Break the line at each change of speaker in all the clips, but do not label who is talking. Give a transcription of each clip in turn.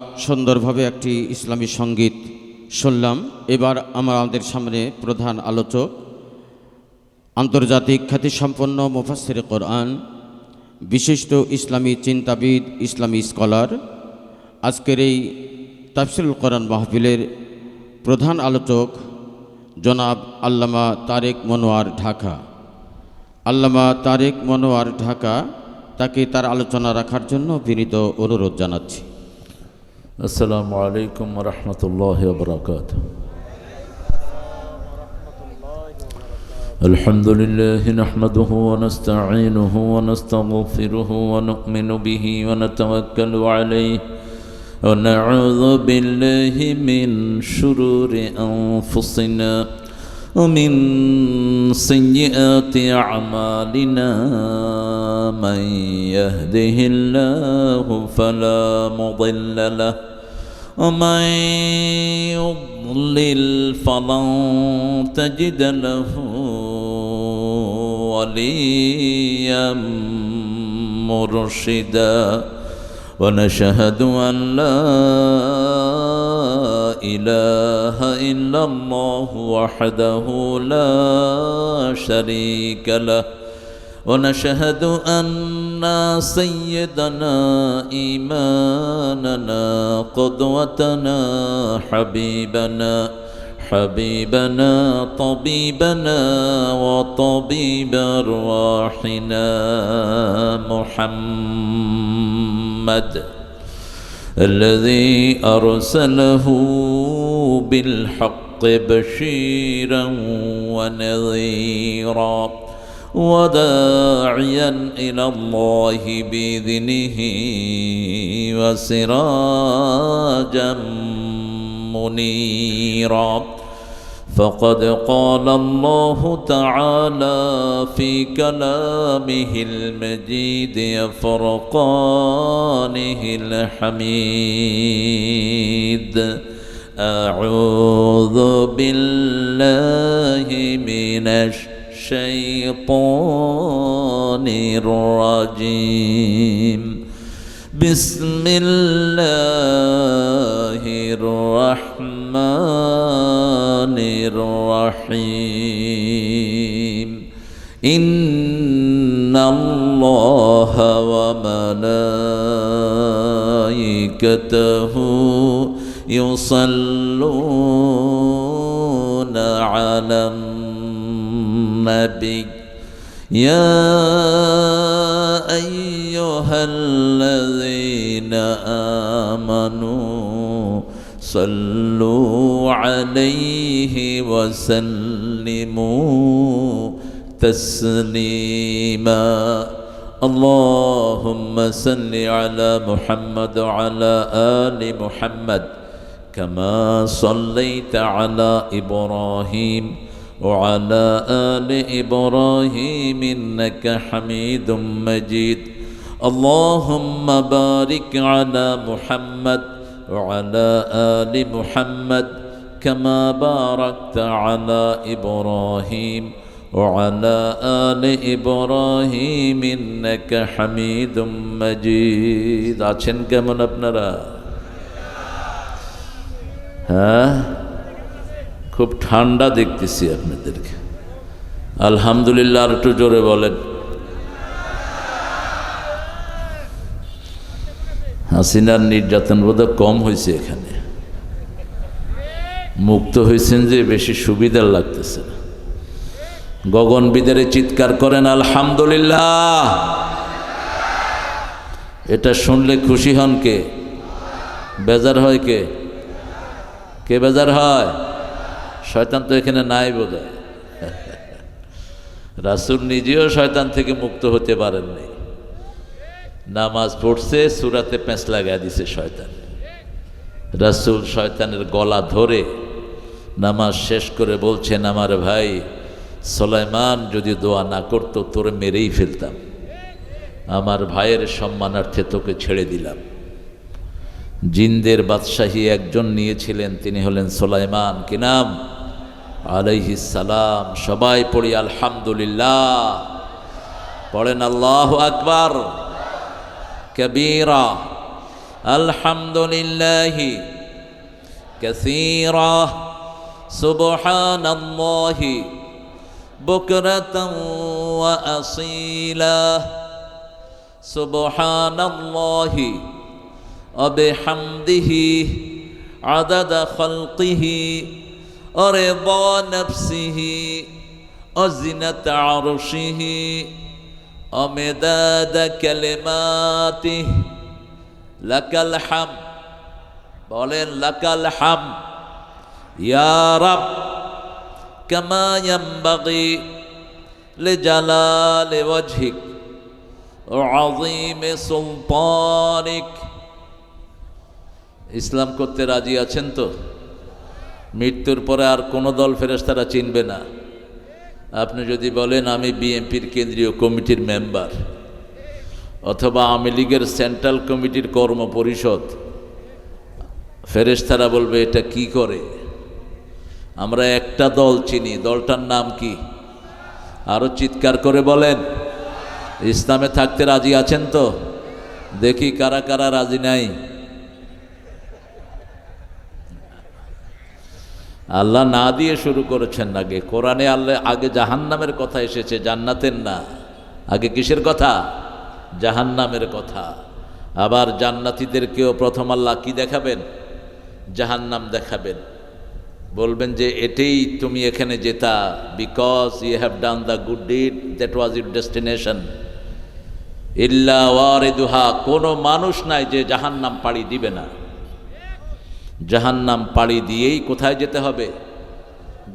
সুন্দরভাবে একটি ইসলামী সঙ্গীত শুনলাম। এবার আমাদের সামনে প্রধান আলোচক আন্তর্জাতিক খ্যাতিসম্পন্ন মুফাসসিরে কোরআন, বিশিষ্ট ইসলামী চিন্তাবিদ, ইসলামী স্কলার, আজকের এই তাফসিরুল কোরআন মাহফিলের প্রধান আলোচক জনাব আল্লামা তারেক মনোয়ার ঢাকা। আল্লামা তারেক মনোয়ার ঢাকা, তাকে তার আলোচনা রাখার জন্য বিনীত অনুরোধ জানাচ্ছি।
আসসালামু আলাইকুম ওয়া রাহমাতুল্লাহি ওয়া বারাকাতুহু। আলহামদুলিল্লাহি নাহমাদুহু ওয়া নাস্তাঈনুহু ওয়া নাস্তাগফিরুহু ওয়া নু'মিনু বিহি ওয়া নাতাওয়াক্কালু আলাইহি ওয়া না'উযু বিল্লাহি মিন শুরুরি আনফুসিনা ওয়া মিন সাইয়্যাতি আ'মালিনা। মান ইয়াহদিহিল্লাহু ফালা মুদিল্লা লাহু ওয়া মান ইউদ্লিল ফালান তাজিদ লাহু ওয়ালিয়্যাম মুরশিদা। ওয়া নাশহাদু আন লা ইলাহা ইল্লাল্লাহু ওয়াহদাহু লা শারীকা লাহু ونشهد أن سيدنا إمامنا قدوتنا حبيبنا طبيبنا وطبيب أرواحنا محمد الذي أرسله بالحق بشيرا ونذيرا وداعيا إلى الله بإذنه وسراجا منيرا. فقد قال الله تعالى في كلامه المجيد فرقانه الحميد: أعوذ بالله من الشيطان الرجيم. بسم الله الرحمن الرحيم. إن الله وملائكته يصلون على النبي يا أيها الذين آمنوا صلوا عليه وسلموا تسليما. اللهم صل على محمد وعلى آل محمد كما صليت على إبراهيم وعلى آل إبراهيم إنك حميد مجيد. اللهم بارك على محمد وعلى آل محمد كما باركت على إبراهيم وعلى آل إبراهيم إنك حميد مجيد. আছেন কেমন আপনারা? হ্যাঁ, খুব ঠান্ডা দেখতেছি আপনাদেরকে। আলহামদুলিল্লাহ। আর একটু জোরে বলেন। হাসিনার নির্যাতন বোধহয় কম হয়েছে, এখানে মুক্ত হয়েছেন যে বেশি সুবিধার লাগতেছে না। গগনবিদারে চিৎকার করেন আলহামদুলিল্লাহ। এটা শুনলে খুশি হন কে? বেজার হয় কে? কে বেজার হয়? শয়তান তো এখানে নাই বোধহয়। রাসূল নিজেও শয়তান থেকে মুক্ত হতে পারেননি। নামাজ পড়ছে, সূরাতে পেঁচ লাগায় দিছে শয়তান। রাসূল শয়তানের গলা ধরে নামাজ শেষ করে বলছেন, আমার ভাই সুলাইমান যদি দোয়া না করতো তোরে মেরেই ফেলতাম। আমার ভাইয়ের সম্মানার্থে তোকে ছেড়ে দিলাম। জিনদের বাদশাহী একজন নিয়েছিলেন, তিনি হলেন সুলাইমান। কি নাম? আলাইহিস সালাম। সবাই পড়ি আলহামদুলিল্লাহ। পড়েন আল্লাহু আকবার কবীরা। আলহামদুলিল্লাহি কাসীরা সুবহানাল্লাহি বুকরাতান ওয়া আসীলা সুবহানাল্লাহি ওয়া বিহামদিহি আদাদা খালকিহি ওয়া রিদা নাফসিহি ওয়া জিনাতা আরশিহি ওয়া মিদাদা কালিমাতিহি লাকাল হামদ। বলেন লাকাল হামদ ইয়া রাব কামা ইয়ানবাগি লিজালালি ওয়াজহিক ওয়া আযীমি সুলতানিক। ইসলাম করতে রাজি আছেন তো? মৃত্যুর পরে আর কোনো দল ফেরেশতারা চিনবে না। আপনি যদি বলেন আমি বিএনপির কেন্দ্রীয় কমিটির মেম্বার অথবা আওয়ামী লীগের সেন্ট্রাল কমিটির কর্ম পরিষদ, ফেরেশতারা বলবে এটা কি করে? আমরা একটা দল চিনি, দলটার নাম কি? আরো চিৎকার করে বলেন ইসলামে থাকতে রাজি আছেন তো? দেখি কারা কারা রাজি নাই। আল্লাহ না দিয়ে শুরু করেছেন আগে। কোরআনে আল্লাহ আগে জাহান্নামের কথা এসেছে, জান্নাতের না। আগে কিসের কথা? জাহান্নামের কথা। আবার জান্নাতীদেরকেও প্রথম আল্লাহ কি দেখাবেন? জাহান্নাম দেখাবেন। বলবেন যে এটাই তুমি এখানে যেতা, because you have done the good deed, that was your destination. ইল্লা ওয়ারিদুহা, কোনো মানুষ নাই যে জাহান্নাম পাড়ি দিবে না। জাহান্নাম পাড়ি দিয়েই কোথায় যেতে হবে?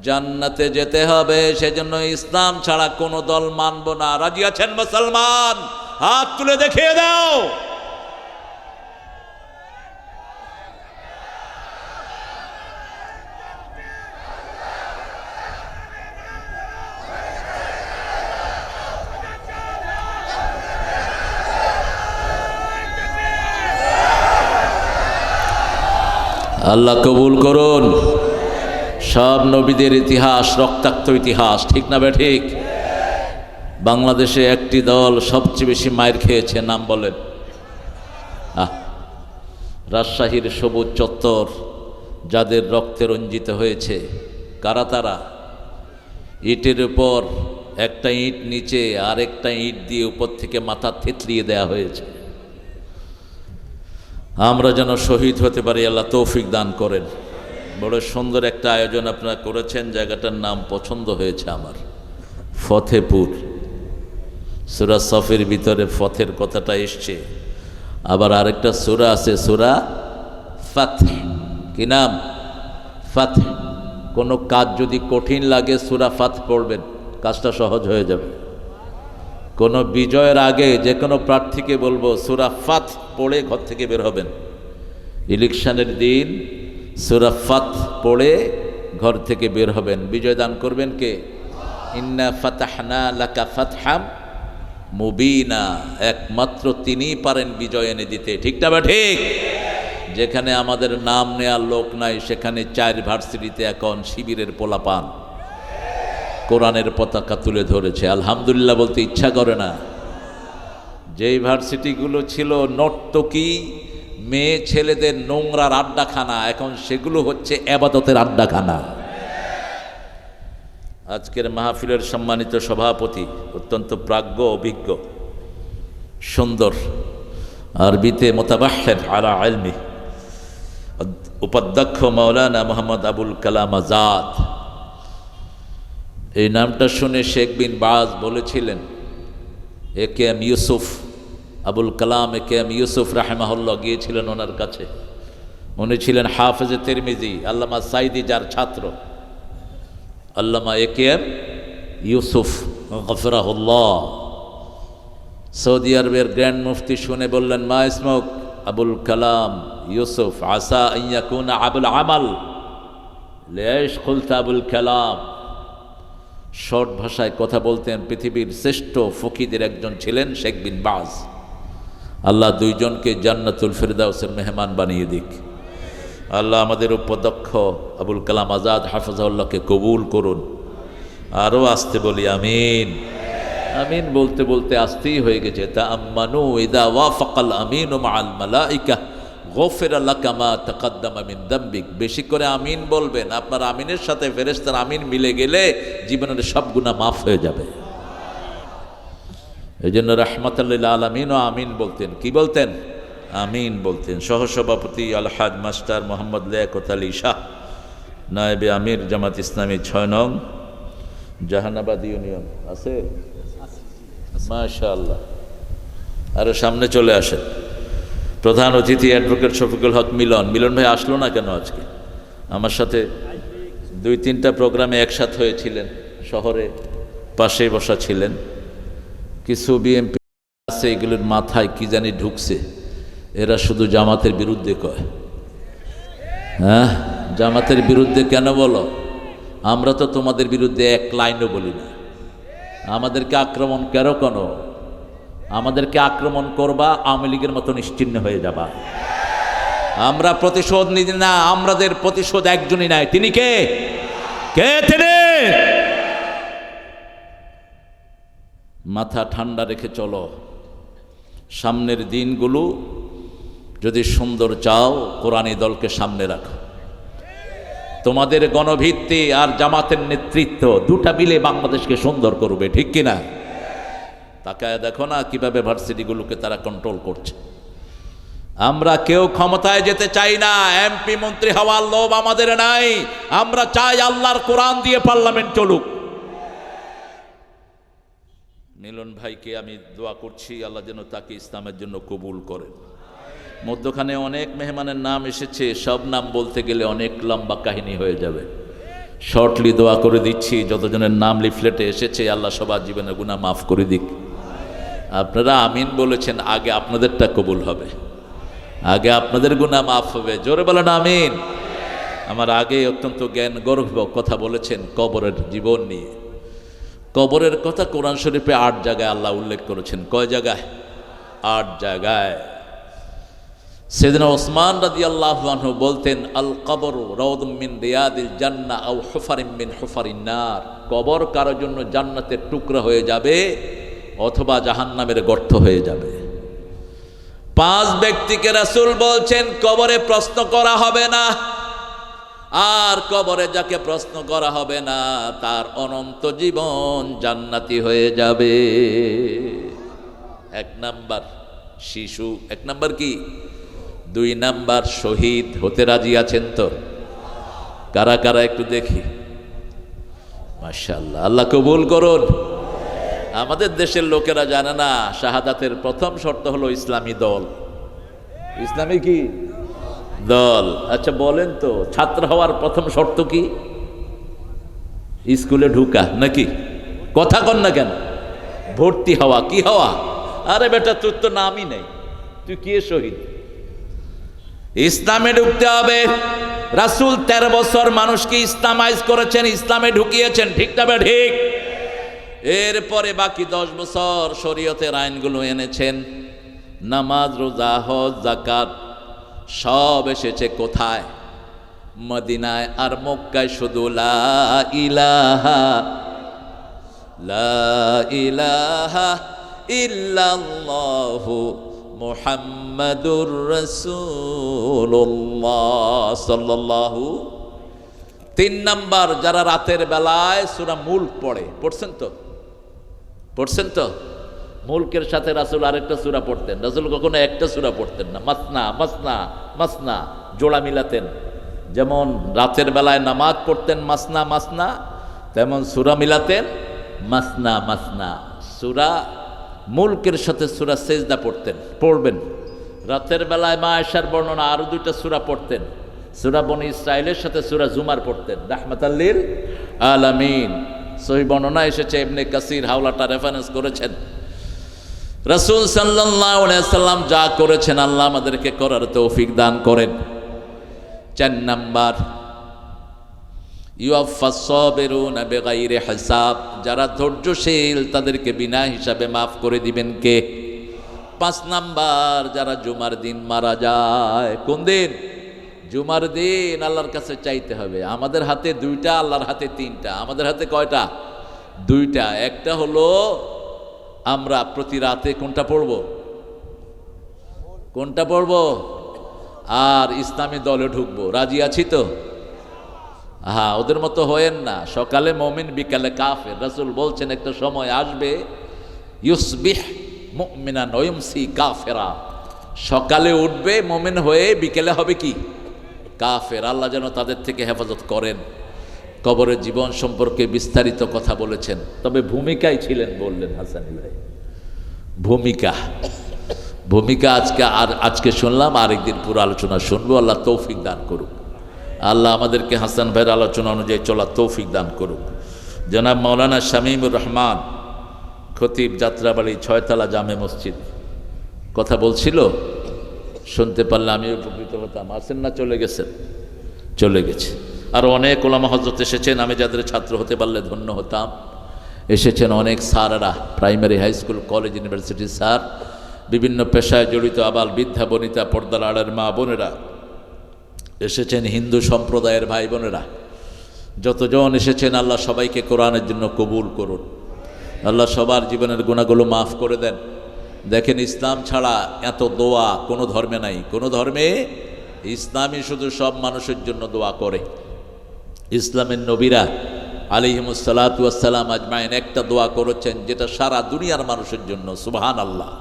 জান্নাতে যেতে হবে। সেজন্য ইসলাম ছাড়া কোনো দল মানব না। রাজি আছেন মুসলমান? হাত তুলে দেখিয়ে দাও। আল্লাহ কবুল করুন। সব নবীদের ইতিহাস রক্তাক্ত ইতিহাস, ঠিক না ঠিক? বাংলাদেশে একটি দল সবচেয়ে বেশি মায়ের খেয়েছে, নাম বলেন? রাজশাহীর সবুজ চত্বর, যাদের রক্তে রঞ্জিত হয়েছে। কারা তারা? ইটের উপর একটা ইট নিচে আরেকটা ইট দিয়ে উপর থেকে মাথা থেতলিয়ে দেয়া হয়েছে। আমরা যেন শহীদ হতে পারি, আল্লাহ তৌফিক দান করেন। বড় সুন্দর একটা আয়োজন আপনারা করেছেন, জায়গাটার নাম পছন্দ হয়েছে আমার, ফতেপুর। সূরা সফের ভিতরে ফতের কথাটা এসছে। আবার আরেকটা সূরা আছে, সূরা ফাতহ। কি নাম? ফাতহ। কোনো কাজ যদি কঠিন লাগে সূরা ফাতহ পড়বেন, কাজটা সহজ হয়ে যাবে। কোনো বিজয়ের আগে যে কোনো প্রার্থীকে বলবো সূরা ফাতহ পড়ে ঘর থেকে বের হবেন। ইলেকশনের দিন সূরা ফাতহ পড়ে ঘর থেকে বের হবেন। বিজয় দান করবেন কে? ইন্না ফাতাহনা লাকা ফাতহাম মুবিনা। একমাত্র তিনিই পারেন বিজয় এনে দিতে, ঠিক না বা ঠিক? যেখানে আমাদের নাম নেয়ার লোক নাই সেখানে 4 ভার্সিটিতে এখন শিবিরের পোলাপান কোরআনের পতাকা তুলে ধরেছে। আলহামদুলিল্লাহ বলতে ইচ্ছা করে না। যেই ভার্সিটিগুলো ছিল নর্তকী মেয়ে ছেলেদের নোংরার আড্ডাখানা, এখন সেগুলো হচ্ছে ইবাদতের আড্ডাখানা। আজকের মাহফিলের সম্মানিত সভাপতি অত্যন্ত প্রাজ্ঞ, অভিজ্ঞ, সুন্দর, আরবিতে মুতাবাহহির আলা ইলমি, উপাধ্যক্ষ মাওলানা মোহাম্মদ আবুল কালাম আজাদ। এই নামটা শুনে শেখ বিন বাজ বলেছিলেন, এ কে এম ইউসুফ আবুল কালাম, এ কে এম ইউসুফ রাহিমাহুল্লাহ গিয়েছিলেন ওনার কাছে। উনি ছিলেন হাফেজে তিরমিজি, আল্লামা সাইদি যার ছাত্র। আল্লামা এ কে এম ইউসুফ গফরাহুল্লাহ সৌদি আরবের গ্র্যান্ড মুফতি শুনে বললেন, মা ইসমুক? আবুল কালাম ইউসুফ। আসা আন ইয়াকুনা আবুল আমাল, লেশ খুলতা আবুল কালাম। শর্ট ভাষায় কথা বলতেন। পৃথিবীর শ্রেষ্ঠ ফকিদের একজন ছিলেন শেখ বিন বাজ। আল্লাহ দুইজনকে জান্নাতুল ফিরদাউসের মেহমান বানিয়ে দিক। আল্লাহ আমাদের উপদক্ষ আবুল কালাম আজাদ হাফিজাহুল্লাহকে কবুল করুন। আরও আসতে বলি আমিন। আমিন বলতে বলতে আসতেই হয়ে গেছে। তাআম্মানু ইযা ওয়াফাকাল আমিনু মাআল মালাইকা গফিরা লাকা মা তাকাদ্দামা মিন দামবিক। বেশি করে আমিন বলবেন, আপনার আমিনের সাথে ফেরেশতার আমিন মিলে গেলে জীবনের সব গুনাহ মাফ হয়ে যাবে। এই জন্য রাহমাতাল লিল আলামিনও আমিন বলতেন। কি বলতেন? আমিন বলতেন। সহসভাপতি আলহাজ মাস্টার মোহাম্মদ লিয়াকত আলী শাহ, নায়েবে আমির জামাত ইসলামী 6 নং জাহানাবাদ ইউনিয়ন আছে, মাশাআল্লাহ। আরো সামনে চলে আসেন। প্রধান অতিথি অ্যাডভোকেট শফিকুল হক মিলন। মিলন ভাই আসলো না কেন আজকে? আমার সাথে 2-3টা প্রোগ্রামে একসাথে হয়েছিলেন, শহরে পাশেই বসা ছিলেন। কিছু বিএমপি আছে, এগুলোর মাথায় কি জানি ঢুকছে, এরা শুধু জামাতের বিরুদ্ধে কয়। হ্যাঁ, জামাতের বিরুদ্ধে কেন বলো? আমরা তো তোমাদের বিরুদ্ধে এক লাইনও বলি না। আমাদেরকে আক্রমণ কেন? আমাদেরকে আক্রমণ করবা, আওয়ামী লীগের মতো নিশ্চিহ্ন হয়ে যাবা। আমরা প্রতিশোধ নিই না, আমাদের প্রতিশোধ একজনই নাই। তিনি কে? তিনি। মাথা ঠান্ডা রেখে চলো। সামনের দিনগুলো যদি সুন্দর চাও, কোরআনী দলকে সামনে রাখো। তোমাদের গণভিত্তি আর জামাতের নেতৃত্ব দুটা মিলে বাংলাদেশকে সুন্দর করবে, ঠিক কিনা? তাকায় দেখো না কিভাবে ভার্সিটিগুলোকে তারা কন্ট্রোল করছে। আমরা কেউ ক্ষমতায় যেতে চাই না, এমপি মন্ত্রী হওয়ার লোভ আমাদের নাই। আমরা চাই আল্লাহর কোরআন দিয়ে পার্লামেন্ট চলুক। মিলন ভাইকে আমি দোয়া করছি, আল্লাহ যেন তাকে ইসলামের জন্য কবুল করেন। মধ্যখানে অনেক মেহমানের নাম এসেছে, সব নাম বলতে গেলে অনেক লম্বা কাহিনী হয়ে যাবে। শর্টলি দোয়া করে দিচ্ছি, যতজনের নাম লিফলেটে এসেছে আল্লাহ সবার জীবনে গুনাহ মাফ করে দিক। আপনারা আমিন বলেছেন, আগে আপনাদেরটা কবুল হবে, আগে আপনাদের গুনাহ মাফ হবে। জোরে বলেন আমিন। আমার আগে অত্যন্ত জ্ঞান গর্ভ কথা বলেছেন কবরের জীবন নিয়ে। কবরের কথা কোরআন শরীফে 8 জায়গায় আল্লাহ উল্লেখ করেছেন। কয় জায়গায়? 8 জায়গায়। সাইয়েদনা ওসমান রাদিয়াল্লাহু আনহু বলতেন, আল কবর রাউদুম মিন রিয়াদিল জান্নাহ আও হুফারিম মিন হুফারিন নার। কবর কারোর জন্য জান্নাতের টুকরা হয়ে যাবে অথবা জাহান্নামের গর্ত হয়ে যাবে। 5 ব্যক্তিকে রাসূল বলছেন কবরে প্রশ্ন করা হবে না, আর কবরে যাকে প্রশ্ন করা হবে না তার অনন্ত জীবন জান্নাতি হয়ে যাবে। 1 নাম্বার শিশু, 1 নাম্বার কি? 2 নাম্বার শহীদ। হতে রাজি আছেন তো? কারা কারা একটু দেখি। মাশাআল্লাহ, আল্লাহ কবুল করুন। আমাদের দেশের লোকেরা জানে না, শাহাদাতের প্রথম শর্ত হলো ইসলামী দল। ইসলামী কি দল? আচ্ছা বলেন তো, ছাত্র হওয়ার প্রথম শর্ত কি? স্কুলে ঢুকা নাকি? কথা কন না কেন? ভর্তি হওয়া। কি হওয়া? আরে বেটা, তোর তো নামই নেই, তুই কি শহীদ? ইসলামে ঢুকতে হবে। রাসূল 13 বছর মানুষকে ইসলামাইজ করেছেন, ইসলামে ঢুকিয়েছেন, ঠিক না ঠিক? এরপরে বাকি 10 বছর শরীয়তের আইনগুলো এনেছেন। নামাজ, রোজা, হজ, যাকাত সব এসেছে কোথায়? মদিনায় আর মক্কায়। শুধু লা ইলাহা ইল্লাল্লাহু মুহাম্মাদুর রাসূলুল্লাহ সাল্লাল্লাহু। 3 নাম্বার, যারা রাতের বেলায় সূরা মুলক পড়ে। পড়ছেন তো? মুলকের সাথে রাসূল আরেকটা সূরা পড়তেন। রাসূল কখনো একটা সূরা পড়তেন না, মাসনা জোড়া মিলাতেন। যেমন রাতের বেলায় নামাজ পড়তেন মাসনা, তেমন সূরা মিলাতেন মাসনা। সূরা মুলকের সাথে সূরা সেজদা পড়বেন। রাতের বেলায় মা আয়েশার বর্ণনা আরো 2টা সূরা পড়তেন। সূরা বনী ইসরাইলের সাথে সূরা জুমার পড়তেন, রাহমাতাল লিল আলামিন। সহিহ বর্ণনা এসেছে, ইবনে কাসির হাওলাটা রেফারেন্স করেছেন। রাসূল সাল্লাল্লাহু আলাইহি সাল্লাম যা করেছেন আল্লাহ আমাদেরকে করার তৌফিক দান করেন। 4 নাম্বার, ইউয়াফাস সাবিরুনা বিগাইরি হিসাব। যারা ধৈর্যশীল তাদেরকে বিনা হিসাবে মাফ করে দিবেন কে? 5 নাম্বার, যারা জুমার দিন মারা যায়। কোন দিন? জুমার দিন। আল্লাহর কাছে চাইতে হবে। আমাদের হাতে 2টা, আল্লাহর হাতে 3টা। আমাদের হাতে কয়টা? 2টা। একটা হলো আমরা প্রতি রাতে কোনটা পড়ব? আর ইসলামী দলে ঢুকবো, রাজি আছি তো? হ্যাঁ, ওদের মতো হয়েন না, সকালে মুমিন বিকালে কাফের। রাসূল বলছেন একটা সময় আসবে ইউসবিহ মুমিনান ওয়া ইউমসি কাফেরা, সকালে উঠবে মুমিন হয়ে, বিকেলে হবে কি? কাফের। আল্লাহ যেন তাদের থেকে হেফাজত করেন। কবরের জীবন সম্পর্কে বিস্তারিত কথা বলেছেন, তবে ভূমিকায় ছিলেন বললেন হাসান ভাই। ভূমিকা আজকে শুনলাম, আরেকদিন পুরো আলোচনা শুনবো। আল্লাহ তৌফিক দান করুক। আল্লাহ আমাদেরকে হাসান ভাইয়ের আলোচনা অনুযায়ী চলার তৌফিক দান করুক। জনাব মাওলানা শামীমুর রহমান খতিব, যাত্রাবাড়ি, 6তলা জামে মসজিদ, কথা বলছিল, শুনতে পারলে আমি উপকৃত হতাম। আসেন না? চলে গেছেন? চলে গেছে। আর অনেক ওলামা হযরত এসেছেন, আমি যাদের ছাত্র হতে পারলে ধন্য হতাম। এসেছেন অনেক স্যাররা, primary, high school, college, university sir, বিভিন্ন পেশায় জড়িত আবাল বৃদ্ধা বনিতা, পর্দার আড়ের মা বোনেরা এসেছেন, হিন্দু সম্প্রদায়ের ভাই বোনেরা যতজন এসেছেন, আল্লাহ সবাইকে কোরআনের জন্য কবুল করুন। আল্লাহ সবার জীবনের গুনাহগুলো মাফ করে দেন। দেখেন, ইসলাম ছাড়া এত দোয়া কোনো ধর্মে নাই। কোনো ধর্মে ইসলামই শুধু সব মানুষের জন্য দোয়া করে। ইসলামের নবীরা আলাইহিমুসসালাতু ওয়াসসালাম আজমাইন একটা দোয়া করেছেন, যেটা সারা দুনিয়ার মানুষের জন্য। সুবহানাল্লাহ।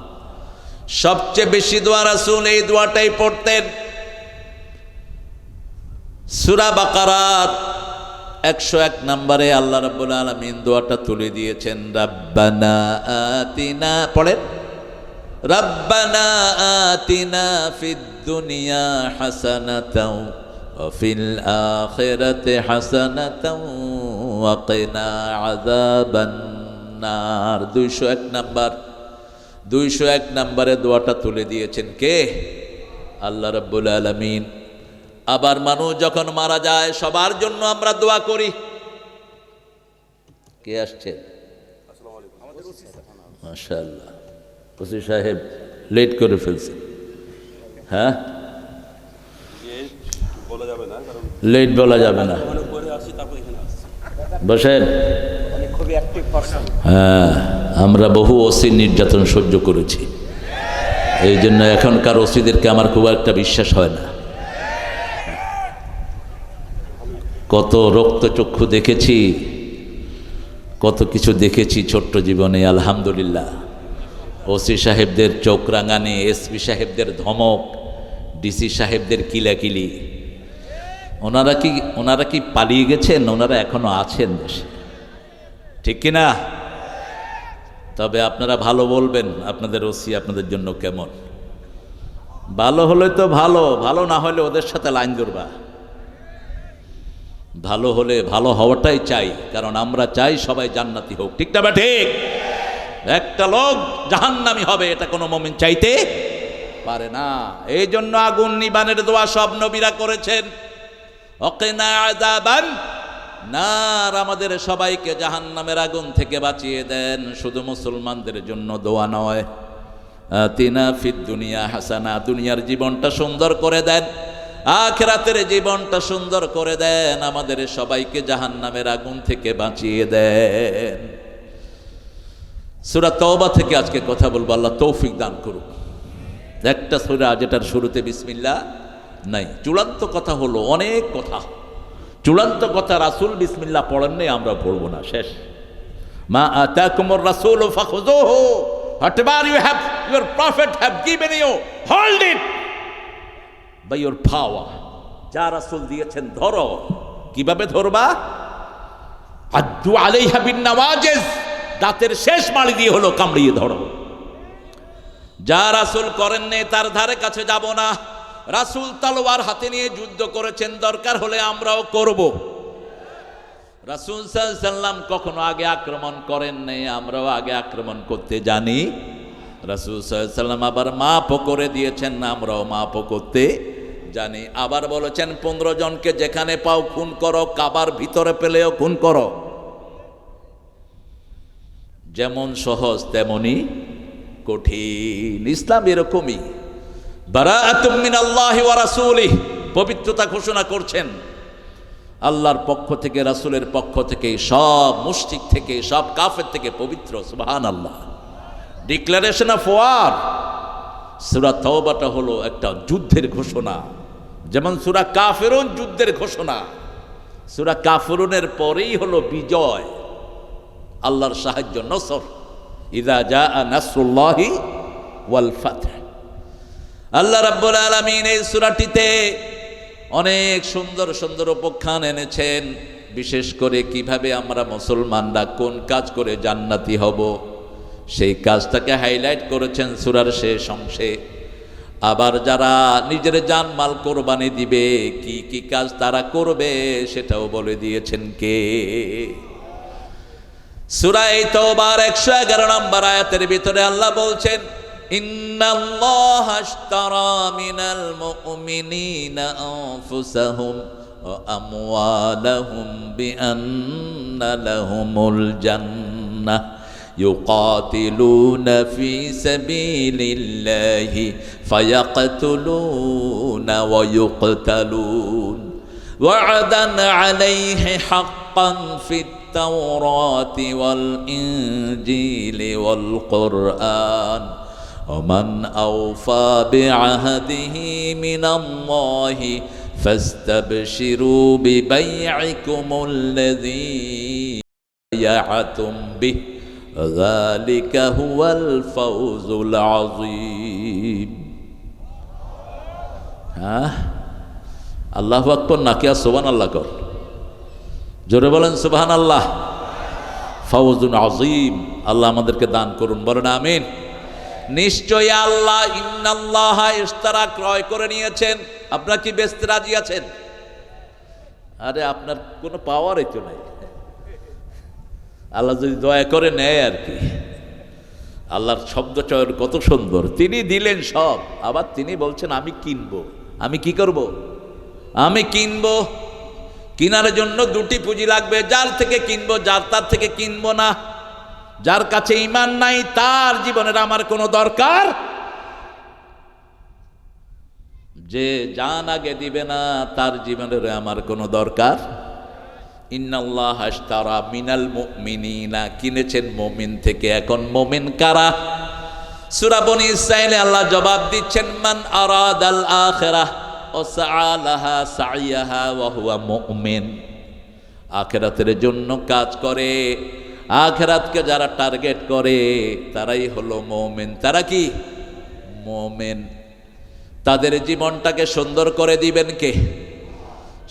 সবচেয়ে বেশি দোয়া রাসূল এই দোয়াটাই পড়তেন। সূরা বাকারার 101 নম্বরে আল্লাহ রাব্বুল আলামিন দোয়াটা তুলে দিয়েছেন। রাব্বানা আতিনা, পড়েন, রাব্বানা আতিনা ফিদ দুনিয়া হাসানাতাও ওয়া ফিল আখিরাতি হাসানাতাও ওয়া কিনা আযাবান নার। 201 নম্বরে দোয়াটা তুলে দিয়েছেন কে? আল্লাহ রাব্বুল আলামিন। আবার মানুষ যখন মারা যায়, সবার জন্য আমরা দোয়া করি। কে আসছে? মাশাআল্লাহ, ওসি সাহেব লেট করে ফেলছে। হ্যাঁ, লেট বলা যাবে না। বসেন। হ্যাঁ, আমরা বহু ওসির নির্যাতন সহ্য করেছি, এই জন্য এখনকার ওসিদেরকে আমার খুব একটা বিশ্বাস হয় না। কত রক্তচক্ষু দেখেছি, কত কিছু দেখেছি ছোট্ট জীবনে। আলহামদুলিল্লাহ, ওসি সাহেবদের চোখ রাঙানি, এসপি সাহেবদের ধমক, ডিসি সাহেবদের কিলাকিলি। ওনারা কি পালিয়ে গেছেন? ওনারা এখনো আছেন দেশে, ঠিক কিনা? তবে আপনারা ভালো বলবেন আপনাদের ওসি আপনাদের জন্য কেমন। ভালো হলে তো ভালো, ভালো না হলে ওদের সাথে লাইন ধরবা। ভালো হলে ভালো হওয়াটাই চাই, কারণ আমরা চাই সবাই জান্নাতি হোক, ঠিক না? বা ঠিক? একটা লোক জাহান্নামী হবে এটা কোনো মুমিন চাইতে পারে না। এই জন্য আগুন নিবানের দোয়া সব নবীরা করেছেন। ওয়াকিনা আযাবান নার, আমাদের সবাইকে জাহান্নামের আগুন থেকে বাঁচিয়ে দেন। শুধু মুসলমানদের জন্য দোয়া নয়। আতিনা ফিদ দুনিয়া হাসানা, দুনিয়ার জীবনটা সুন্দর করে দেন, আখিরাতের জীবনটা সুন্দর করে দেন, আমাদের সবাইকে জাহান্নামের আগুন থেকে বাঁচিয়ে দেন। সূরা তওবা থেকে আজকে কথা বলবো, আল্লাহ তৌফিক দান করুক। একটা সূরা যেটার শুরুতে বিসমিল্লাহ নাই। চূড়ান্ত কথা হলো, অনেক কথা, চূড়ান্ত কথা রাসূল বিসমিল্লাহ পড়েন নাই, আমরা পড়বো না, শেষ। মা আতাকুমুর রাসূলু ফাখুযুহু, whatever your prophet have given you, hold it by your power. যা রাসূল দিয়েছেন ধরো। কিভাবে ধরবা? আদ্দু আলাইহা বিন নওয়াজিজ, দাঁতের শেষ মাড়ি দিয়ে হলো কামড়িয়ে ধরো। যা রাসূল করেন নাই তার ধারে কাছে যাব না। রাসূল তলোয়ার হাতে নিয়ে যুদ্ধ করেছেন, দরকার হলে আমরাও করব। রাসূল সাল্লাল্লাহু আলাইহি সাল্লাম কখনো আগে আক্রমণ করেন নাই, আমরাও আগে আক্রমণ করতে জানি। রাসূল সাল্লাল্লাহু আলাইহি সাল্লাম আবার মাফও করে দিয়েছেন, আমরাও মাফও করতে জানি। আবার বলেছেন 15 জনকে যেখানে পাও খুন করো, কাবার ভিতরে পেলেও খুন করো। যেমন সহজ তেমনি কঠিন। ইসলাম এরকমই। বারাআতুম মিনাল্লাহি ওয়া রাসূলিহি, পবিত্রতা ঘোষণা করছেন আল্লাহর পক্ষ থেকে, রাসূলের পক্ষ থেকে, সব মুশরিক থেকে, সব কাফের থেকে পবিত্র। সুবহানাল্লাহ। Declaration of war. সূরা তাওবাটা হলো একটা যুদ্ধের ঘোষণা। যেমন সূরা কাফিরুন যুদ্ধের ঘোষণা, সূরা কাফিরুনের পরেই হলো বিজয়, আল্লাহর সাহায্য, নসর। ইযা জাআ নাসরুল্লাহি ওয়াল ফাতহ। আল্লাহ রাব্বুল আলামিন এই সূরাটিতে অনেক সুন্দর সুন্দর উপাখ্যান এনেছেন, বিশেষ করে কিভাবে আমরা মুসলমানরা কোন কাজ করে জান্নাতি হব, সেই কাজটাকে হাইলাইট করেছেন সূরার শেষ অংশে। আবার যারা নিজের জানমাল কোরবানি দিবে, কি কি কাজ তারা করবে সেটাও বলে দিয়েছেন কে? সূরা তাওবার 111 নম্বর আয়াতের ভিতরে আল্লাহ বলছেন, ইন্নাল্লাহা আশতারা মিনাল মুমিনিনা আনফুসাহুম ওয়া আমওয়ালাহুম বিআন্না লাহুমুল জান্নাহ ইউকাতিলুনা ফি সাবিলিল্লাহি ফায়াকতুলুনা ওয়া ইউকতালুন ওয়া'দান আলাইহি হাক্কান ফিত তাওরাতি ওয়াল ইনজিলি ওয়াল কুরআন ومن أوفى بعهده من الله فاستبشروا ببيعكم الذي بايعتم به ذلك هو الفوز العظيم. আল্লাহু আকবার না কি সুবহানাল্লাহ কর, জোরে বলেন সুবহানাল্লাহ। ফাউজুন আযীম, আল্লাহ আমাদেরকে দান করুন, বলেন আমিন। নিশ্চয় আল্লাহ ইন্নাল্লাহা ইশতারা ক্রয় করে নিয়েছেন। আপনারা কি বেচতে রাজি আছেন? আরে আপনার কোনো পাওয়ারই তো নাই, আল্লাহ যদি দয়া করে নেয় আর কি। আল্লাহর শব্দ চয়ন কত সুন্দর, তিনি দিলেন সব, আবার তিনি বলছেন আমি কিনবো। আমি কি করব? আমি কিনবো। কেনার জন্য দুটি পুঁজি লাগবে, যার থেকে কিনবো, যার তার থেকে কিনবো না। যার কাছে ঈমান নাই তার জীবনের আমার কোনো দরকার, যে জান আগে দিবে না তার জীবনের আমার কোনো দরকার। ইন্নাল্লাহা আশতারা মিনাল মুমিনিনা, কিনেছেন মুমিন থেকে। এখন মুমিন কারা? সূরা বনী ইসরাঈলে আল্লাহ জবাব দিচ্ছেন, মান আরাদাল আখিরাহ ওয়া সাআলাহা সাইয়াহা ওয়া হুয়া মুমিন। আখিরাতের জন্য কাজ করে, আখিরাতকে যারা টার্গেট করে তারাই হলো মুমিন। তারা কি মুমিন? তাদের জীবনটাকে সুন্দর করে দিবেন কে?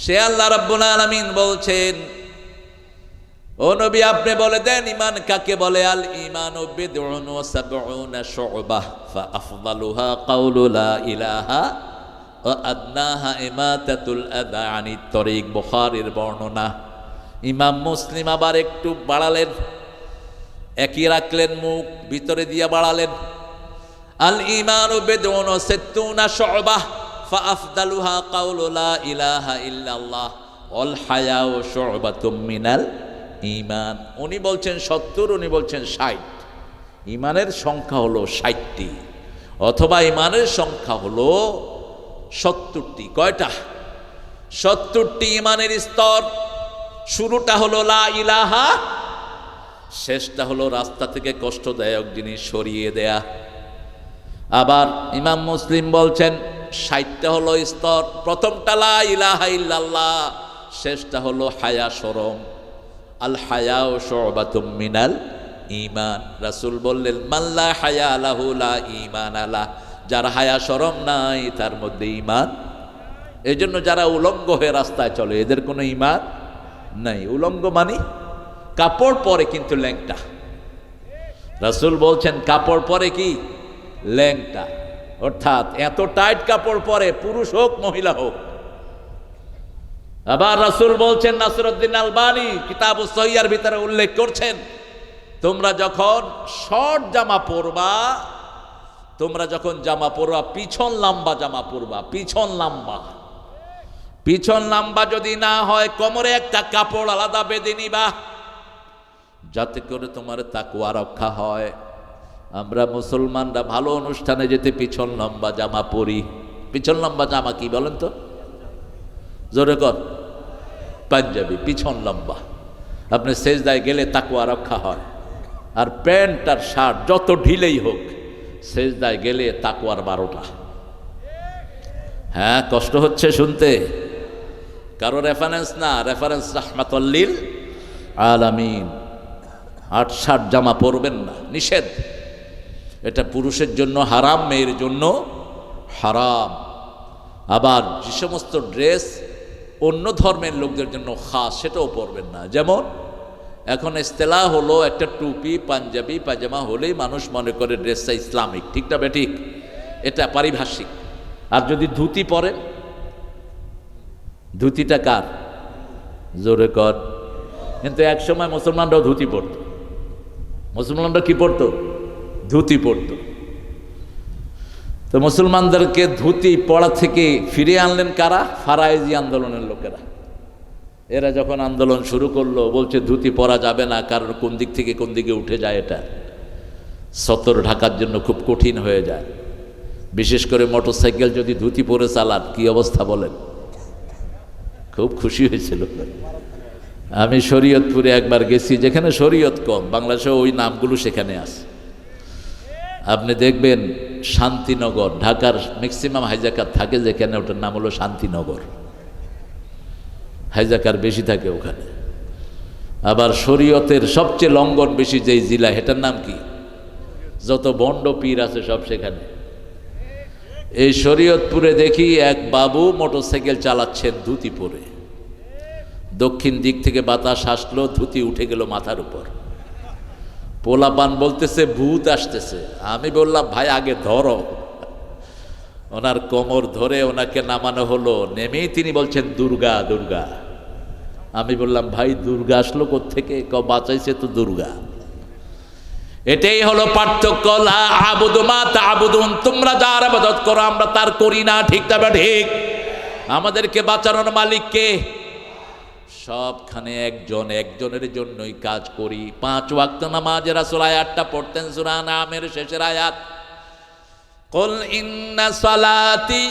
সে আল্লাহ রাব্বুল আলামিন বলছেন, ও নবী আপনি বলে দেন ঈমান কাকে বলে। আল ঈমানু বিদউন ওয়া সাবউনা শু'বাহ ফা আফদালুহা কাউলু লা ইলাহা ওয়া আদনাহা ইমাতাতুল আযা আনিত তরিক। বুখারীর বর্ণনা। ইমাম মুসলিম আবার একটু বাড়ালেন, একই রাখলেন, মুখ ভিতরে দিয়ে বাড়ালেন। আল ঈমানু বিদউন ওয়া সিত্তুনা শু'বাহ ফা আফদালুহা কাউলু লা ইলাহা ইল্লাল্লাহ ওয়াল হায়াউ শু'বাতুম মিনাল ঈমান। উনি বলছেন 70, উনি বলছেন 60। ঈমানের সংখ্যা হলো 60টি, অথবা ঈমানের সংখ্যা হলো 70টি। কয়টা? 70টি ঈমানের স্তর। শুরুটা হলো লা ইলাহা, শেষটা হলো রাস্তা থেকে কষ্টদায়ক জিনিস সরিয়ে দেয়া। আবার ইমাম মুসলিম বলছেন 60টা হলো স্তর। প্রথমটা লা ইলাহা ইল্লাল্লাহ, শেষটা হলো হায়া, শরম। আল হায়াউ শু'বাতুম মিনাল ঈমান। রাসূল বললেন, মান লা হায়া লাহু লা ঈমান আলাহ। যার হায়া শরম নাই তার মধ্যে ঈমান। এই জন্য যারা উলঙ্গ হয়ে রাস্তায় চলে এদের কোনো ঈমান নাই। উলঙ্গ মানে কাপড় পরে কিন্তু ল্যাংটা। রাসূল বলছেন কাপড় পরে কি? ল্যাংটা। অর্থাৎ এত টাইট কাপড় পরে, পুরুষ হোক মহিলা হোক। আবার রাসূল বলছেন, নাসিরউদ্দিন আলবানী কিতাবুস সহিহার ভিতরে উল্লেখ করছেন, তোমরা যখন শর্ট জামা পরবা, তোমরা যখন জামা পরবা পিছন লম্বা জামা পরবা। পিছন লম্বা, পিছন লম্বা যদি না হয় কোমরে একটা কাপড় আলাদা বেঁধে নিবা, যাতে করে তোমার তাকওয়া রক্ষা হয়। আমরা মুসলমানরা ভালো অনুষ্ঠানে যেতে পিছন লম্বা জামা পরি। পিছন লম্বা জামা কি বলেন তো? জোরে কর। পাঞ্জাবি পিছন লম্বা। আপনি সেজদায় গেলে তাকওয়া রক্ষা হয়। আর প্যান্ট আর শার্ট যত ঢিলেই হোক, সেজদায় গেলে তাকওয়ার 12টা। হ্যাঁ, কষ্ট হচ্ছে শুনতে। কারো রেফারেন্স না, রেফারেন্স রাহমাতুল্লিল আলামিন। ৮-৬ জামা পরবেন না, নিষেধ। এটা পুরুষের জন্য হারাম, মেয়ের জন্য হারাম। আবার যে সমস্ত ড্রেস অন্য ধর্মের লোকদের জন্য খাস, সেটাও পরবেন না। যেমন এখন ইস্তেলাহ হলো একটা টুপি, পাঞ্জাবি, পাজামা হলেই মানুষ মনে করে ড্রেসটা ইসলামিক। ঠিক না বেঠিক? এটা পারিভাষিক। আর যদি ধুতি পরেন, ধুতিটা কার? জোরে কর। কিন্তু এক সময় মুসলমানরাও ধুতি পরত। মুসলমানরা কি পরতো? ধুতি পরতো। তো মুসলমানদেরকে ধুতি পড়া থেকে ফিরিয়ে আনলেন কারা? ফারায়েজি আন্দোলনের লোকেরা। এরা যখন আন্দোলন শুরু করলো, বলছে ধুতি পরা যাবে না, কারণ কোন দিক থেকে কোন দিকে উঠে যায়, এটা সতর ঢাকার জন্য খুব কঠিন হয়ে যায়। বিশেষ করে মোটরসাইকেল যদি ধুতি পরে চালান, কি অবস্থা বলেন? খুব খুশি হয়েছিল। আমি শরীয়তপুরে একবার গেছি, যেখানে শরীয়ত কম, বাংলাদেশে ওই নামগুলো সেখানে আছে। আপনি দেখবেন শান্তিনগর, ঢাকার ম্যাক্সিমাম হাইজাকার থাকে যেখানে, ওটার নাম হলো শান্তিনগর। হাইজাকার বেশি থাকে ওখানে। আবার শরীয়তের সবচেয়ে লঙ্ঘন বেশি যেই জেলা, এটার নাম কি? যত বন্ড পীর আছে সব সেখানে। এই শরীয়তপুরে দেখি এক বাবু মোটরসাইকেল চালাচ্ছেন ধুতি পরে। দক্ষিণ দিক থেকে বাতাস আসলো, ধুতি উঠে গেল মাথার উপর। পোলাপান বলতেছে ভূত আসতেছে। আমি বললাম ভাই আগে ধরো। ওনার কোমর ধরে ওনাকে নামানো হলো। নেমেই তিনি বলছেন দুর্গা দুর্গা। আমি বললাম ভাই দুর্গা আসলো কোত্থেকে? বাঁচাইছে তো দুর্গা। এটাই হলো পার্থক্য। লা আবুদু মা তা'বুদুন, তোমরা যার ইবাদত করো আমরা তার করি না। ঠিক না ঠিক? আমাদেরকে বাঁচানোর মালিক কে? সবখানে একজন, একজনের জন্যই কাজ করি। 5 ওয়াক্ত নামাজে রাসূল আয়াতটা পড়তেন, সূরা নামের শেষের আয়াত, কুল ইন্না সালাতি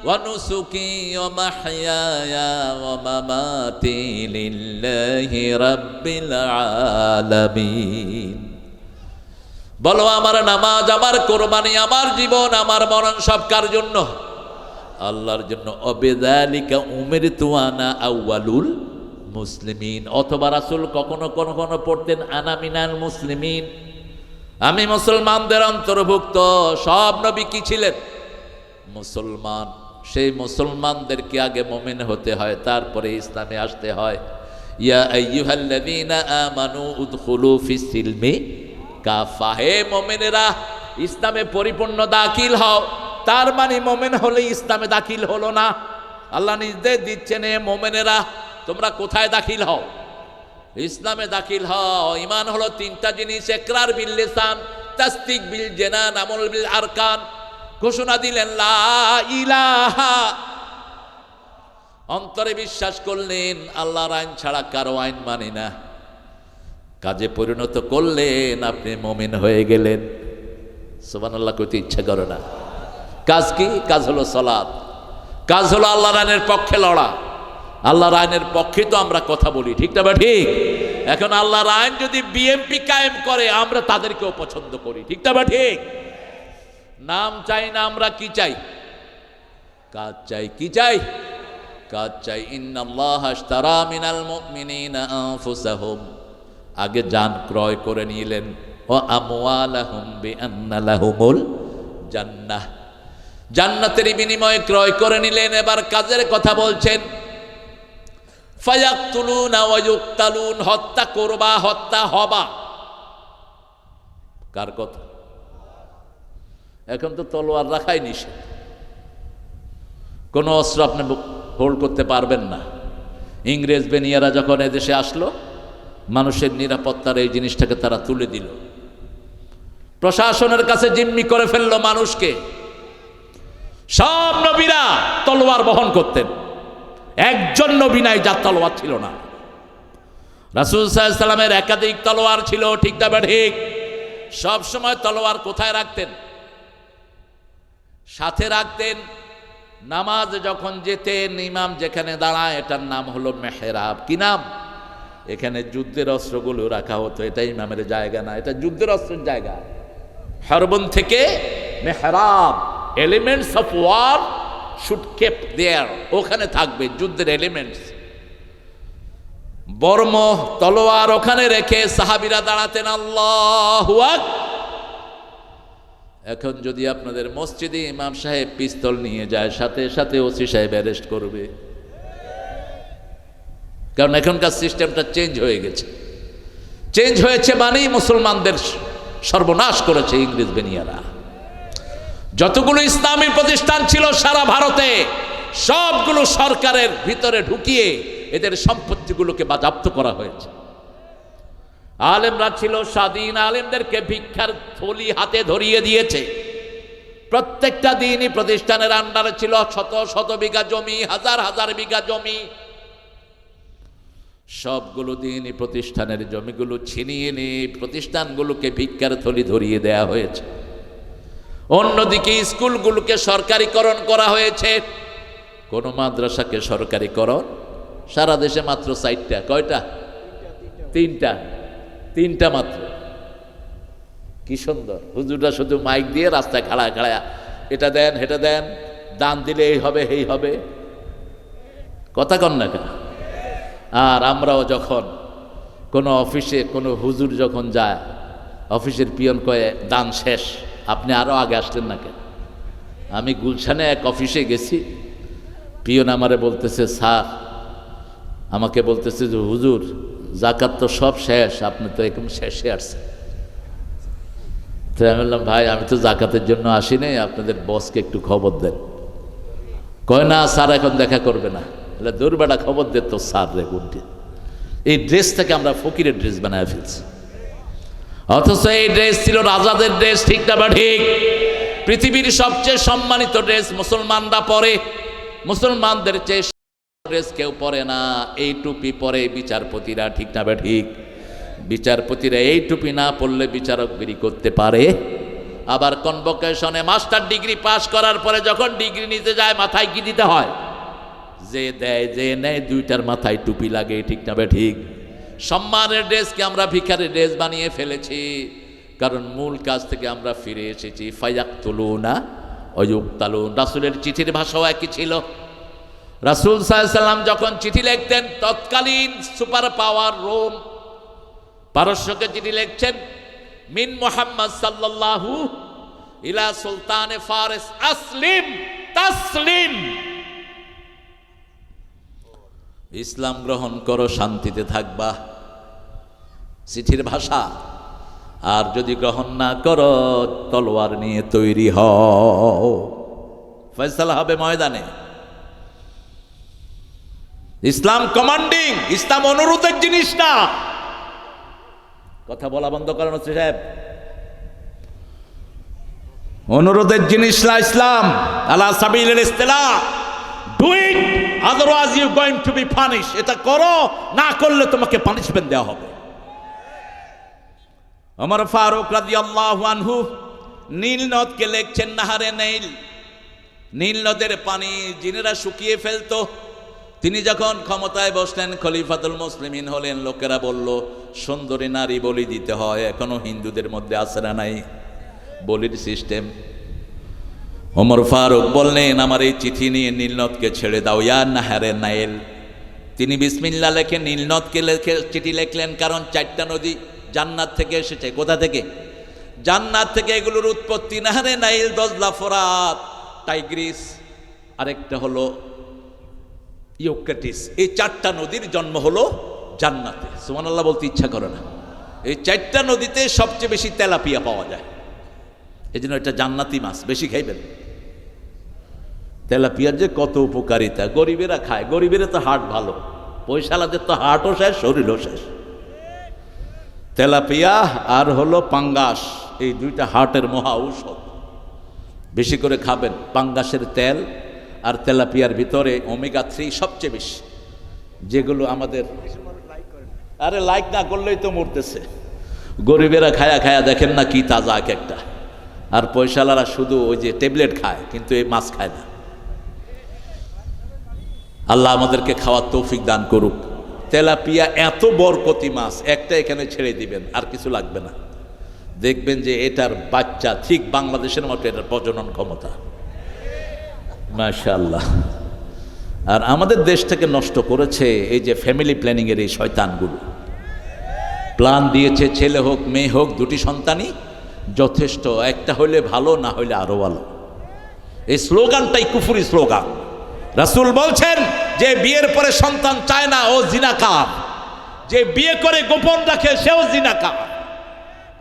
ওয়া নুসুকি ওয়া মাহইয়ায়া ওয়া মামাতি লিল্লাহি রাব্বিল আলামিন। বলো আমার নামাজ, আমার কোরবানি, আমার জীবন, আমার মরণ সব কার জন্য? আল্লাহর জন্য। অবিযালিকা উমিরতু আনা আউয়ালুল মুসলিমিন। অথবা রাসূল কখনো কখনো পড়তেন আনা মিনাল মুসলিমিন, আমি মুসলমানদের অন্তর্ভুক্ত। সব নবী কি ছিলেন? মুসলমান। সেই মুসলমানদেরকে আগে মুমিন হতে হয়, তারপরে ইসলামে আসতে হয়। ইয়া আইয়ুহাল্লাযীনা আমানু উদখুলু ফিস সিলমি কাফা। হে মুমিনেরা, ইসলামে পরিপূর্ণ দাখিল হও। তার মানে মুমিন হলে ইসলামে দাখিল হলো না। আল্লাহ নির্দেশ দিচ্ছেন, হে মুমিনেরা তোমরা কোথায় দাখিল হও? ইসলামে দাখিল হও। ঈমান হলো 3টা জিনিস, ইকরার বিল লিসান, তাসদিক বিল জানান, আমল বিল আরকান। ঘোষণা দিলেন লা ইলাহা, অন্তরে বিশ্বাস করলেন আল্লাহর আইন ছাড়া কারো আইন মানি না। কাজে পরিণত করলেন, আপনি মুমিন হয়ে গেলেন। সুবহানাল্লাহ কইতে ইচ্ছা করে না? কাজ কি? কাজ হলো সালাত। কাজ হলো আল্লাহর আইনের পক্ষে লড়া। আল্লাহর আইনের পক্ষে তো আমরা কথা বলি। ঠিক না ঠিক? এখন আল্লাহর আইন যদি বিএমপি কায়েম করে, আমরা তাদেরকেও পছন্দ করি। ঠিক না ঠিক? নাম চাই না, আমরা কি চাই? কাজ চাই। কি চাই? কাজ চাই। ইন্নাল্লাহা আশতারা মিনাল মুমিনিনা আনফুসাহুম, আগে জান ক্রয় করে নিলেন। ও আমওয়ালাহুম বিআন্না লাহুমুল জান্নাহ, জান্নাতের বিনিময়ে ক্রয় করে নিলেন। এবার কাজের কথা বলছেন। ফায়াকতুলুনা ওয়া ইউকতালুন, হত্যা করবা, হত্যা হবা। কার কথা? এখন তো তলোয়ার রাখাই নিষেধ। কোনো অস্ত্র আপনি হোল্ড করতে পারবেন না। ইংরেজ বেনিয়ারা যখন এদেশে আসলো, মানুষের নিরাপত্তার এই জিনিসটাকে তারা তুলে দিল। প্রশাসনের কাছে জিম্মি করে ফেললো মানুষকে। সব নবীরা তলোয়ার বহন করতেন, একজন নবী নাই যার তলোয়ার ছিল না। রাসূল সাল্লাল্লাহু আলাইহি ওয়াসাল্লামের একাধিক তলোয়ার ছিল। ঠিক না ঠিক? সব সময় তলোয়ার কোথায় রাখতেন? সাথে রাখতেন। নামাজ যখন যেতেন, ইমাম যেখানে দাঁড়ায় এটার নাম হলো মেহরাব। কি নাম? এখানে যুদ্ধের অস্ত্রগুলো রাখা হতো। এটা ইমামের জায়গা না, এটা যুদ্ধের অস্ত্রের জায়গা। হরবন থেকে মেহরাব, elements of war should keep there, ওখানে থাকবে যুদ্ধের এলিমেন্টস। বর্ম তলোয়ার ওখানে রেখে সাহাবীরা দাঁড়াতেন আল্লাহু আকবার। এখন যদি আপনাদের মসজিদে ইমাম সাহেব পিস্তল নিয়ে যায়, সাথে সাথে ওসি সাহেব অ্যারেস্ট করবে, কারণ এখনকার সিস্টেমটা চেঞ্জ হয়ে গেছে। চেঞ্জ হয়েছে মানেই মুসলমানদের সর্বনাশ করেছে ইংরেজ বেনিয়ারা। যতগুলো ইসলামী প্রতিষ্ঠান ছিল সারা ভারতে সবগুলো সরকারের ভিতরে ঢুকিয়ে এদের সম্পত্তিগুলোকে বাজেয়াপ্ত করা হয়েছে। আলেমরা ছিল স্বাধীন, আলেমদেরকে ভিক্ষার থলি হাতে ধরিয়ে দিয়েছে। প্রত্যেকটা দিনই প্রতিষ্ঠানের আন্ডারে ছিল শত শত বিঘা জমি, হাজার হাজার বিঘা জমি। সবগুলো দিনই প্রতিষ্ঠানের জমিগুলো ছিনিয়ে নিয়ে প্রতিষ্ঠানগুলোকে ভিক্ষার থলি ধরিয়ে দেয়া হয়েছে। অন্যদিকে স্কুলগুলোকে সরকারিকরণ করা হয়েছে। কোন মাদ্রাসাকে সরকারিকরণ সারা দেশে মাত্র 4টা। কয়টা? তিনটা মাত্র। কি সুন্দর! হুজুররা শুধু মাইক দিয়ে রাস্তায় খাড়া খাড়া এটা দেন হেটা দেন, দান দিলে এই হবে এই হবে, কথা কন না কেন? আর আমরাও যখন কোনো অফিসে কোনো হুজুর যখন যায়, অফিসের পিয়ন কয়ে দান শেষ, আপনি আরও আগে আসলেন না কেন? আমি গুলশানে এক অফিসে গেছি, পিয়ন আমারে বলতেছে, স্যার আমাকে বলতেছে যে হুজুর জাকাত তো সব শেষ, আপনি তো একদম শেষে আসছেন। তো আমি বললাম, ভাই আমি তো জাকাতের জন্য আসি নাই, আপনাদের বসকে একটু খবর দেন। কয় না স্যার এখন দেখা করবে না। বলে দূরবেলা খবর দে তো স্যার রে গুড্ডি। এই ড্রেস থেকে আমরা ফকিরের ড্রেস বানায় ফেলছি, অথচ এই ড্রেস ছিল রাজাদের ড্রেস। ঠিক না বা ঠিক? পৃথিবীর সবচেয়ে সম্মানিত ড্রেস মুসলমানরা পরে, মুসলমানদের চেয়ে ড্রেস কেউ পরে না। এই টুপি পরে বিচারপতিরা। ঠিক না বা ঠিক? বিচারপতিরা এই টুপি না পরলে বিচারক বিরি করতে পারে। আবার কনভোকেশনে মাস্টার ডিগ্রি পাস করার পরে যখন ডিগ্রি নিতে যায় মাথায় কি দিতে হয়? যে দেয় যে নেয় দুইটার মাথায় টুপি লাগে। ঠিক না বা ঠিক? সম্মানের ড্রেসকে আমরা ভিখারির ড্রেস বানিয়ে ফেলেছি, কারণ মূল কাজ থেকে আমরা ফিরে এসেছি। ফায়াক্তুলুনা ওয়া ইউক্তালুন। রাসূলের চিঠির ভাষাও একই ছিল। রাসূল সাল্লাল্লাহু আলাইহি সাল্লাম যখন চিঠি লিখতেন, তৎকালীন সুপার পাওয়ার রোম পারস্যকে চিঠি লিখছেন, মিন মুহাম্মদ সাল্লাল্লাহু ইলা সুলতানে ফারিস আসলিম তাসলিম। ইসলাম গ্রহণ করো, শান্তিতে থাকবা। চিঠির ভাষা। আর যদি গ্রহণ না করো তলোয়ার নিয়ে তৈরি হও, ফয়সালা হবে ময়দানে। ইসলাম কমান্ডিং, ইসলাম অনুরোধের জিনিস না। কথা বলা বন্ধ করেন হচ্ছে সাহেব, অনুরোধের জিনিস না ইসলাম। আলা সাবিলিল ইস্তিলা, do it otherwise you going to be punish. এটা করো, না করলে তোমাকে পানিশমেন্ট দেওয়া হবে। ওমর ফারুক রাদিয়াল্লাহু আনহু নীল নদকে লিখছেন নাহারে নীল। নীল নদের পানি জিনেরা শুকিয়ে ফেলতো। তিনি যখন ক্ষমতায় বসলেন, খলিফাতুল মুসলিমিন হলেন, লোকেরা বলল সুন্দরী নারী বলি দিতে হয়। এখনো হিন্দুদের মধ্যে আছে না নাই বলির সিস্টেম? ওমর ফারুক বললেন, আমার এই চিঠি নিয়ে নীলনদকে ছেড়ে দাও, ইয়া নাহারে নাইল। তিনি বিসমিল্লাহ লেখে নীলনদকে লেখে চিঠি লিখলেন, কারণ 4টা নদী জান্নাত থেকে এসেছে। কোথা থেকে? জান্নাত থেকে এগুলোর উৎপত্তি। নাহারে নাইল, দজলা, ফোরাত, টাইগ্রিস, আরেকটা হলো ইউক্রেটিস। এই 4টা নদীর জন্ম হলো জান্নাতে। সুবহানাল্লাহ বলতে ইচ্ছা করে না। এই 4টা নদীতে সবচেয়ে বেশি তেলাপিয়া পাওয়া যায়, এই জন্য এটা জান্নাতি মাছ, বেশি খাইবেন। তেলাপিয়ার যে কত উপকারিতা, গরিবেরা খায়। গরিবেরা তো হার্ট ভালো, পয়সালাদের তো হার্টও শেষ, শরীরও শেষ। তেলাপিয়া আর হলো পাঙ্গাস, এই 2টা হার্টের মহা ঔষধ। বেশি করে খাবেন। পাঙ্গাসের তেল আর তেলাপিয়ার ভিতরে ওমেগা 3 সবচেয়ে বেশি, যেগুলো আমাদের আরে লাইক না করলেই তো মরতেছে। গরিবেরা খায়া খায়া দেখেন না কি তাজা এক একটা, আর পয়সালারা শুধু ওই যে ট্যাবলেট খায়, কিন্তু এই মাছ খায় না। আল্লাহ আমাদেরকে খাওয়ার তৌফিক দান করুক। তেলাপিয়া এত বরকতি মাছ, একটা এখানে ছেড়ে দিবেন, আর কিছু লাগবে না। দেখবেন যে এটার বাচ্চা ঠিক বাংলাদেশের মতো এটার প্রজনন ক্ষমতা। মাশাআল্লাহ। আর আমাদের দেশটাকে নষ্ট করেছে এই যে ফ্যামিলি প্ল্যানিংয়ের এই শয়তানগুলো। প্ল্যান দিয়েছে ছেলে হোক মেয়ে হোক দুটি সন্তানই যথেষ্ট, একটা হলে ভালো, না হলে আরো ভালো। এই স্লোগানটাই কুফরি স্লোগান। রাসূল বলছেন যে বিয়ের পরে সন্তান চায় না ও জিনাকার, যে বিয়ে করে গোপন রাখে সেও জিনাকার।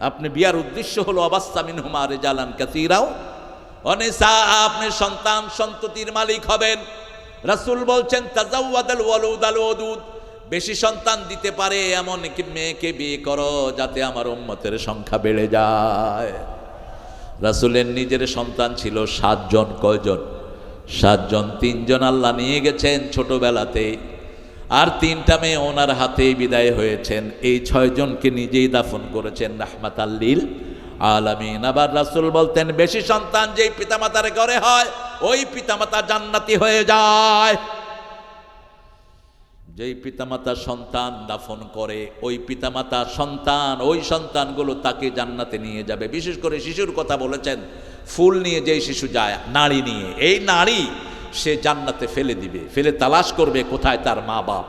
আপনি বিয়ার উদ্দেশ্য হলো আবাস্তা মিনহুমা রিজালান কাসীরাও অনিসা, আপনি সন্তান সন্ততির মালিক হবেন। রাসূল বলছেন তাজাওয়াদাল ওয়ালুদ আল ওদুদ, বেশি সন্তান দিতে পারে এমন কি মেয়েকে বিয়ে করো যাতে আমার উম্মতের সংখ্যা বেড়ে যায়। রাসূলের নিজের সন্তান ছিল 7 জন। কয়জন? 7 জন। 3 জন আল্লাহ নিয়ে গেছেন ছোটবেলাতে, আর 3টা মেয়ে ওনার হাতেই বিদায় হয়েছেন। এই 6 জনকে নিজেই দাফন করেছেন রাহমাতাল লিল আলামিন। আবার রাসূল বলতেন বেশি সন্তান যেই পিতামাতার ঘরে হয় ওই পিতামাতা জান্নাতি হয়ে যায়। যেই পিতামাতা সন্তান দাফন করে ওই পিতামাতা সন্তান, ওই সন্তানগুলো তাকে জান্নাতে নিয়ে যাবে। বিশেষ করে শিশুর কথা বলেছেন, ফুল নিয়ে যেই শিশু যায় নাড়ি নিয়ে, এই নাড়ি সে জান্নাতে ফেলে দিবে, ফেলে তালাশ করবে কোথায় তার মা বাপ।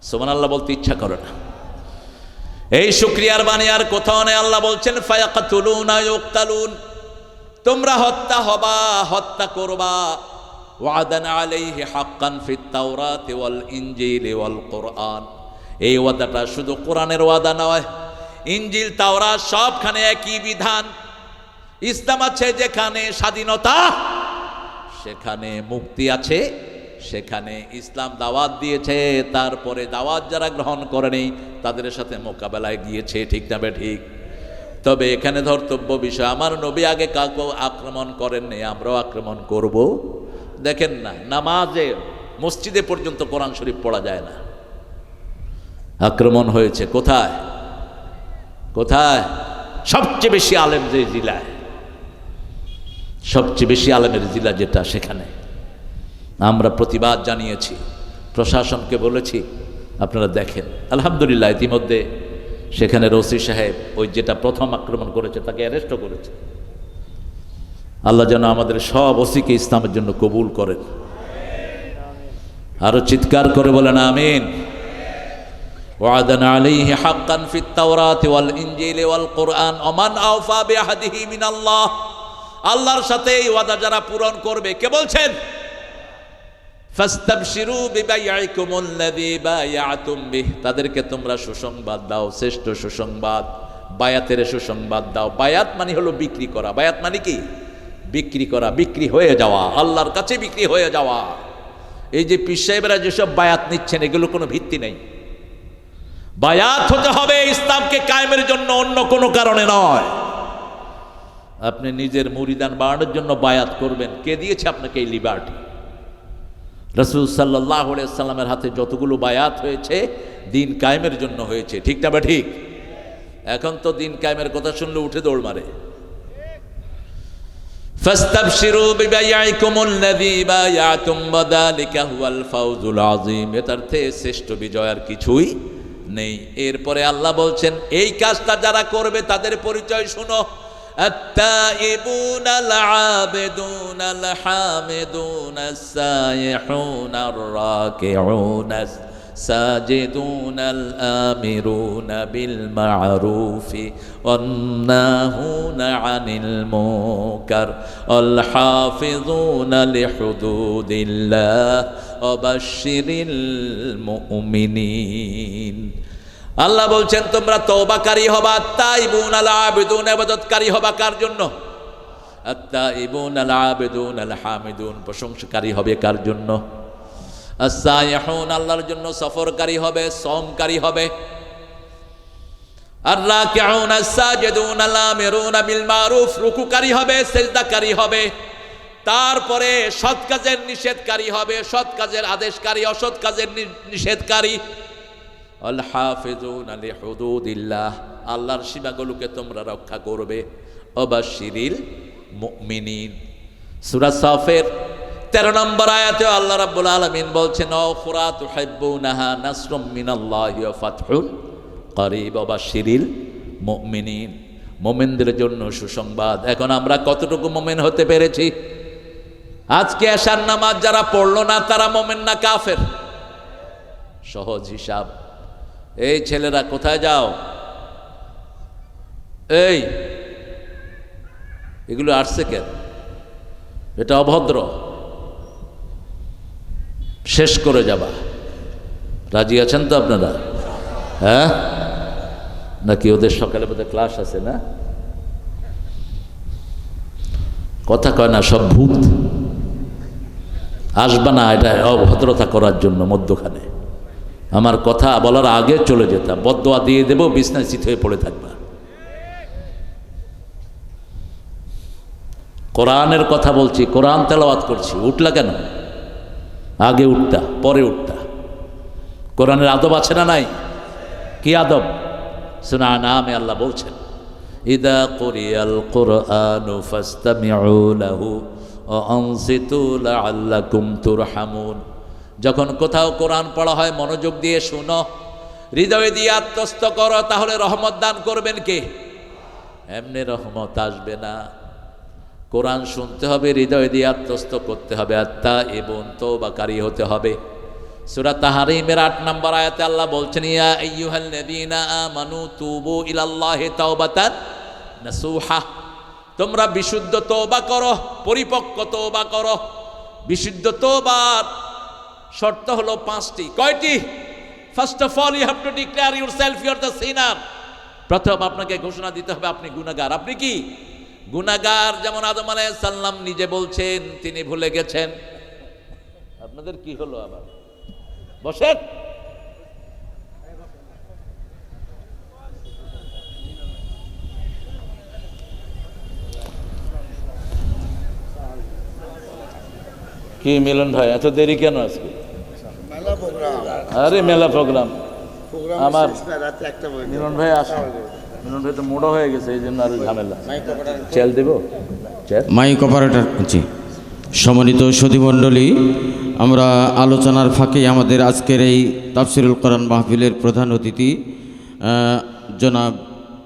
সুবহানাল্লাহ বলতে ইচ্ছা করে না। এই শুকরিয়ার বাণী আর কোথাও নেই। আল্লাহ বলছেন ফায়াকাতুলুনা ইউক্তালুন, তোমরা হত্যা হবা, হত্যা করবা। ওয়াদান আলাইহি হাক্কান ফিত তাওরাতি ওয়াল ইনজিলি ওয়াল কুরআন, এই ওয়াদাটা শুধু কোরআনের ওয়াদা নয়, ইনজিল তাওরাত সবখানে একই বিধান। ইসলাম আছে যেখানে স্বাধীনতা, সেখানে মুক্তি আছে, সেখানে ইসলাম দাওয়াত দিয়েছে। তারপরে দাওয়াত যারা গ্রহণ করেনি তাদের সাথে মোকাবেলায় গিয়েছে, ঠিক না ঠিক? তবে এখানে ধর্তব্য বিষয়, আমার নবী আগে কাউকে আক্রমণ করেননি, আমরাও আক্রমণ করব। দেখেন না, নামাজে মসজিদে পর্যন্ত কোরআন শরীফ পড়া যায় না। আক্রমণ হয়েছে কোথায়? কোথায়? সবচেয়ে বেশি আলেম যে জেলায়, সবচেয়ে বেশি আলেমের জেলা যেটা, সেখানে আমরা প্রতিবাদ জানিয়েছি, প্রশাসনকে বলেছি। আপনারা দেখেন আলহামদুলিল্লাহ ইতিমধ্যে সেখানে ওসি সাহেব ওই যেটা প্রথম আক্রমণ করেছে তাকে অ্যারেস্টও করেছে। আল্লাহ যেন আমাদের সব ওসিকে ইসলামের জন্য কবুল করেন। আরো চিৎকার করে বলেন আমিন। ওয়াদান আলাইহি হাক্কান ফিত তাওরাতি ওয়াল ইনজিলি ওয়াল কুরআন ওমান আওফা বিআহদিহি মিনাল্লাহ, আল্লাহর সাথে এই ওয়াদা যারা পূরণ করবে, কে বলছেন? ফাস্তাবশিরু বিবাইআকুমুল্লাযী বায়াতুম বিহ, তাদেরকে তোমরা সুসংবাদ দাও, শ্রেষ্ঠ সুসংবাদ, বায়াতের সুসংবাদ দাও। বায়াত মানে হলো বিক্রি করা। বায়াত মানে কি? বিক্রি করা, বিক্রি হয়ে যাওয়া, আল্লাহর কাছে বিক্রি হয়ে যাওয়া। এই যে পীর সাহেবরা যেসব বায়াত নিচ্ছেন এগুলো কোনো ভিত্তি নেই। বায়াত হতে হবে ইসলামকে কায়েমের জন্য, অন্য কোনো কারণে নয়। আপনি নিজের মুরিদান বাড়ানোর জন্য বায়াত করবেন, কে দিয়েছে আপনাকে এই লিবার্টি? রাসূল সাল্লাল্লাহু আলাইহি ওয়াসাল্লামের হাতে যতগুলো বায়াত হয়েছে দিন কায়েমের জন্য হয়েছে, ঠিক না বা ঠিক? এখন তো দিন কায়েমের কথা শুনলে উঠে দৌড় মারে। ফাস্তাবশিরু বিবাইআকুমুল্লাযী বায়াতুম ওয়াযালিকা হুয়াল ফাওজুল আযীম, এটার থেকে শ্রেষ্ঠ বিজয় আর কিছুই নেই। এরপরে আল্লাহ বলছেন এই কাজটা যারা করবে তাদের পরিচয় শুনো। التائبون العابدون الحامدون السائحون الراكعون الساجدون الآمرون بالمعروف والناهون عن المنكر والحافظون لحدود الله وبشر المؤمنين। আল্লাহ বলছেন তোমরা তওবাকারী হবা, তাইবুন আল আবিদুন, ইবাদতকারী হবা কার জন্য? আত-তাইবুন আল আবিদুন আল হামিদুন, প্রশংসাকারী হবে কার জন্য? আস-সাইহুন, আল্লাহর জন্য সফরকারী হবে, সমকারী হবে। আর-রাকিউন আস-সাজিদুন আল আমিরুন বিল মারুফ, রুকুকারী হবে, সিজদাকারী হবে। তারপরে সৎ কাজের নিষেধকারী হবে, সৎ কাজের আদেশকারী, অসৎ কাজের নিষেধকারী। আল হাফিজুনা লিহুদুদিল্লাহ, আল্লাহর সীমাগুলোকে তোমরা রক্ষা করবে। ওয়াবাশশিরিল মুমিনিন, সূরা সাফের 13 নম্বর আয়াতে আল্লাহ রাব্বুল আলামিন বলছেন উখরা তুহিব্বুনাহা নাসরুম মিনাল্লাহি ওয়া ফাতহুন করিব ওয়াবাশশিরিল মুমিনিন, মুমিনদের জন্য সুসংবাদ। এখন আমরা কতটুকু মুমিন হতে পেরেছি? আজকে এশার নামাজ যারা পড়লো না তারা মোমেন না কাফের? সহজ হিসাব। এই ছেলেরা কোথায় যাও? এগুলো আসছে কেন? এটা অভদ্র, শেষ করে যাবা। রাজি আছেন তো আপনারা? হ্যাঁ, নাকি ওদের সকালে বোধহয় ক্লাস আছে না? কথা কয় না, সব ভূত। আসবা না, এটা অভদ্রতা করার জন্য মধ্যখানে। আমার কথা বলার আগে চলে যেতাম, বদদোয়া দিয়ে দেবো, বিছনায় চিত হয়ে পড়ে থাকবা। কোরআনের কথা বলছি, কোরআন তেলাওয়াত করছি, উঠলা কেন? আগে উঠতা, পরে উঠতা। কোরআনের আদব আছে না নাই? কি আদব? শোনা নামে আল্লাহ বলছেন, ইদা কুরিয়াল কুরআনু ফাসতামিউ লাহু ওয়া আনসিতু লাআল্লাকুম তুরহামুন। যখন কোথাও কোরআন পড়া হয় মনোযোগ দিয়ে শুনো, হৃদয় দিয়ে আত্মস্থ করো, তাহলে রহমত দান করবেন কে? এমনি রহমত আসবে না। কোরআন শুনতে হবে, হৃদয় দিয়ে আত্মস্থ করতে হবে, আত্মা এবং তওবাকারী হতে হবে। সূরা তাহরিমের ৮ নম্বর আয়াতে আল্লাহ বলছেন, ইয়া আইয়ুহাল্লাযীনা আমানু তুবু ইলাল্লাহি তাওবাতান নাসুহা। তোমরা বিশুদ্ধ তওবা করো, পরিপক্ক তওবা করো। বিশুদ্ধ তওবার শর্ত হলো 5টি। কয়টি? First of all you have to declare yourself you are the sinner. প্রথম আপনাকে ঘোষণা দিতে হবে আপনি গুনাহগার। আপনি কি গুনাহগার? যেমন আদম আলাইহিস সালাম নিজে বলছেন তিনি ভুলে গেছেন। আপনাদের কি হলো আবার? বসেন। কি মিলন ভাই, এত দেরি কেন আজকে? আরে মেলা প্রোগ্রাম আমার। মিলন ভাই আসে, মিলন ভাই তো মোড়ো হয়ে গেছে, এই জন্য আরো ঝামেলা। চেল দিব,
মাইক অপারেটর। জি, সম্মানিত সুধীমণ্ডলী, আমরা আলোচনার ফাঁকে আমাদের আজকের এই তাফসিরুল কোরআন মাহফিলের প্রধান অতিথি জনাব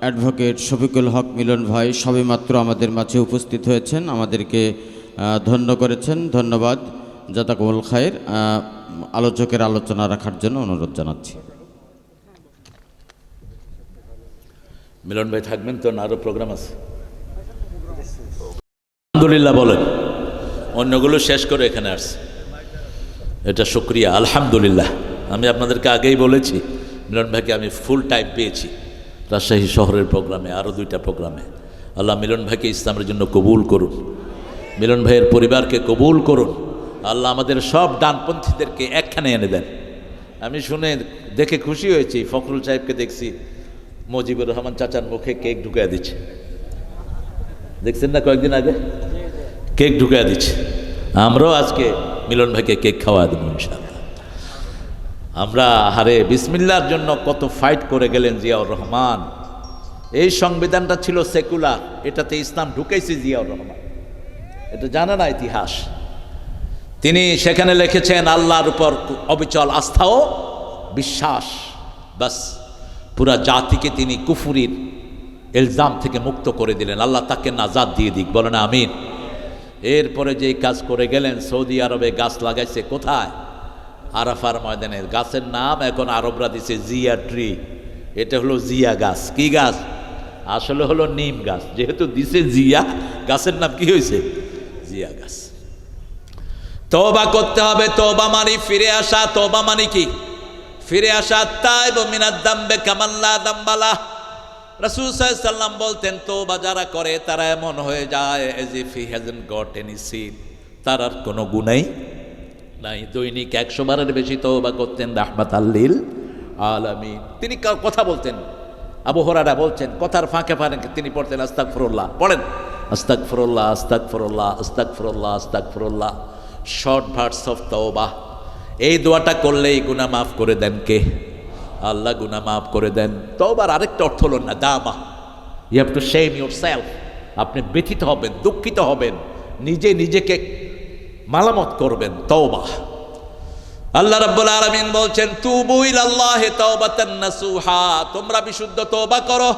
অ্যাডভোকেট শফিকুল হক মিলন ভাই সবেমাত্র আমাদের মাঝে উপস্থিত হয়েছেন, আমাদেরকে ধন্য করেছেন। ধন্যবাদ, জাযাকুমুল খায়ের। আলোচকের আলোচনা রাখার জন্য অনুরোধ জানাচ্ছি।
মিলন ভাই থাকবেন তো, না আরো প্রোগ্রাম আছে? আলহামদুলিল্লাহ বলেন। অন্যগুলো শেষ করে এখানে আসছে, এটা শুকরিয়া। আলহামদুলিল্লাহ। আমি আপনাদেরকে আগেই বলেছি, মিলন ভাইকে আমি ফুল টাইম পেয়েছি রাজশাহী শহরের প্রোগ্রামে, আরও 2টা প্রোগ্রামে। আল্লাহ মিলন ভাইকে ইসলামের জন্য কবুল করুন, মিলন ভাইয়ের পরিবারকে কবুল করুন। আল্লাহ আমাদের সব ডানপন্থীদেরকে একখানে এনে দেন। আমি শুনে দেখে খুশি হয়েছি, ফখরুল সাহেবকে দেখছি মুজিবুর রহমান চাচার মুখে কেক ঢুকিয়ে দিচ্ছে। দেখছেন না কয়েকদিন আগে? কেক ঢুকিয়ে দিচ্ছে। আমরাও আজকে মিলন ভাইকে কেক খাওয়া দেবো ইনশাআল্লাহ। আমরা হারে বিসমিল্লাহর জন্য কত ফাইট করে গেলেন জিয়াউর রহমান। এই সংবিধানটা ছিল সেকুলার, এটাতে ইসলাম ঢুকেছে জিয়াউর রহমান, এটা জানা না ইতিহাস। তিনি সেখানে লিখেছেন আল্লাহর উপর অবিচল আস্থা ও বিশ্বাস। বাস পুরা জাতিকে তিনি কুফুরির ইলজাম থেকে মুক্ত করে দিলেন। আল্লাহ তাকে নাজাত দিয়ে দিক, বলেন আমিন। এরপরে যে কাজ করে গেলেন, সৌদি আরবে গাছ লাগাইছে। কোথায়? আরাফার ময়দানে। গাছের নাম এখন আরবরা দিছে জিয়া ট্রি। এটা হলো জিয়া গাছ। কি গাছ? আসলে হলো নিম গাছ, যেহেতু দিছে জিয়া, গাছের নাম কি হয়েছে? জিয়া গাছ। তওবা করতে হবে। তওবা মানে ফিরে আসা। তওবা মানে কি? ফিরে আসা। তাইবু মিনাদ দামবে কামান লা দামবালা। রাসূল সাল্লাল্লাহু আলাইহি ওয়াসাল্লাম বলতেন, তওবা যারা করে তারা এমন হয়ে যায় as if he hasn't got any sin, তার আর কোনো গুনাহ নাই। দৈনিক 100 বারের বেশি তওবা করতেন রাহমাতাল লিল আলামিন। তিনি কথা বলতেন, আবু হুরায়রা বলছেন, কথার ফাঁকে ফাঁকে তিনি পড়তেন আস্তাগফিরুল্লাহ। পড়েন আস্তাগফিরুল্লাহ, আস্তাগফিরুল্লাহ, আস্তাগফিরুল্লাহ, আস্তাগফিরুল্লাহ। শর্ট ভার্স অফ তওবা। এই দোয়াটা করলেই গুনাহ মাফ করে দেন কে? আল্লাহ গুনাহ মাফ করে দেন। তওবার আরেকটা অর্থ হলো নাদামা। You have to shame yourself. আপনি ব্যথিত হবেন, দুঃখিত হবেন, নিজে নিজেকে মালামত করবেন। তওবা। আল্লাহ রাব্বুল আলামিন বলছেন, তুবু ইলাল্লাহি তাওবাতান নাসুহা। তোমরা বিশুদ্ধ তওবা করো।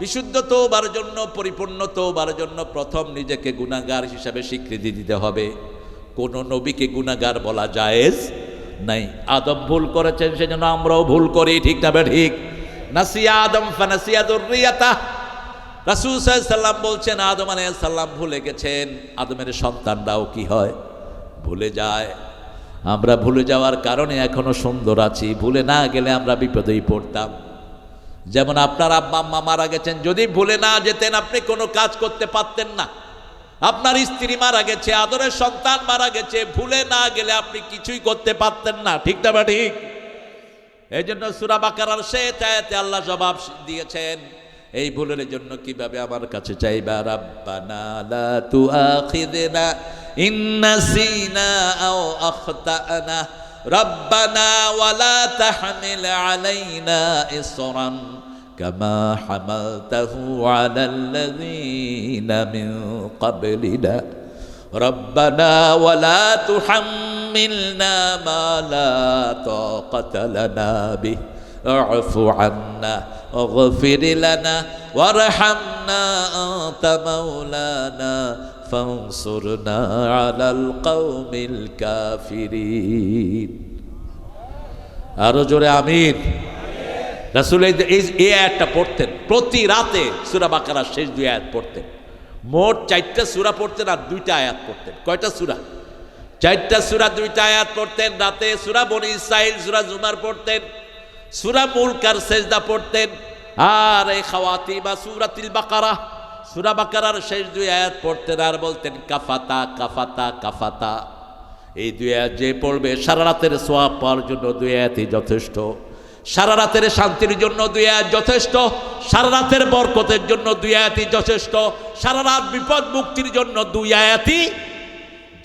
বিশুদ্ধ তওবার জন্য, পরিপূর্ণ তওবার জন্য প্রথম নিজেকে গুনাহগার হিসাবে স্বীকৃতি দিতে হবে। কোন নবীকে গুনাহগার বলা জায়েজ নাই। আদম ভুল করেছেন, সেজন্য আমরাও ভুল করি, ঠিক না ঠিক? নাসিয়া আদম ফানাসিয়া যুররিয়াতা। রাসূল সাল্লাল্লাহু আলাইহি সাল্লাম বলছেন আদম আলাইহিস সালাম ভুলে গেছেন, আদমের সন্তানরাও কি হয়? ভুলে যায়। আমরা ভুলে যাওয়ার কারণে এখনো সুন্দর আছি, ভুলে না গেলে আমরা বিপদেই পড়তাম। যেমন আপনার আব্বা আম্মা মারা গেছেন, যদি ভুলে না যেতেন আপনি কোনো কাজ করতে পারতেন না। আপনার স্ত্রী মারা গেছে, আদরের সন্তান মারা গেছে, ভুলে না গেলে আপনি কিছুই করতে পারতেন না, ঠিক না ঠিক? এই জন্য সূরা বাকারার শেষ আয়াতে আল্লাহ জবাব দিয়েছেন এই ভুলের জন্য কিভাবে আমার কাছে চাইবা। রাব্বানা লা তুআখিযনা ইন নাসিনা আও আখতানা রাব্বানা ওয়ালা তাহমিল আলাইনা ইসরান কামা হামালতাহু আলাল্লাযীনা মিন ক্বাবলিনা রাব্বানা ওয়ালা তুহাম্মিলনা মা লা তাকাতা লানা বিহি আ'ফু আন্না واغفر لنا وارحمنا أنت مولانا فانصرنا على القوم الكافرين। আরো জোরে আমিন। রাসূল এই আয়াতটা পড়তেন প্রতি রাতে, সূরা বাকারার শেষ 2 আয়াত পড়তেন। মোট 4টা সূরা পড়তেন আর 2টা আয়াত পড়তেন। কয়টা সূরা? 4টা সূরা 2টা আয়াত পড়তেন রাতে। সূরা বনী ইসরাঈল, সূরা জুমার পড়তেন, সূরা মুলক আর সেজদা পড়তেন, আর এই খাওয়াতি বা সূরাতুল বাকারা, সূরা বাকারার শেষ 2 আয়াত পড়তেন আর বলতেন কাফাতা কাফাতা কাফাতা। এই 2 আয়াত যে পড়বে সারা রাতের সওয়াব পাওয়ার জন্য 2 আয়াতই যথেষ্ট, সারা রাতের শান্তির জন্য 2 আয়াত যথেষ্ট, সারা রাতের বরকতের জন্য 2 আয়াতই যথেষ্ট, সারা রাত বিপদ মুক্তির জন্য 2 আয়াতই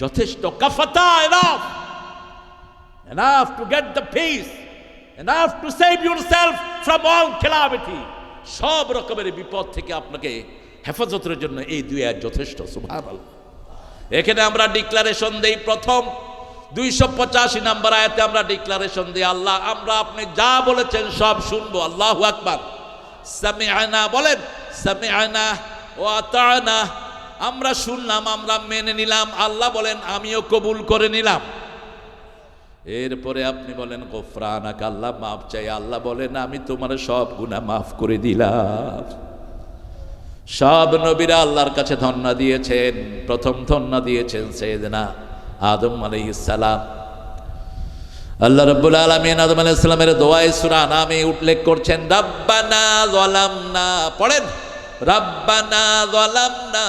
যথেষ্ট। কাফাতা, enough to get the peace, enough to save yourself from all calamity। সব রকমের বিপদ থেকে আপনাকে হেফাজতের জন্য এই 2 আয়াত যথেষ্ট। সুবহানাল্লাহ। এখানে আমরা ডিক্লারেশন দেই, প্রথম 285 নম্বর আয়াতে আমরা ডিক্লারেশন দিই, আল্লাহ আমরা আপনি যা বলেছেন সব শুনবো। আল্লাহু আকবার। সামিআনা বলেন, সামিআনা ওয়া আতা'না, আমরা শুনলাম, আমরা মেনে নিলাম। আল্লাহ বলেন আমিও কবুল করে নিলাম। এরপরে আপনি বলেন গফরানাক, আল্লাহ মাফ চাই। আল্লাহ বলেন আমি তোমার সব গুনাহ মাফ করে দিলাম। সব নবীরা আল্লাহর কাছে ধন্না দিয়েছেন। প্রথম ধন্না দিয়েছেন সাইয়েদনা আদম আলাইহিস সালাম। আল্লাহ রাব্বুল আলামিন আদম আলাইহিস সালামের দোয়ায়ে সূরা নামে উল্লেখ করছেন রাব্বানা যালামনা, পড়েন রাব্বানা যালামনা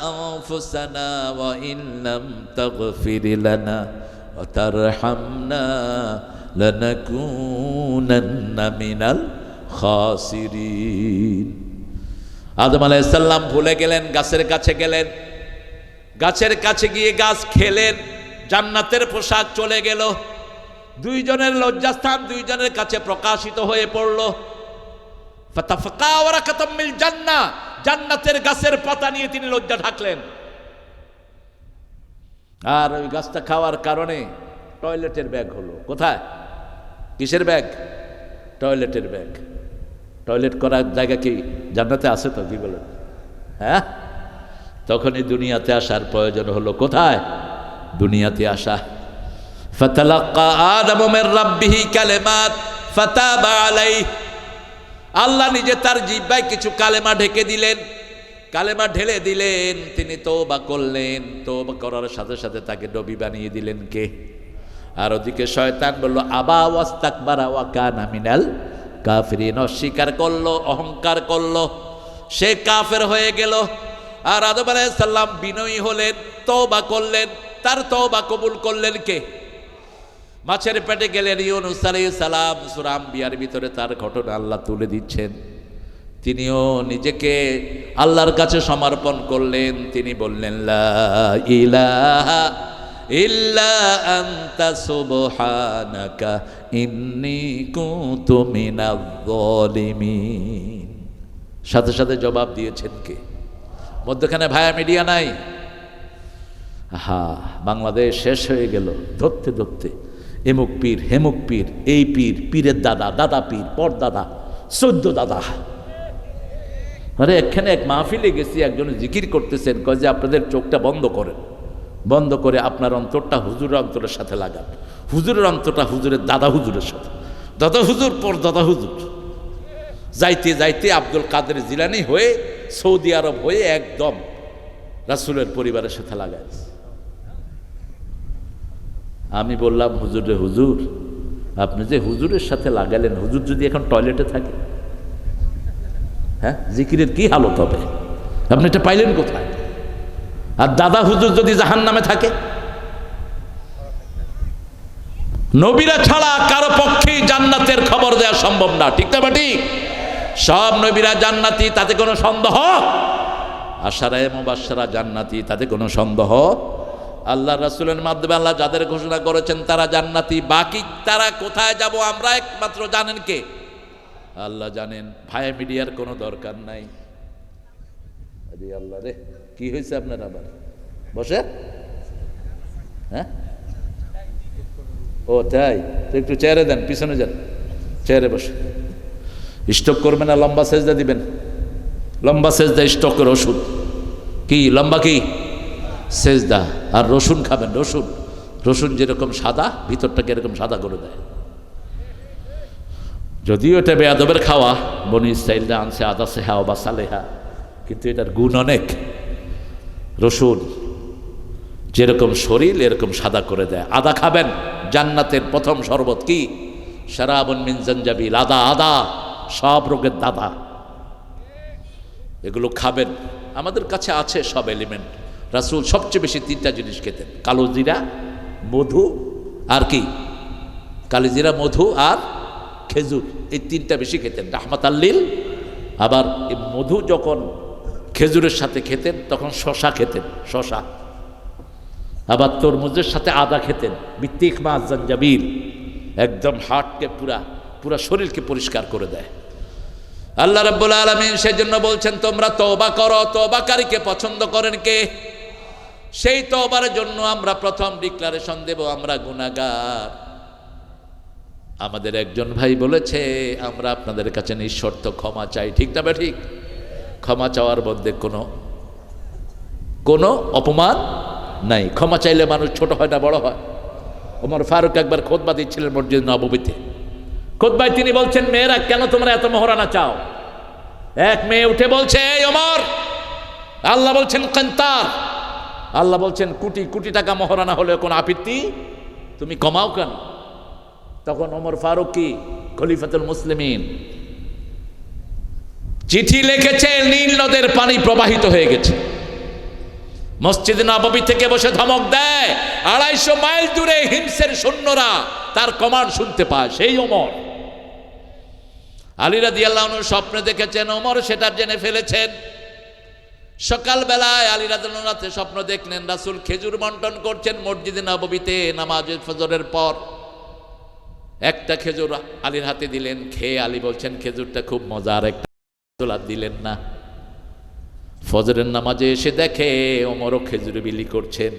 আনফুসানা ওয়া ইন লাম তাগফির লানা ওয়া তারহামনা লানাকুনান্না মিনাল খাসিরিন। আদম আলাইহিস সালাম ভুলে গেলেন, গাছের কাছে গেলেন, গাছের কাছে গিয়ে গাছ খেলেন, জান্নাতের পোশাক চলে গেল, দুইজনের লজ্জাস্থান দুইজনের কাছে প্রকাশিত হয়ে পড়ল। ফাতাফাকা ওয়ারাকাতাম মিল জান্নাহ, জান্নাতের গাছের পাতা নিয়ে তিনি লজ্জা ঢাকলেন। আর ওই গাছটা খাওয়ার কারণে টয়লেটের ব্যাগ হলো। কোথায়? কিসের ব্যাগ? টয়লেটের ব্যাগ। টয়লেট করার জায়গা কি জান্নাতে আছে? তো কি বলেন? হ্যাঁ, তখনই দুনিয়াতে আসার প্রয়োজন হলো। কোথায়? দুনিয়াতে আসা। ফাতালাক্কা আদমু মির রাব্বিহি কালিমাত ফাতাবা আলাইহি, আল্লাহ নিজে তার জিহ্বায় কিছু কালেমা ঢেকে দিলেন, কালেমা ঢেলে দিলেন, তিনি তওবা করলেন। তওবা করার সাথে সাথে তাকে নবী বানিয়ে দিলেন কে? আর ওদিকে শয়তান বলল আবা ওয়াস্তাকবারা ওয়া কানা মিনাল কাফিরিন, অস্বীকার করলো, অহংকার করলো, সে কাফের হয়ে গেল। আর আদম আলাইহিস সালাম বিনয়ী হলেন, তওবা করলেন, তার তওবা কবুল করলেন কে? মাছের পেটে গেলেন ইউনূস আলাইহিস সালাম। সূরা আম্বিয়ার ভিতরে তার ঘটনা আল্লাহ তুলে দিচ্ছেন। তিনিও নিজেকে আল্লাহর কাছে সমর্পণ করলেন। তিনি বললেন লা ইলাহা ইল্লা আনতা সুবহানাকা ইন্নী কুনতু মিনাজ জালিমিন। সাথে সাথে জবাব দিয়েছেন কে? মধ্যখানে ভায়া মিডিয়া নাই। হা, বাংলাদেশ শেষ হয়ে গেল ধরতে ধরতে। এমুক পীর, হেমুক পীর, এই পীর, পীরের দাদা, দাদা পীর, পর দাদা, 14 দাদা। আরে এখানে এক মাহফিলে গেছি, একজন জিকির করতেছেন, কয় যে আপনাদের চোখটা বন্ধ করেন, বন্ধ করে আপনার অন্তরটা হুজুরের অন্তরের সাথে লাগান। হুজুরের অন্তরটা হুজুরের দাদা হুজুরের সাথে, দাদা হুজুর পর দাদা হুজুর। যাইতে যাইতে আব্দুল কাদের জিলানী হয়ে সৌদি আরব হয়ে একদম রাসূলের পরিবারের সাথে লাগায়। আমি বললাম হুজুরে, হুজুর আপনি যে হুজুরের সাথে লাগালেন, হুজুর যদি এখন টয়লেটে থাকে, হ্যাঁ জিকিরের কি হালত হবে? আপনি এটা পাইলেন কোথায়? আর দাদা হুজুর যদি জাহান্নামে থাকে? নবীরা ছাড়া কারো পক্ষেই জান্নাতের খবর দেওয়া সম্ভব না, ঠিক না ঠিক? সব নবীরা জান্নাতি, তাতে কোনো সন্দেহ? আশারায়ে মুবাশশারা জান্নাতি, তাতে কোনো সন্দেহ? আল্লাহ রাসূলের মাধ্যমে আল্লাহ যাদের ঘোষণা করেছেন তারা জান্নাতি। বাকি তারা কোথায় যাব আমরা একমাত্র জানেন কে? আল্লাহ জানেন। ভাই মিডিয়ার কোনো দরকার নাই। আরে আল্লাহ রে, কি হয়েছে আপনার আবার? বসে, হ্যাঁ ও তাই, তো একটু চেয়ারে দেন, পিছনে যান, চেয়ারে বসে। স্টক করবেন না, লম্বা সেজদা দিবেন। লম্বা সেজদা স্টকের ওষুধ। কি লম্বা? কি সেজদা। আর রসুন খাবেন, রসুন। রসুন যেরকম সাদা, ভিতরটাকে এরকম সাদা করে দেয়। যদিও এটা বেয়াদবের খাওয়া, বনি ইসরাইলরা আনছে আদা সেহা বা সালেহা, কিন্তু এটার গুণ অনেক। রসুন যেরকম শরীর এরকম সাদা করে দেয়। আদা খাবেন, জান্নাতের প্রথম শরবত কি? শারাবুন মিন জানজাবিল। আদা, আদা সব রোগের দাদা। এগুলো খাবেন। আমাদের কাছে আছে সব এলিমেন্ট। রাসূল সবচেয়ে বেশি তিনটা জিনিস খেতেন: কালো জিরা, মধু, আর কি? কালো জিরা, মধু আর খেজুর। এই তিনটা বেশি খেতেন, রাহমাতাল লিল। আবার এই মধু যখন খেজুরের সাথে খেতেন তখন শশা খেতেন, শশা। আবার তরমুজের সাথে আদা খেতেন, বিত্তিক মাছ জানজাবিল। একদম হার্টকে পুরা শরীরকে পরিষ্কার করে দেয়। আল্লাহ রাব্বুল আলামিন সেজন্য বলছেন তোমরা তওবা করো। তওবাকারীকে পছন্দ করেন কে? সেই তওবার জন্য আমরা প্রথম ডিক্লারেশন দেব, আমরা গুনাহগার। আমাদের একজন ভাই বলেছে আমরা আপনাদের কাছে নিঃশর্ত ক্ষমা চাই, ঠিক না ঠিক? ক্ষমা চাওয়ার মধ্যে কোনো অপমান নাই। ক্ষমা চাইলে মানুষ ছোট হয় না বড় হয়? ওমর ফারুক একবার খুতবা দিচ্ছিলেন মসজিদ নববীতে। খুতবায় তিনি বলছেন, মেয়েরা কেন তোমরা এত মোহরানা চাও? এক মেয়ে উঠে বলছে, এই ওমর, আল্লাহ বলছেন কিনতার, আল্লাহ বলছেন কোটি কোটি টাকা মোহরানা হলে কোন আপত্তি, তুমি কমাও কেন? তখন ওমর ফারুক কি খলিফাতুল মুসলিমিন চিঠি লিখেছে, নীল নদের পানি প্রবাহিত হয়ে গেছে। মসজিদ নববী থেকে বসে ধমক দেয়, 250 মাইল দূরে হিমসের সৈন্যরা তার কমান্ড শুনতে পায়, সেই ওমর। আলী রাদিয়াল্লাহু আনহু স্বপ্নে দেখেছেন, ওমর সেটা জেনে ফেলেছেন। সকালবেলায় আলী রাদিয়াল্লাহু আনহু স্বপ্ন দেখলেন রাসূল খেজুর বন্টন করছেন মসজিদ নববীতে নামাজ ফজরের পর। একটা খেজুর আলীর হাতে দিলেন, খেয়ে আলী বলছেন খেজুরটা খুব মজার, একটা দিলেন না। ফজরের নামাজে এসে দেখে ওমরও খেজুর বিলি করছেন।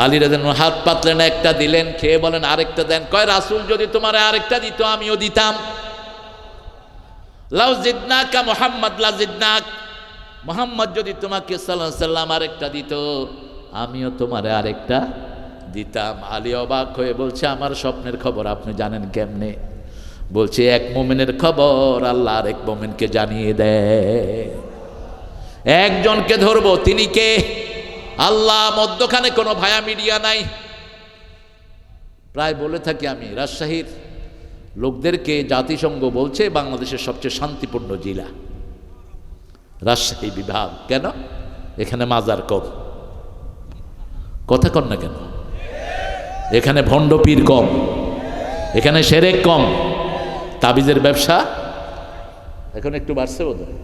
আলী রাদিয়াল্লাহু আনহু হাত পাতলেন, একটা দিলেন, খেয়ে বলেন আরেকটা দেন। কয় রাসূল যদি তোমার আরেকটা দিত আমিও দিতাম। লাউ জিদনাকা মুহাম্মদ লা জিদনাক, মুহাম্মদ যদি তোমাকে সাল্লাল্লাহু আলাইহি সাল্লাম আরেকটা দিত আমিও তোমারে আরেকটা দিতাম। আলী অবাক হয়ে বলছে, আমার স্বপ্নের খবর আপনি জানেন কেমনে? বলছে, এক মুমিনের খবর আল্লাহ আরেক মুমিনকে জানিয়ে দেয়। একজনকে ধরবো, তিনি কে? আল্লাহ। মধ্যখানে কোনো ভায়া মিডিয়া নাই। প্রায় বলে থাকি আমি, রাজশাহীর লোকদেরকে জাতিসংঘ বলছে বাংলাদেশের সবচেয়ে শান্তিপূর্ণ জেলা রাজশাহী বিভাগ। কেন? এখানে মাজার কম। কথা কন না কেন? এখানে ভণ্ড পীর কম, এখানে সেরেক কম, তাবিজের ব্যবসা এখন একটু বাড়ছে বোধহয়।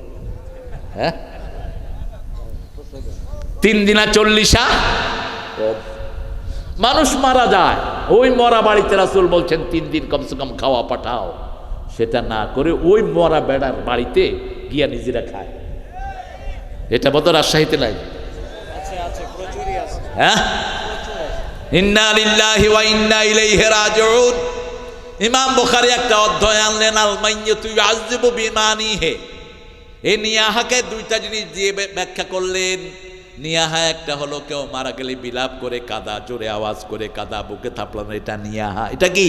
হ্যাঁ, 3 দিনা 40 মানুষ মারা যায়। ওই মরা বাড়িতে রাসূল বলছেন 3 দিন কমসে কম খাওয়া পাঠাও। সেটা না করে ওই মরা বেড়ার বাড়িতে গিয়া নিজেরা খায়। এটা বোধহয় রাজশাহীতে নাই। হ্যাঁ, ইন্না লিল্লাহি ওয়া ইন্না ইলাইহি রাজিউন। ইমাম বুখারী একটা অধ্যায় আনলেন, আল মাইয়াতু ইউআযযিবু বিমানিহি। এই নিয়াহাকে 2টা জিনিস দিয়ে ব্যাখ্যা করলেন। নিয়াহা একটা হলো কেউ মারা গেলে বিলাপ করে কাদা, জোরে আওয়াজ করে কাদা বুকে থাপড়ানো, এটা নিয়াহা। এটা কি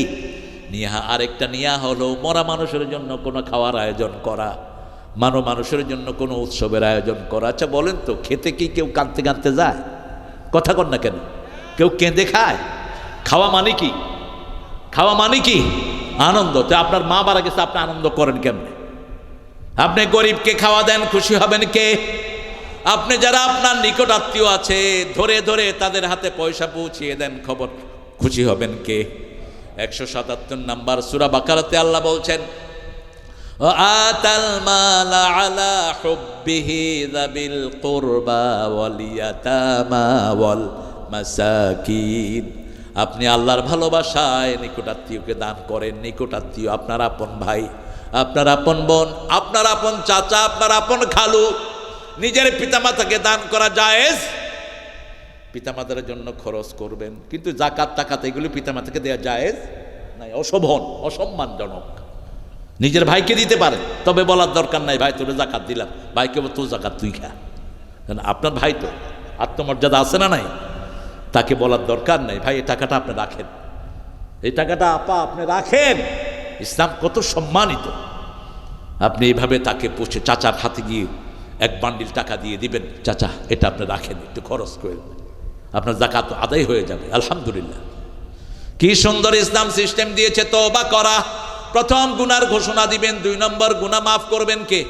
নিয়াহা? আরেকটা নিয়াহা হলো মরা মানুষের জন্য কোনো খাওয়ার আয়োজন করা, মানুষের জন্য কোনো উৎসবের আয়োজন করা। আচ্ছা বলেন তো, খেতে কি কেউ কাঁদতে কাঁদতে যায়? কথা কন না কেন? কেউ কেঁদে খায়? খাওয়া মানে কি? খাওয়া মানে কি? আনন্দ। তো আপনার মা মারা গেছে, আপনি আনন্দ করেন কেমনে? আপনি গরিবকে খাওয়া দেন, খুশি হবেন কে? আপনি যারা আপনার নিকট আত্মীয় আছে ধরে ধরে তাদের হাতে পয়সা পৌঁছিয়ে দেন, খবর খুশি হবেন কে? 177 নম্বর সূরা বাকারাতে আল্লাহ বলছেন, আতাল মালা আলা হুব্বিহি যাবিল কুরবা ওয়াল ইয়াতামা ওয়াল মাসাকিন। আপনি আল্লাহর ভালোবাসায় নিকটাত্মীয়কে দান করেন। নিকটাত্মীয় আপনার আপন ভাই, আপনার আপন বোন, আপনার আপন চাচা, আপনার আপন খালু। নিজের পিতামাতাকে দান করা জায়েজ, পিতামাতার জন্য খরচ করবেন, কিন্তু জাকাত টাকাত এগুলো পিতামাতাকে দেওয়া জায়েজ নাই, অশোভন, অসম্মানজনক। নিজের ভাইকে দিতে পারেন, তবে বলার দরকার নাই ভাই তোরে জাকাত দিলাম, ভাইকে তোর জাকাত তুই খা। আপনার ভাই তো আত্মমর্যাদা আছে না নাই? তাকে বলার দরকার নাই ভাই এই টাকাটা আপনি রাখেন, এই টাকাটা আপা আপনি রাখেন। ইসলাম কত সম্মানিত। আপনি এইভাবে তাকে পুষে চাচার হাতে গিয়ে এক বান্ডিল টাকা দিয়ে দিবেন, চাচা এটা আপনি রাখেন, একটু খরচ করেন, আপনার জাকাত আদায় হয়ে যাবে। আলহামদুলিল্লাহ, কি সুন্দর ইসলাম সিস্টেম দিয়েছে। তওবা করা, প্রথম গুনার ঘোষণা দিবেন, 2 নম্বর গুনাহ মাফ করবেন কে?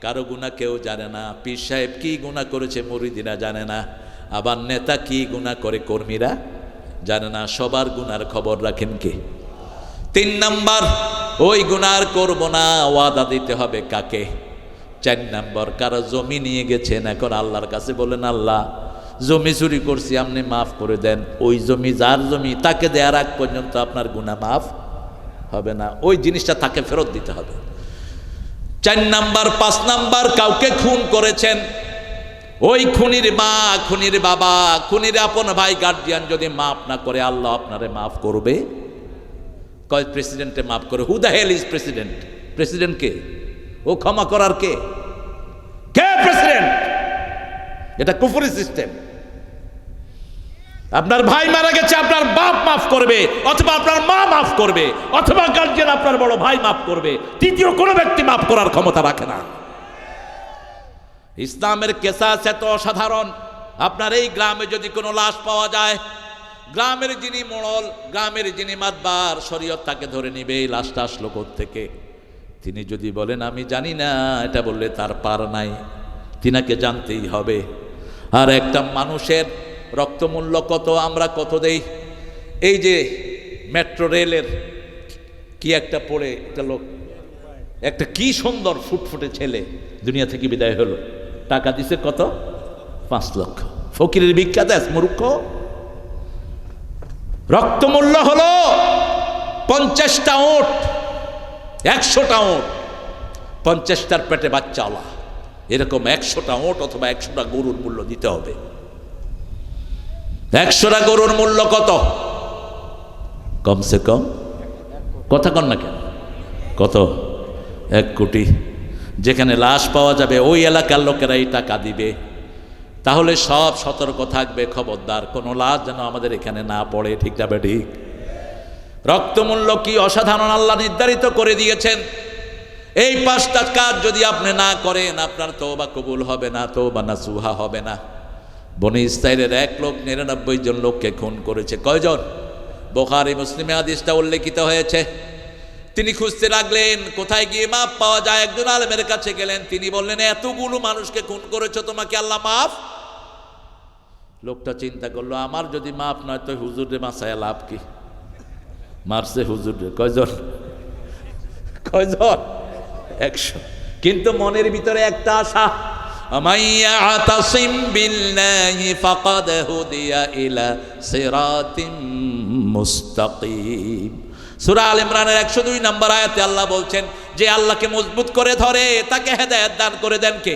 কারো গুনাহ কেউ জানে না। পীর সাহেব কি গুনাহ করেছে মুরিদিরা জানে না, আবার নেতা কি গুনাহ করে কর্মীরা জানে না। সবার গুনার খবর রাখেন কে? 3 নম্বর, ওই গুনার করব না ওয়াদা দিতে হবে কাকে? 4 নম্বর, কারো জমি নিয়ে গেছেন, এখন আল্লাহর কাছে বলেন আল্লাহ জমি চুরি করছি, আপনি মাফ করে দেন। ওই জমি যার জমি তাকে দেওয়ার আগ পর্যন্ত আপনার গুনাহ মাফ হবে না, ওই জিনিসটা তাকে ফেরত দিতে হবে। 4 নম্বর। 5 নম্বর, কাউকে খুন করেছেন, ওই খুনির মা, খুনির বাবা, খুনির আপন ভাই, গার্জিয়ান যদি মাফ না করে আল্লাহ আপনারে মাফ করবে? কয় প্রেসিডেন্টে মাফ করে? Who the hell is president? President কে? ও ক্ষমা করার কে? কে প্রেসিডেন্ট? এটা কুফরি সিস্টেম। আপনার ভাই মারা গেছে, আপনার বাপ মাফ করবে, অথবা আপনার মা মাফ করবে, অথবা গার্জিয়ান আপনার বড় ভাই মাফ করবে, তৃতীয় কোনো ব্যক্তি মাফ করার ক্ষমতা রাখে না। ইসলামের কেসাস এত অসাধারণ। আপনার এই গ্রামে যদি কোনো লাশ পাওয়া যায়, গ্রামের যিনি মোড়ল, গ্রামের যিনি মাতবার, শরীয়ত তাকে ধরে নিবে এই লাশটা আসলো থেকে। তিনি যদি বলেন আমি জানি না, এটা বললে তার পার নাই, তিনাকে জানতেই হবে। আর একটা মানুষের রক্তমূল্য কত, আমরা কত দেই। এই যে মেট্রো রেলের কি একটা পড়ে একটা লোক, একটা কি সুন্দর ফুটফুটে ছেলে দুনিয়া থেকে বিদায় হলো, টাকা দিছে কত? 5 লক্ষ। ফকিরের ভিক্ষা দেশ মূর্খ। রক্তমূল্য হলো 50টা ওট, 100টা ওট, 50টার পেটে বাচ্চাওয়ালা, এরকম 100টা ওট অথবা 100টা গরুর মূল্য দিতে হবে। 100টা গরুর মূল্য কত? কমসে কম, কথা কন না কেন, কত? 1 কোটি। যেখানে লাশ পাওয়া যাবে ওই এলাকার লোকেরা এই টাকা দিবে। তাহলে সব সতর্ক থাকবে, খবরদার কোনো লাশ যেন আমাদের এখানে না পড়ে। ঠিক যাবে? ঠিক। রক্তমূল্য কি অসাধারণ আল্লাহ নির্ধারিত করে দিয়েছেন। এই 5টা কাজ যদি আপনি না করেন আপনার তওবা কবুল হবে না, তওবা নাসুহা হবে না। বনি ইসরাইলের 1 লোক 99 জন লোককে খুন করেছে। কয়জন? বুখারী মুসলিমে হাদিসটা উল্লেখিত হয়েছে। তিনি খুঁজতে লাগলেন কোথায় গিয়ে মাপ পাওয়া যায়। একজন আলেমের কাছে গেলেন, তিনি বললেন এতগুলো মানুষকে খুন করেছো, তোমাকে আল্লাহ মাফ? লোকটা চিন্তা করলো, আমার যদি মাফ নয় তো হুজুরে মাসায় লাভ কি? মারছে হুজুরে। কয়জন? 100। কিন্তু মনের ভিতরে একটা আশা, আমাইয়াতাসিম বিল্লাহি ফাকাদ হুদিয়া ইলা সিরাতিম মুস্তাকিম। সূরা আল ইমরানের 102 নম্বর আয়াতে আল্লাহ বলছেন, যে আল্লাহকে মজবুত করে ধরে তাকে হেদায়েত দান করে দেন কে?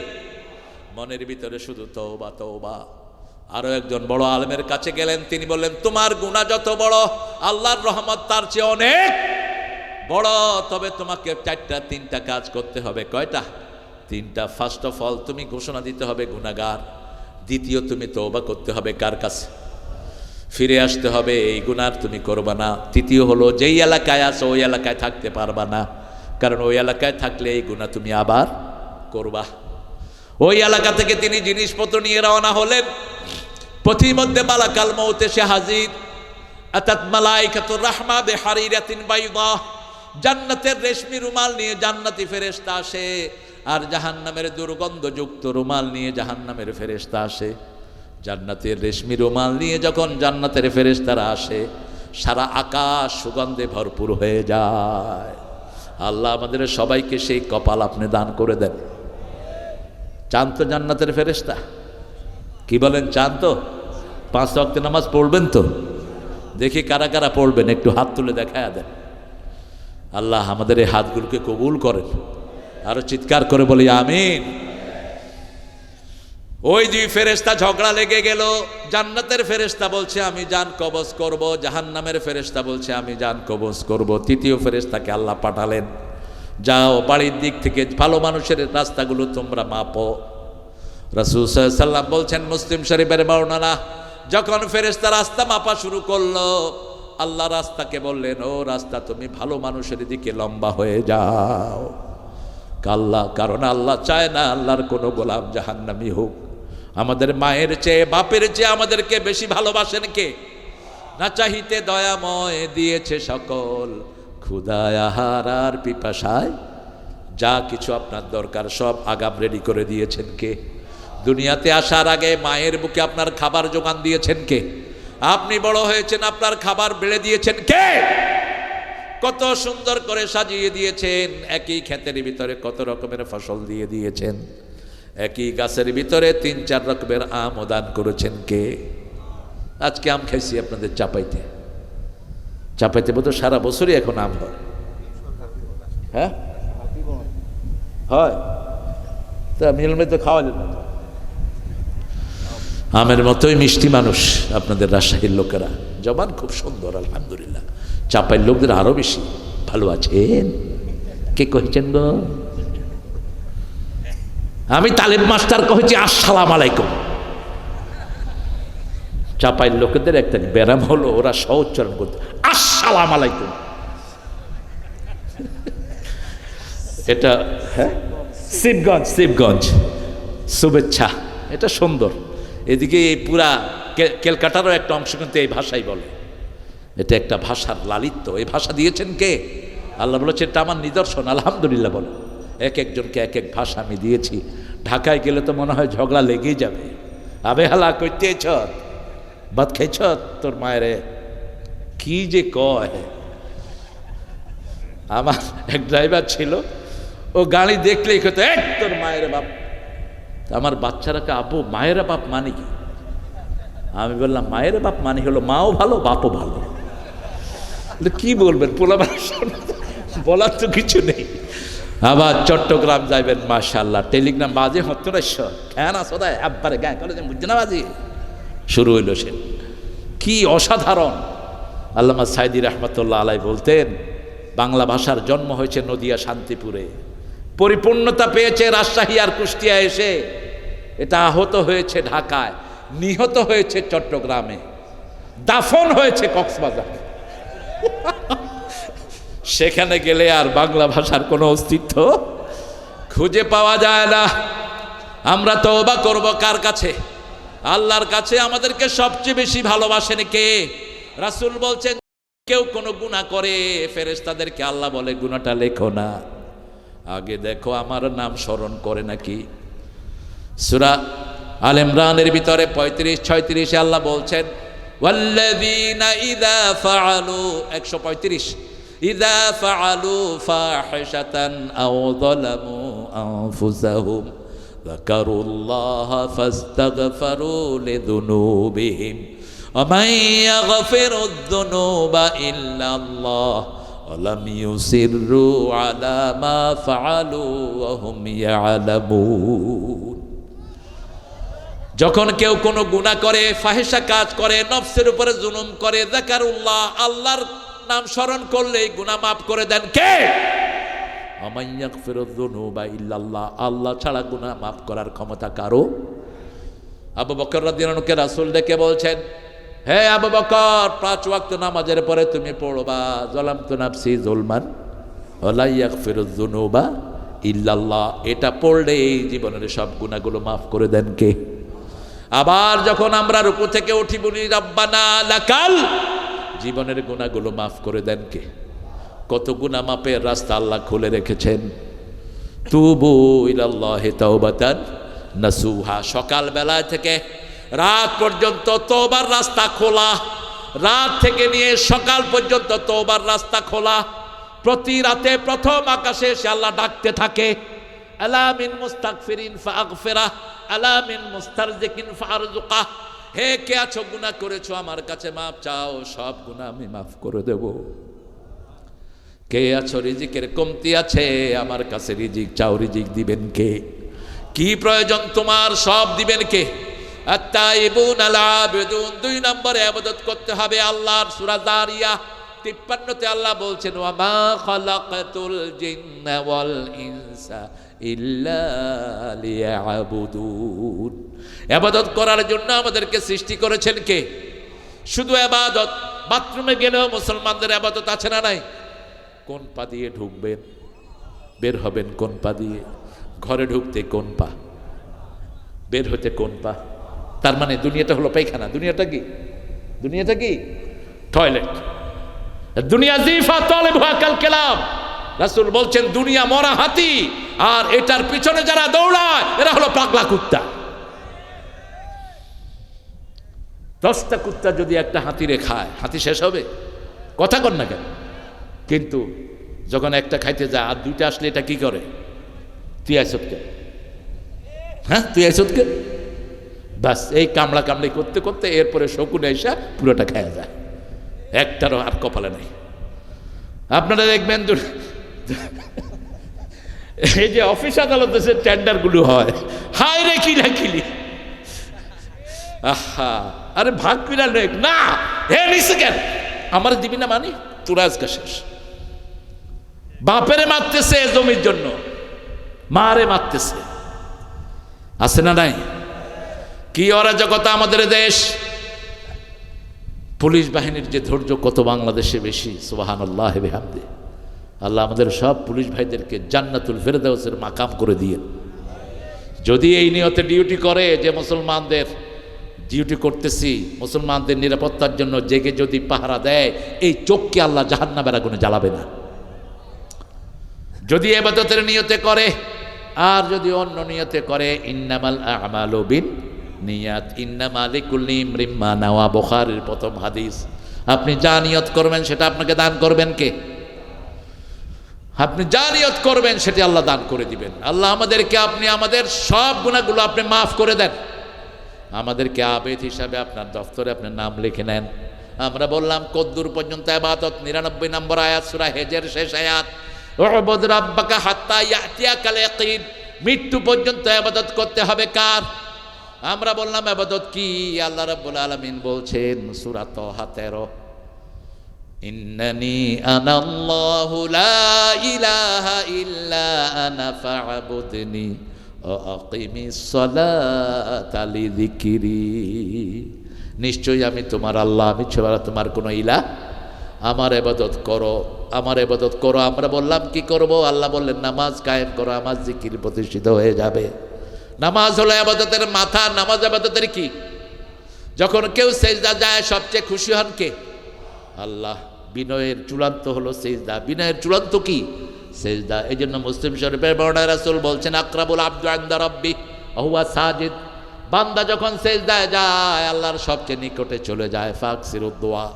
মনের ভিতরে শুধু তওবা তওবা। আরো একজন বড় আলেমের কাছে গেলেন, তিনি বললেন তোমার গুনাহ যত বড় আল্লাহর রহমত তার চেয়ে অনেক বড়, তবে তোমাকে 3টা কাজ করতে হবে। কয়টা? 3টা। ফার্স্ট অফ অল তুমি ঘোষণা দিতে হবে গুনাহগার। দ্বিতীয়, তুমি তওবা করতে হবে কার কাছে? ফিরে আসতে হবে, এই গুনাহ তুমি করবা না। তৃতীয় হলো, যেই এলাকায় আছো ওই এলাকায় থাকতে পারবা না, কারণ ওই এলাকায় থাকলে এই গুনাহ তুমি আবার করবা। ওই এলাকা থেকে তিনি জিনিসপত্র নিয়ে রওনা হলেন। পথিমধ্যে মালাকাল মউত এসে হাজির। আতাত মালাইকাতুর রাহমা বিহারিরাতিন বাইদা, জান্নাতের রেশমি রুমাল নিয়ে জান্নাতি ফেরেশতা আসে, আর জাহান্নামের দুর্গন্ধযুক্ত রুমাল নিয়ে জাহান্নামের ফেরেশতা আসে। জান্নাতের রেশমি রুমাল নিয়ে যখন জান্নাতের ফেরেশতারা আসে, সারা আকাশ সুগন্ধে ভরপুর হয়ে যায়। আল্লাহ আমাদের সবাইকে সেই কপাল আপনি দান করে দেন। চান তো জান্নাতের ফেরেশতা? কি বলেন, চান তো? 5 ওয়াক্ত নামাজ পড়বেন তো? দেখি কারা কারা পড়বেন, একটু হাত তুলে দেখায়া দেন। আল্লাহ আমাদের এই হাতগুলোকে কবুল করেন। আরো চিৎকার করে বলি আমিন। ওই দুই ফেরেশতা ঝগড়া লেগে গেল। জান্নাতের ফেরেশতা বলছে আমি জান কবজ করব, জাহান্নামের ফেরেশতা বলছে আমি জান কবজ করব। তৃতীয় ফেরেশতাকে আল্লাহ পাঠালেন, যাও বাড়ির দিক থেকে ভালো মানুষের রাস্তাগুলো তোমরা মাপো। রাসূল সাল্লাল্লাহু আলাইহি ওয়াসাল্লাম বলছেন, মুসলিম শরীফের বর্ণনা, যখন ফেরেশতা রাস্তা মাপা শুরু করলো, আল্লাহ রাস্তাকে বললেন, ও রাস্তা তুমি ভালো মানুষের দিকে লম্বা হয়ে যাও। কারণ আল্লাহ চায় না আল্লাহর কোনো গোলাম জাহান্নামী হোক। আমাদের মায়ের চেয়ে বাপের চেয়ে আমাদেরকে বেশি ভালোবাসেন কে? না চাহিতে দয়াময় দিয়েছে সকল, ক্ষুধায় আহার আর পিপাসায় যা কিছু আপনার দরকার সব আগাম রেডি করে দিয়েছেন কে? দুনিয়াতে আসার আগে মায়ের বুকে আপনার খাবার জোগান দিয়েছেন কে? আপনি বড় হয়েছেন, আপনার খাবার বেড়ে দিয়েছেন কে? কত সুন্দর করে সাজিয়ে দিয়েছেন। একই ক্ষেতের ভিতরে কত রকমের ফসল দিয়ে দিয়েছেন। একই গাছের ভিতরে 3-4 রকমের আম দান করেছেন কে? আজকে আম খাইছি আপনাদের চাপাইতে বোধ সারা বছরই এখন আম হয়। হ্যাঁ হয়, তা মিলমে তো খাওয়ালেন না। আমের মতোই মিষ্টি মানুষ আপনাদের রাজশাহীর লোকেরা, জবান খুব সুন্দর আলহামদুলিল্লাহ। চাপাইয়ের লোকদের আরো বেশি ভালো আছেন। কে কহেছেন গো? আমি তালিম মাস্টার কহেছি আসসালাম আলাইকুম। চাপাইয়ের লোকেদের একটা ব্যারাম হলো, ওরা সউচ্চারণ করতে আসসালাম আলাইকুম। এটা হ্যাঁ শিবগঞ্জ শুভেচ্ছা, এটা সুন্দর। এদিকে এই পুরা ক্যালকাটারও একটা অংশ কিন্তু এই ভাষাই বলে। এটা একটা ভাষার লালিত্য। এই ভাষা দিয়েছেন কে? আল্লাহ বলেছে এটা আমার নিদর্শন। আলহামদুলিল্লাহ বলে। এক একজনকে এক এক ভাষা আমি দিয়েছি। ঢাকায় গেলে তো মনে হয় ঝগড়া লেগেই যাবে। আবে হালা করতেছ, ভাত খাইছ, তোর মায়ের কি যে কয়। আমার এক ড্রাইভার ছিল, ও গাড়ি দেখলেই কত তোর মায়ের বাপ। আমার বাচ্চারাকে আব্বু মায়ের বাপ মানে কি? আমি বললাম মায়ের বাপ মানে হলো মাও ভালো বাপও ভালো। কি বলবেন, বলার তো কিছু নেই। আবার চট্টগ্রাম যাইবেন, মাশাআল্লাহ টেলিগ্রাম বাজে হত্তরেশ্বর কেন আসোদায় একবারে গায়ে কলেজে বুঝছে না বাজি শুরু হইল। সে কি অসাধারণ। আল্লামা সাইদি রহমতুল্লাহ আলাই বলতেন, বাংলা ভাষার জন্ম হয়েছে নদিয়া শান্তিপুরে, পরিপূর্ণতা পেয়েছে রাজশাহী আর কুষ্টিয়া এসে, এটা আহত হয়েছে ঢাকায়, নিহত হয়েছে চট্টগ্রামে, দাফন হয়েছে কক্সবাজার। সেখানে গেলে আর বাংলা ভাষার কোনো অস্তিত্ব খুঁজে পাওয়া যায় না। আমরা তওবা করব কার কাছে? আল্লাহর কাছে। আমাদেরকে সবচেয়ে বেশি ভালোবাসেন কে? রাসূল বলছেন, কেউ কোনো গুনাহ করে ফেরেশতাদেরকে আল্লাহ বলে গুনাহটা লেখো না, আগে দেখো আমার নাম স্মরণ করে নাকি। সূরা আল ইমরানের ভিতরে 35-36 আল্লাহ বলছেন, ওয়াল্লাযীনা ইযা ফাআলু 135 ইযা ফাআলু ফাহিশাতান আও যালামু আনফুসাহুম যাকারুল্লাহা ফাস্তাগফিরু লিযুনুবিহিম ওয়া মান ইয়াগফিরুদ যুনুবা ইল্লাল্লাহ ওয়া লাম ইউসিররু আলা মা ফাআলু ওয়া হুম ইয়ালামুন। যখন কেউ কোনো গুনাহ করে, ফাহিশা কাজ করে, নফসের উপরে জুলুম করে, যাকারুল্লাহ আল্লাহর নাম স্মরণ করলেই গুনাহ মাফ করে দেন কে? ওয়া ইয়াগফিরুয যুনুবা ইল্লাল্লাহ, আল্লাহ ছাড়া গুনাহ মাফ করার ক্ষমতা কারো। আবু বকর রাদিয়াল্লাহু আনহুকে রাসূল ডেকে বলছেন, হে আবু বকর, 5 ওয়াক্ত নামাজের পরে তুমি পড়বা যালামতু নাফসি যুলমান ওয়া লা ইয়াগফিরুয যুনুবা ইল্লাল্লাহ। এটা পড়লে এই জীবনের সব গুনাহগুলো মাফ করে দেন কে? আবার যখন আমরা রুকু থেকে উঠি বলি রব্বানা লাকাল, জীবনের গুনাহগুলো মাফ করে দেন কে? কত গুনাহ মাপের রাস্তা আল্লাহ খুলে রেখেছেন। তুবু ইলাল্লাহি তাওবাতান নাসুহা, সকাল বেলা থেকে রাত পর্যন্ত তওবার রাস্তা খোলা, রাত থেকে নিয়ে সকাল পর্যন্ত তওবার রাস্তা খোলা। প্রতি রাতে প্রথম আকাশে এসে আল্লাহ ডাকতে থাকে, আলা মিন মুস্তাগফিরিন ফাগফিরা, আলা মিন মুস্তারজিকিন ফারজুকা। হে কে আছো গুনাহ করেছো আমার কাছে মাফ চাও, সব গুনাহ আমি মাফ করে দেব। কে আছো রিজিকের কমতি আছে আমার কাছে রিজিক চাও, রিজিক দিবেন কে? কি প্রয়োজন তোমার, সব দিবেন কে? আত-তাইবুন আল-আবিদুন, 2 নম্বরে ইবাদত করতে হবে আল্লাহর। সূরা যারিয়া 53তে আল্লাহ বলছেন, ওয়া মা খালাকাতুল জিন্না ওয়াল ইনসা ইল্লা লিয়াবুদুন। ইবাদত করার জন্য আমাদেরকে সৃষ্টি করেছেন কে? শুধু ইবাদত। বাথরুমে গেলেও মুসলমানদের ইবাদত আছে না নাই? কোন পা দিয়ে ঢুকবেন, বের হবেন কোন পা দিয়ে, ঘরে ঢুকতে কোন পা, বের হতে কোন পা। তার মানে দুনিয়াটা হলো পায়খানা, দুনিয়াটা কি? দুনিয়াটা কি? টয়লেট। দুনিয়া জিফা তালিবুহা কাল কালাম। রাসূল বলছেন দুনিয়া মরা হাতি, আর এটার পিছনে যারা দৌড়ায় এরা হলো পাগলা কুত্তা। 10টা কুত্তা যদি একটা হাতিরে খায়, হাতি শেষ হবে? কথা কন না কেন? কিন্তু যখন একটা খাইতে যায় আর 2টা আসলে এটা কি করে? তুই আইছত কে? হ্যাঁ, তুই আইছত কে? বাস এই কামড়া কামড়ি করতে করতে এরপরে শকুন এসে পুরোটা খাওয়া যায়, একটারও আর কপালে নেই। আপনারা দেখবেন এই যে অফিস আদালতে যে টেন্ডারগুলো হয়, হায় রে কিলাকিলি, আহা, আরে ভাগ কিনা নেক না, হে নিছে কেন আমার দিবি না, মানি তোরা আজকে শেষ। বাপেরে মারতেছে জমির জন্য, মারে মারতেছে, আছে না নাই? কি অরাজকতা আমাদের দেশ। পুলিশ বাহিনীর যে ধৈর্য কত বাংলাদেশে বেশি, সুবহানাল্লাহ বিহামদি। আল্লাহ আমাদের সব পুলিশ ভাইদেরকে জান্নাতুল ফেরদাউসের মাকাম করে দিয়ে, যদি এই নিয়তে ডিউটি করে যে মুসলমানদের ডিউটি করতেছি, মুসলমানদের নিরাপত্তার জন্য জেগে যদি পাহারা দেয়, এই চোখকে আল্লাহ জাহান্নামের আগুনে জ্বালাবে না। যদি ইবাদতের নিয়তে করে, আর যদি অন্য নিয়তে করে, ইন্নামাল আমালু বিন নিয়াত ইন্নামা লিকুল্লি ইমরিন মা নাওয়া, বুখারীর প্রথম হাদিস। আপনি যা নিয়ত করবেন সেটা আপনাকে দান করবেন কে? আপনি যা নিয়ত করবেন সেটি আল্লাহ দান করে দিবেন। আল্লাহ আমাদেরকে, আপনি আমাদের সব গুনাহগুলো আপনি মাফ করে দেন। আমাদেরকে আবেদ হিসাবে আপনার দফতরে আপনার নাম লিখে নেন। আমরা বললাম কদ্দুর পর্যন্ত ইবাদত, 99 নম্বর আয়াত সূরা হেজের শেষ আয়াত, উবুদ রাব্বাকা হাত্তা ইয়াতিয়াকাল ইয়াকিন। মৃত্যু পর্যন্ত ইবাদত করতে হবে কার? আমরা বললাম ইবাদত কি? আল্লাহ রাব্বুল আলামিন বলছেন সূরা তাহা 13, ইন্নানি আনাল্লাহু লা ইলাহা ইল্লা আনা ফা'বুদনি ওয়া আকিমিস সালাতা লিযিকরি। নিশ্চয়ই আমি তোমার আল্লাহ, আমি ছাড়া তোমার কোনো ইলাহ, আমার ইবাদত করো, আমার ইবাদত করো। আমরা বললাম কি করব? আল্লাহ বললেন নামাজ কায়েম করো, আমার জিকির প্রতিষ্ঠিত হয়ে যাবে। নামাজ হলো ইবাদতের মাথা। নামাজ ইবাদতের কি? যখন কেউ সেজদা যায় সবচেয়ে খুশি হন কে? আল্লাহ। বিনয়ের চূড়ান্ত হলো সেজদা। বিনয়ের চূড়ান্ত কি? সেজদা। এই জন্য মুসলিম শরীফের বর্ণনায় রাসূল বলছেন, আকরাবুল আবদু ইনদা রাব্বি ওয়া হুয়া সাজিদ। বান্দা যখন সেজদায় যায় আল্লাহর সবচেয়ে নিকটে চলে যায়। ফাকসিরুদ দোয়া,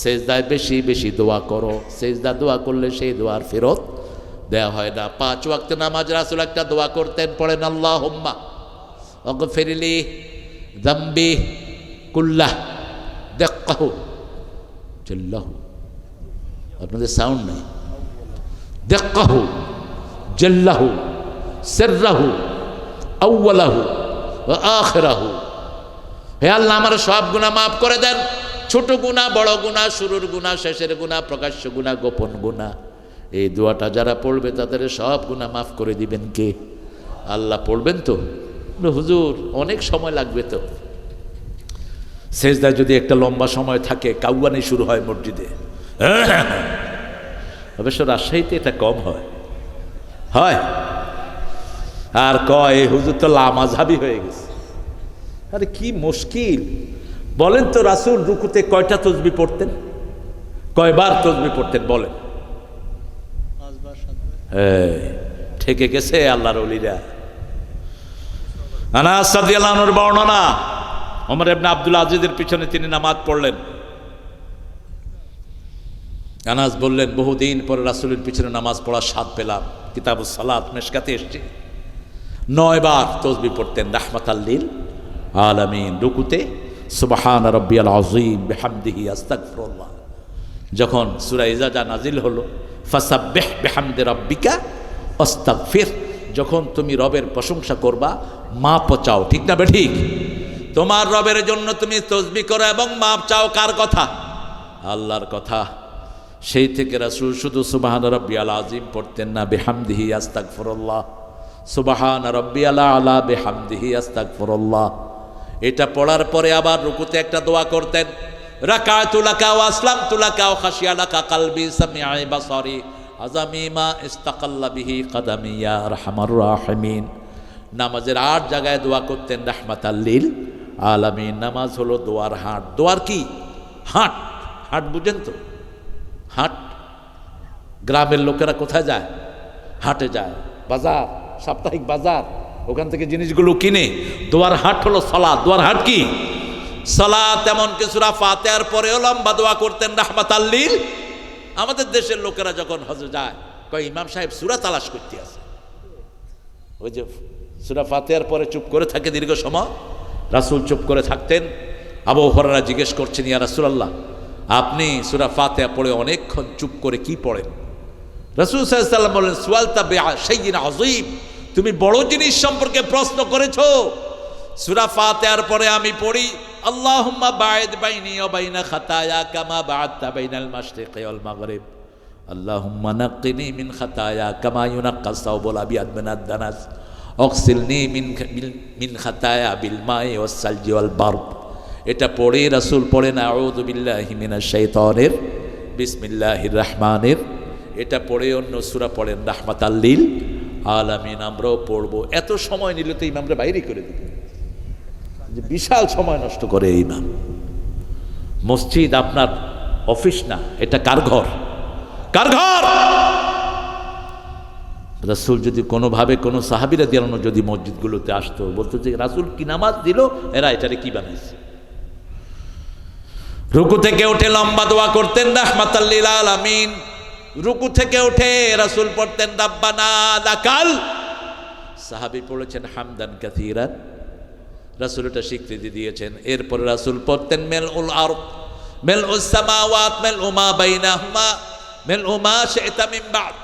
সেজদায় বেশি বেশি দোয়া করো। সেজদা দোয়া করলে সেই দোয়ার ফেরত দেয়া হয় না। 5 ওয়াক্ত নামাজ রাসূল একটা দোয়া করতেন, পড়েন আল্লাহুম্মা আগফিরলি যামবি কুল্লাহ দাক্কাহু জাল্লাহু। আপনাদের সাউন্ড নেই। দাক্কাহু জাল্লাহু সিররাহু আউওয়ালাহু ওয়া আখিরাহু। হে আল্লাহ আমার সব গুনাহ মাফ করে দেন, ছোট গুনাহ, বড় গুনাহ, শুরুর গুনাহ, শেষের গুনাহ, প্রকাশ্য গুনাহ, গোপন গুনাহ। এই দোয়াটা যারা পড়বে তাদের সব গুনাহ মাফ করে দিবেন কে? আল্লাহ। পড়বেন তো? হুজুর অনেক সময় লাগবে তো। সেজদায় যদি একটা লম্বা সময় থাকে, কাউয়ানি শুরু হয় মসজিদে। অবশ্য রাজশাহীতে এটা কম হয়। আর কয় হুজুর তো লামাঝাবি হয়ে গেছে। আরে কি মুশকিল বলেন তো, রাসূল রুকুতে কয়টা তসবি পড়তেন, কয়বার তসবি পড়তেন বলেন? ঠেকে গেছে আল্লাহর ওলিরা। আনাস রাদিয়াল্লাহু আনহুর বর্ণনা, ওমর ইবনে আব্দুল আজিজের পিছনে তিনি নামাজ পড়লেন। আনাস বললেন, বহুদিন পরে রাসূলের পিছনে নামাজ পড়ার স্বাদ পেলাম। কিতাবুস সালাত মিশকাতে এসেছে। 9 বার তসবিহ পড়তেন রাহমাতাল লিল আলামিন। রুকুতে সুবহান রাব্বিয়াল আযীম বিহামদিহি আস্তাগফিরুল্লাহ। যখন সূরা ইজাজা নাজিল হলো, ফাসাব্বিহ বিহামদি রাব্বিকা আস্তাগফির, যখন তুমি রবের প্রশংসা করবা, মাপ চাও, ঠিক না বেঠিক? তোমার রবের জন্য তুমি তসবিহ করো এবং মাপ চাও। কার কথা? আল্লাহর কথা। সেই থেকে রাসূল শুধু সুবহান রাব্বিয়াল আযীম পড়তেন না, বিহামদিহি আস্তাগফিরুল্লাহ, সুবহান রাব্বিয়াল আলা বিহামদিহি আস্তাগফিরুল্লাহ। এটা পড়ার পরে আবার রুকুতে একটা দোয়া করতেন, রাকাতু লাকা ওয়া আসলামতু লাকা ওয়া খাশিয়া লাকা কলবি সামিআ বাসারি আযামি মা ইস্তাকাল্লা বিহি কদমি ইয়া আরহামার রাহিমিন। নামাজের 8 জায়গায় দোয়া করতেন রাহমাতাল লিল আলামিন। নামাজ হলো দোয়ার হাট। দোয়ার কি? হাট। হাট বুঝেন তো? হাট গ্রামের লোকেরা কোথায় যায়? হাটে যায়, বাজার, সাপ্তাহিক বাজার, ওখান থেকে জিনিসগুলো কিনে। দোয়ার হাট হলো সালাত। দোয়ার হাট কি? সালাত। এমনকি সূরা ফাতিহার পরেও লম্বা দোয়া করতেন রাহমাতাল লিল। আমাদের দেশের লোকেরা যখন হজে যায়, কয় ইমাম সাহেব সূরা তালাশ করতে আছে। ওই যে সূরা ফাতিহার পরে চুপ করে থাকে দীর্ঘ সময়, রাসূল চুপ করে থাকতেন। আবু হুরায়রা জিজ্ঞেস করছেন, ইয়া রাসূলুল্লাহ, আপনি সূরা ফাতিহা পড়ে অনেকক্ষণ চুপ করে কি পড়েন? রাসূল সাল্লাল্লাহু আলাইহি ওয়াসাল্লাম বলেন, সুয়ালতা বিশাইইন আযীম, তুমি বড় জিনিস সম্পর্কে প্রশ্ন করেছো। সূরা ফাতিহার পরে আমি পড়ি, আল্লাহুম্মা বা'id বাইনি ওয়া বাইনা খাতায়া কামা বা'adta বাইনাল মাশরিকি ওয়াল মাগরিব, আল্লাহুম্মা নাক্কিনি মিন খাতায়া কামা ইউনাক্কাস সাওবুল আবিয়াদ মিনাদ দানাস, অগসিলনি মিন খাতায়া বিল মাই ওয়াস সালজি ওয়াল বারদ। এটা পড়ে রাসূল পড়েন আউযু বিল্লাহি মিনাশ শাইতানির বিসমিল্লাহির রহমানির। এটা পড়ে অন্য সূরা পড়েন রাহমাতাল লিল আলামিন। আমরাও পড়বো। এত সময় নিলে তো ইমামরা বাইরে করে দিবে, যে বিশাল সময় নষ্ট করে ইমাম। মসজিদ আপনার অফিস না, এটা কার ঘর? কার ঘর? রাসূল যদি কোনোভাবে কোনো সাহাবীরা দিলানো যদি মসজিদগুলোতে আসতো, বলতো যে রাসূল কি নামাজ দিল, এরা এটারে কি বানাইছে। রুকু থেকে উঠে লম্বা দোয়া করতেন রাহমাতাল লিল আলামিন। রুকু থেকে উঠে রাসূল পড়তেন রাব্বানা লাকাল। সাহাবী পড়েছেন হামদান কাসীরান, রাসূল এটা স্বীকৃতি দিয়েছেন। এরপরে রাসূল পড়তেন মিলউল আরদ মিলউস সামাওয়াত মিলউ মা বাইনাহুমা মিলউ মা শি'তা মিন বা'দ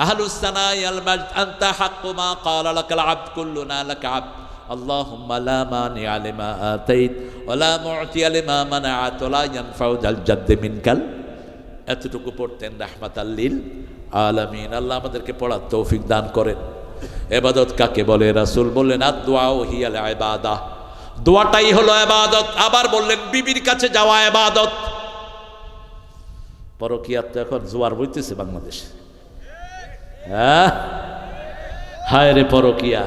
আহলুস সানাই আল মাজদ আনতা হাক্কু মা ক্বালা লাকাল আবদ কুল্লুনা লাকা আবদ আল্লাহুম্মা লা মানিআ লিমা আতাইত ওয়া লা মু'তিয়া লিমা মানা'ত ওয়া লা ইয়ানফাউ যাল জাদ্দি মিনকাল। এতটুকু পড়তেন রাহমাতাল লিল আলামিন। আল্লাহ আমাদেরকে পড়ার তৌফিক দান করেন। ইবাদত কাকে বলে? রাসূল বললেন আদ-দুআউ হিয়াল ইবাদাহ, দোয়াটাই হলো ইবাদত। আবার বললেন বিবির কাছে যাওয়া ইবাদত। পরকীয়াত তো এখন জোয়ার বইতেছে বাংলাদেশে। হ্যাঁ, হায় রে পরকীয়া,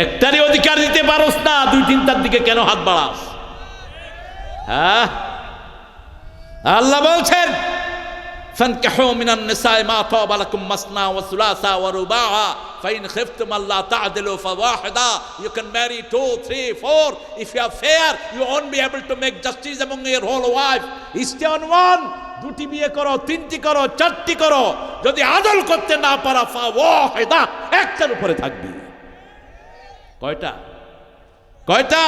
একটারই অধিকার দিতে পারোস না, 2-3টার দিকে কেন হাত বাড়াস? হ্যাঁ, আল্লাহ বলছেন ফানকিহু মিনান নিসাই মা তাবা লাকুম মাসনা ওয়া সুলাসা ওয়া রুবাআ ফাইন খিফতুম আল্লা তা'দিলু ফাওয়াহিদা। You can marry 2, 3, 4. If you are fair, you won't be able to make justice among your whole wife. Stay on one. 2টি বিয়ে করো, 3টি করো, 4টি করো। যদি আদল করতে না পারা, ফাওয়াহিদা, একটার উপরে থাকবি। কয়টা? কয়টা?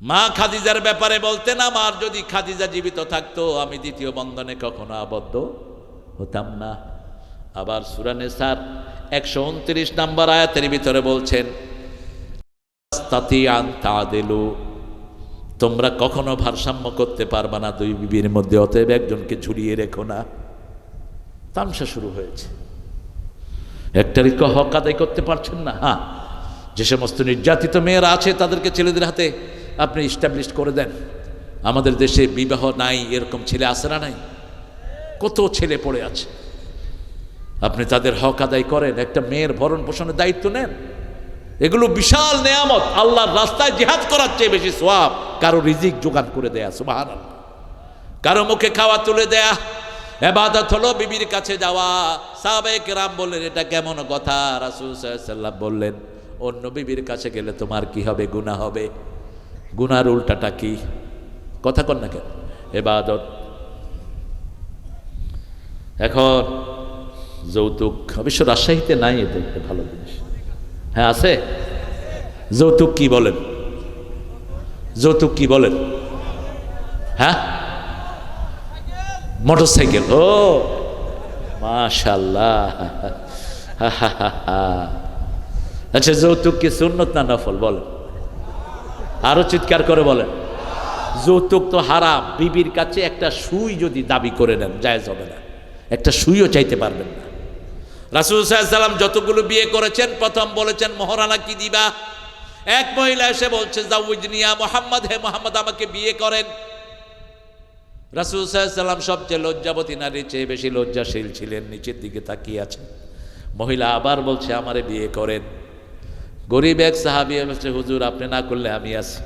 মা খাদিজার ব্যাপারে বলতেন, আমার যদি খাদিজা জীবিত থাকতো আমি দ্বিতীয় বন্ধনে কখনো আবদ্ধ হতাম না। আবার সূরা নিসার 129 নম্বর আয়াতের ভিতরে বলছেন তাতিয়ান তাদিলু, তোমরা কখনো ভারসাম্য করতে পারবে না 2 বিবির মধ্যে, অতএব একজনকে ঝুলিয়ে রেখো না। তামসা শুরু হয়েছে। একটার হক আদায় করতে পারছেন না। হ্যাঁ, যে সমস্ত নির্যাতিত মেয়েরা আছে তাদেরকে ছেলেদের হাতে আপনি ইস্টাবলিশ করে দেন। আমাদের দেশে বিবাহ নাই এরকম ছেলে আছে না নাই? কত ছেলে পড়ে আছে, আপনি তাদের হক আদায় করেন, একটা মেয়ের ভরণ পোষণের দায়িত্ব নেন। এগুলো বিশাল নেয়ামত। আল্লাহর রাস্তায় জিহাদ করার চেয়ে বেশি সওয়াব কারো রিজিক জোগাড় করে দেয়া, সুবহানাল্লাহ, কারো মুখে খাওয়া তুলে দেয়া ইবাদত হলো। বিবির কাছে যাওয়া, সাহাবায়ে কেরাম বললেন এটা কেমন কথা? রাসূল সাল্লাল্লাহু আলাইহি ওয়াসাল্লাম বললেন অন্য বিবির কাছে গেলে তোমার কি হবে? গুনাহ হবে। গুনার উল্টাটা কি? কথা কন না কেন? ইবাদত। এখন যৌতুক অবশ্য রাজশাহীতে নাই, এটা একটা ভালো জিনিস। হ্যাঁ আছে। যৌতুক কি বলেন? যৌতুক কি বলেন? হ্যাঁ, মোটরসাইকেল। ও মাশাআল্লাহ। আচ্ছা, যৌতুক কি সুন্নত না নফল বলেন? আরো চিৎকার করে বলেন। যৌতুক তো হারাম। বিবির কাছে একটা সুই যদি দাবি করে নেন জায়েজ হবে না, একটা সুইও চাইতে পারবেন না। রাসূল সাল্লাল্লাহু আলাইহি ওয়াসাল্লাম যতগুলো বিয়ে করেছেন প্রথম বলেছেন মহরানা কি দিবা? এক মহিলা এসে বলছে জাউজনি ইয়া মুহাম্মদ, হে মুহাম্মদ আমাকে বিয়ে করেন। রাসূল সাল্লাল্লাহু আলাইহি ওয়াসাল্লাম সবচেয়ে লজ্জাবতী নারীর চেয়ে বেশি লজ্জাশীল ছিলেন, নিচের দিকে তাকিয়ে আছেন। মহিলা আবার বলছে আমারে বিয়ে করেন। গরিব এক সাহাবী বলছে হুজুর আপনি না করলে আমি আছি।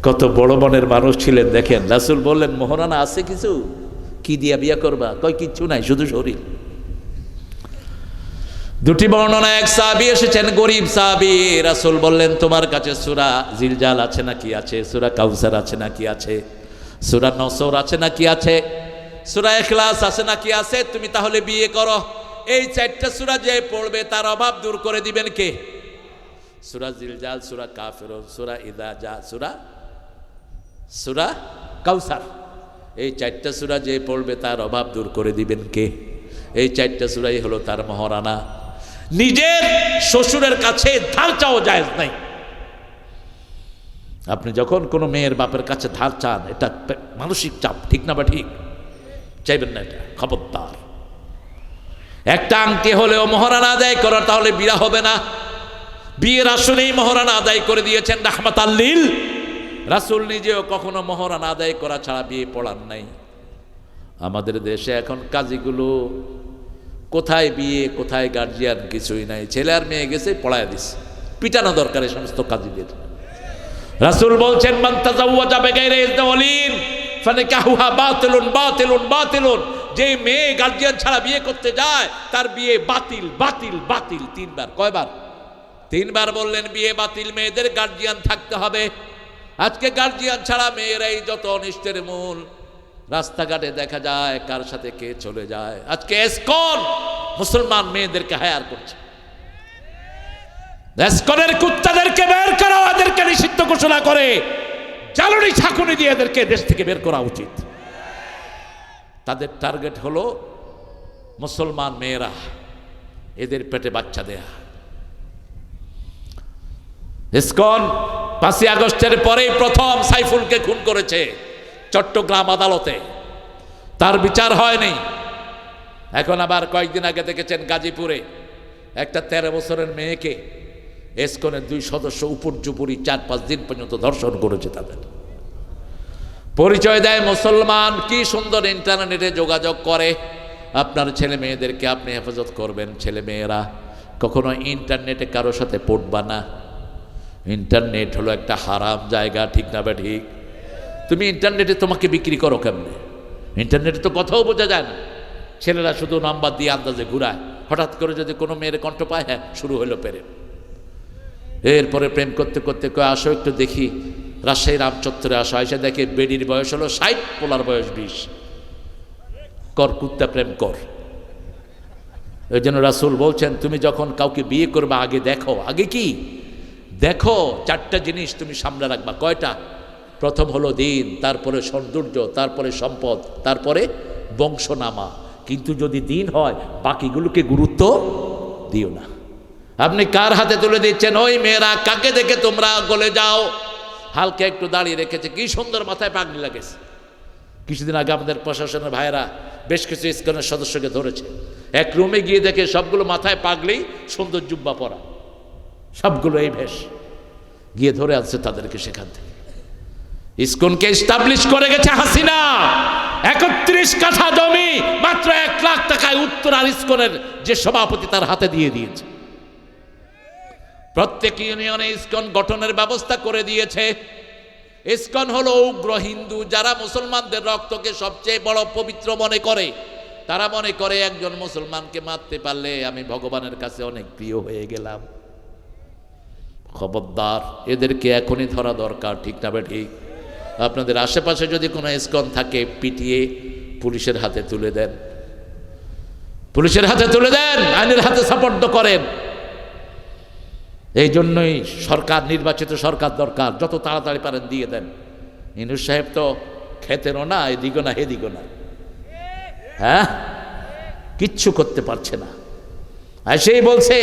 কত বড় মনের মানুষ ছিলেন দেখেন। রাসূল বললেন মোহরানা আছে কিছু? কি দিয়া বিয়ে করবা? কয় কিচ্ছু নাই, শুধু শরীর। দুটি বর্ণনা, এক সাহাবী এসেছেন গরিব সাহাবী, রাসূল বললেন তোমার কাছে সূরা জিলজাল আছে নাকি? আছে। সূরা কাউসার আছে নাকি? আছে। সূরা নসর আছে নাকি? আছে। সূরা ইখলাস আছে নাকি? আছে। তুমি তাহলে বিয়ে করো। এই চারটা সূরা যে পড়বে তার অভাব দূর করে দিবেন কে? সূরা জিলজাল, সূরা কাফিরুন, সূরা ইযা জা, সূরা কাউসার। এই চারটা সূরা যে পড়বে তার অভাব দূর করে দিবেন কে? এই চারটা সূরাই হলো তার মহরানা। নিজের শ্বশুরের কাছে ধার চাও জায়েজ নাই। আপনি যখন কোনো মেয়ের বাপের কাছে ধার চান এটা মানসিক চাপ, ঠিক না বা ঠিক? চাইবেন না, এটা খবরদার। একটা আংটি হলেও মহরানা আদায় করার, তাহলে বিয়ে হবে না। বিয়ের আসলেই মহরানা আদায় করে দিয়েছেন রাহমাতাল লিল। রাসূল নিজেও কখনো মহরানা আদায় করা ছাড়া বিয়ে পড়ান নাই। আমাদের দেশে এখন কাজীগুলো কোথায় বিয়ে কোথায় গার্জিয়ান কিছুই নাই, ছেলে আর মেয়ে গেছে পড়ায় দিছে। পিটানো দরকার এই সমস্ত কাজীদের। রাসূল বলছেন মান তাযাওয়াজা বিগাইরি ইযনি ওয়ালিন ফানিকাহুহা বাতিলুন বাতিলুন বাতিলুন। যে মেয়ে গার্জিয়ান ছাড়া বিয়ে করতে যায় তার বিয়ে বাতিল বাতিল বাতিল। তিনবার। কয়বার? তিনবার বললেন বিয়ে বাতিল। মেয়েদের গার্জিয়ান থাকতে হবে। আজকে গার্জিয়ান ছাড়া মেয়েরাই যত অনিষ্টের মূল। রাস্তাঘাটে দেখা যায় কার সাথে কে চলে যায়। আজকে এসকন মুসলমান মেয়েদেরকে হায়ার করছে। এসকনের কুত্তাদেরকে বের করা, এদেরকে নিষিদ্ধ ঘোষণা করে জ্বালানি ছাকুনি দিয়ে এদেরকে দেশ থেকে বের করা উচিত। তাদের টার্গেট হলো মুসলমান মেয়েরা, এদের পেটে বাচ্চা দেয়া। ইসকন 5ই আগস্টের পরেই প্রথম সাইফুলকে খুন করেছে চট্টগ্রাম আদালতে, তার বিচার হয়নি। এখন আবার কয়েকদিন আগে দেখেছেন গাজীপুরে একটা 13 বছরের মেয়েকে ইসকনের 2 সদস্য উপর্যুপুরি 4-5 দিন পর্যন্ত ধর্ষণ করেছে। তাদের পরিচয় দেয় মুসলমান। কি সুন্দর ইন্টারনেটে যোগাযোগ করে। আপনার ছেলে মেয়েদেরকে আপনি হেফাজত করবেন। ছেলে মেয়েরা কখনো ইন্টারনেটে কারোর সাথে পড়বা না। ইন্টারনেট হলো একটা হারাম জায়গা, ঠিক না বা ঠিক? তুমি ইন্টারনেটে তোমাকে বিক্রি করো কেমনে? ইন্টারনেটে তো কথাও বোঝা যায় না। ছেলেরা শুধু নাম্বার দিয়ে আন্দাজে ঘুরায়। হঠাৎ করে যদি কোনো মেয়ের কণ্ঠ পায়, হ্যাঁ শুরু হলো প্রেম। এরপরে প্রেম করতে করতে কয় আসো একটু দেখি, রাজশাহী রামচত্বরে আসো। এসে দেখে বেডির বয়স হলো 60, পোলার বয়স 20। কর কুত্তা প্রেম কর। ওই জন্য রাসূল বলছেন তুমি যখন কাউকে বিয়ে করবে আগে দেখো। আগে কি দেখো? 4টা জিনিস তুমি সামনে রাখবা। কয়টা? প্রথম হলো দিন, তারপরে সৌন্দর্য, তারপরে সম্পদ, তারপরে বংশনামা। কিন্তু যদি দিন হয় বাকিগুলোকে গুরুত্ব দিও না। আপনি কার হাতে তুলে দিচ্ছেন? ওই মেয়েরা কাকে দেখে তোমরা গলে যাও। হালকা একটু দাঁড়িয়ে রেখেছে, কি সুন্দর মাথায় পাগড়ি লাগেছে, কিছুদিন আগে আমাদের প্রশাসনের ভাইয়েরা বেশ কিছু ইসকনের সদস্যকে ধরেছে, এক রুমে গিয়ে দেখে সবগুলো মাথায় পাগলেই সুন্দর জুব্বা পরা, সবগুলো এই ভেষ, গিয়ে ধরে আনছে তাদেরকে সেখান থেকে। ইসকনকে এস্টাবলিশ করে গেছে হাসিনা, 31 কাঠা জমি মাত্র 1 লাখ টাকায় উত্তরার ইসকনের যে সভাপতি তার হাতে দিয়ে দিয়েছে। প্রত্যেক ইউনিয়নে ইসকন গঠনের ব্যবস্থা করে দিয়েছে। ইসকন হলো উগ্র হিন্দু, যারা মুসলমানদের রক্তকে সবচেয়ে বড় পবিত্র মনে করে। তারা মনে করে একজন মুসলমানকে মারতে পারলে আমি ভগবানের কাছে অনেক প্রিয় হয়ে গেলাম। খবরদার, এদেরকে এখনই ধরা দরকার, ঠিক না ঠিক? আপনাদের আশেপাশে যদি কোনো ইসকন থাকে, পিটিয়ে পুলিশের হাতে তুলে দেন, পুলিশের হাতে তুলে দেন, আইনের হাতে সাপোর্ট করেন। এই জন্যই সরকার, নির্বাচিত সরকার দরকার, যত তাড়াতাড়ি পারেন দিয়ে দেন। ইনুস সাহেব তো খেতেনও না, এদিকও না হেদিকও না, হ্যাঁ, কিচ্ছু করতে পারছে না। আর সেই বলছে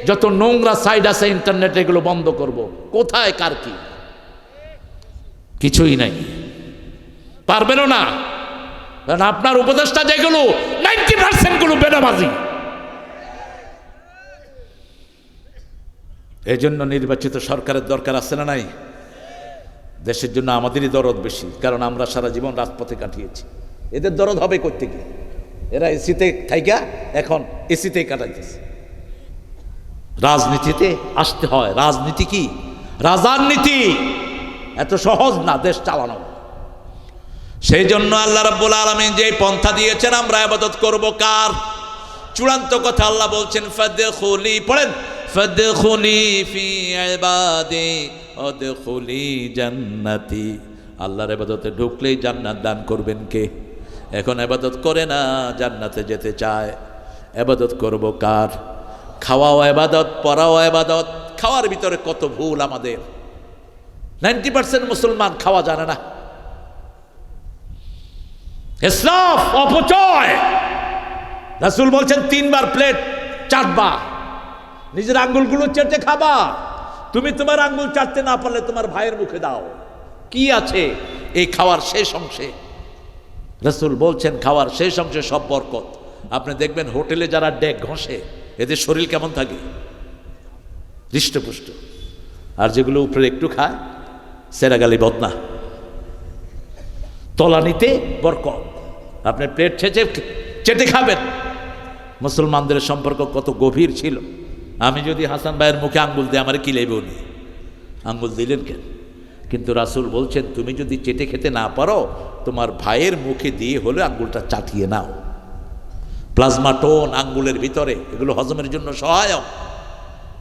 যত নোংরা সাইড আছে ইন্টারনেটে এগুলো বন্ধ করব। কোথায় কার কি? কিছুই নাই, পারবেনও না, কারণ আপনার উপদেষ্টা যেগুলো 90% গুলো বেনামাজি। এই জন্য নির্বাচিত সরকারের দরকার আছে না নাই? দেশের জন্য আমাদেরই দরদ বেশি, কারণ আমরা সারা জীবন রাজপথে কাটিয়েছি। এদের দরদ হবে করতে গিয়ে, এরা এসিতে থাইকা এখন এসিতেই কাটাইতেছে। রাজনীতিতে আসতে হয়। রাজনীতি কি? রাজার নীতি, এত সহজ না দেশ চালানো। সেই জন্য আল্লাহ রাব্বুল আলামিন যে পন্থা দিয়েছেন, আমরা ইবাদত করব কার? চূড়ান্ত কথা আল্লাহ বলছেন, ফাদখুলি, পড়েন, ফাদখুলি ফি ইবাদি ওয়াদখুলি জান্নাতি। আল্লাহর ইবাদতে ঢুকলেই জান্নাত দান করবেন কে? এখন ইবাদত করে না, জান্নাতে যেতে চায়। ইবাদত করব কার? খাওয়াও ইবাদত, পড়াও ইবাদত। খাওয়ার ভিতরে কত ভুল আমাদের। 90% মুসলমান খাওয়া জানে না। ইসরাফ, অপচয়। রাসূল বলছেন 3 বার প্লেট চাটবা, নিজের আঙ্গুলগুলো চেটে খাবা। তুমি তোমার আঙ্গুল চাটতে না পারলে তোমার ভাইয়ের মুখে দাও। কি আছে এই খাওয়ার শেষ অংশে? রাসূল বলছেন খাওয়ার শেষ অংশে সব বরকত। আপনি দেখবেন হোটেলে যারা ডেক ঘষে, এদের শরীর কেমন থাকে? হৃষ্টপুষ্ট। আর যেগুলো উপরে একটু খায়, সেরাগালি বদনা, তলানিতে বরকত। আপনি প্লেট চেটে খাবেন। মুসলমানদের সম্পর্ক কত গভীর ছিল। আমি যদি হাসান ভাইয়ের মুখে আঙ্গুল দিই, আমার কি লেবে উনি? আঙ্গুল দিলেন কেন? কিন্তু রাসূল বলছেন তুমি যদি চেটে খেতে না পারো, তোমার ভাইয়ের মুখে দিয়ে হলে আঙ্গুলটা চাটিয়ে নাও। প্লাজমা টোন আঙ্গুলের ভিতরে, এগুলো হজমের জন্য সহায়ক।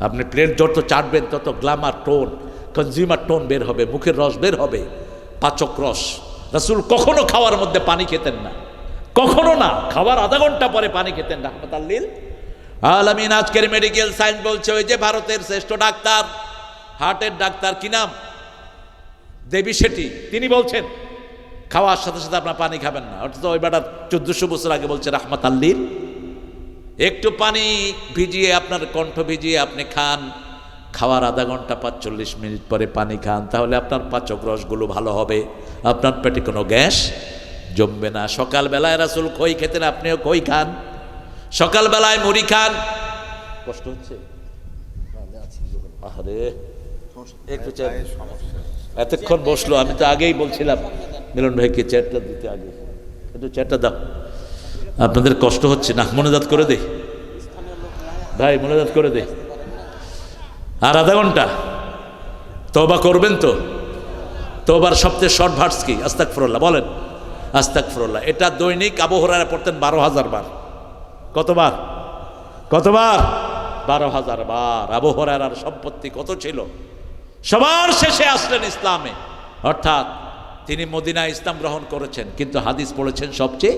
আপনি প্লেট যত চাটবেন তত গ্ল্যামার টোন, কনজিউমার টোন বের হবে, মুখের রস বের হবে, পাচক রস। রাসূল কখনো খাওয়ার মধ্যে পানি খেতেন না, কখনো না। খাওয়ার আধা ঘন্টা পরে পানি খেতেন, রাহমাতাল লিল আলামিন। আজকের মেডিকেল সায়েন্স বলছে, ওই যে ভারতের শ্রেষ্ঠ ডাক্তার, হার্টের ডাক্তার, কি নাম, দেবী শেঠি, তিনি বলছেন খাওয়ার সাথে সাথে আপনার পানি খাবেন না। অর্থাৎ ওই বেটার 1400 বছর আগে বলছে রাহমাতাল লিল। একটু পানি ভিজিয়ে, আপনার কণ্ঠ ভিজিয়ে আপনি খান, খাওয়ার আধা ঘন্টা 45 মিনিট পরে পানি খান, তাহলে আপনার পাচক রসগুলো ভালো হবে, আপনার পেটে কোনো গ্যাস জমবে না। সকালবেলায় রাসূল খই খেতেন, আপনিও খই খান। সকালবেলায় মুড়ি খান। কষ্ট হচ্ছে? আরে একটু এতক্ষণ বসলো, আমি তো আগেই বলছিলাম মিলন ভাইকে চেয়ারটা দিতে, আগে একটু চেয়ারটা দাও। আপনাদের কষ্ট হচ্ছে না? মনোজাত করে দে ভাই, মনোজাত করে দে। আর আধা ঘন্টা তওবা করবেন তো? তওবার সবচেয়ে শর্ট ভার্স কি? আস্তাগফিরুল্লাহ, বলেন আস্তাগফিরুল্লাহ। এটা দৈনিক আবু হুরায়রা পড়তেন 12,000 বার। কতবার? কতবার? 12,000 বার। আবু হুরায়রার সম্পত্তি কত ছিল? সবার শেষে আসলেন ইসলামে, অর্থাৎ তিনি মদিনায় ইসলাম গ্রহণ করেছেন, কিন্তু হাদিস পড়েছেন সবচেয়ে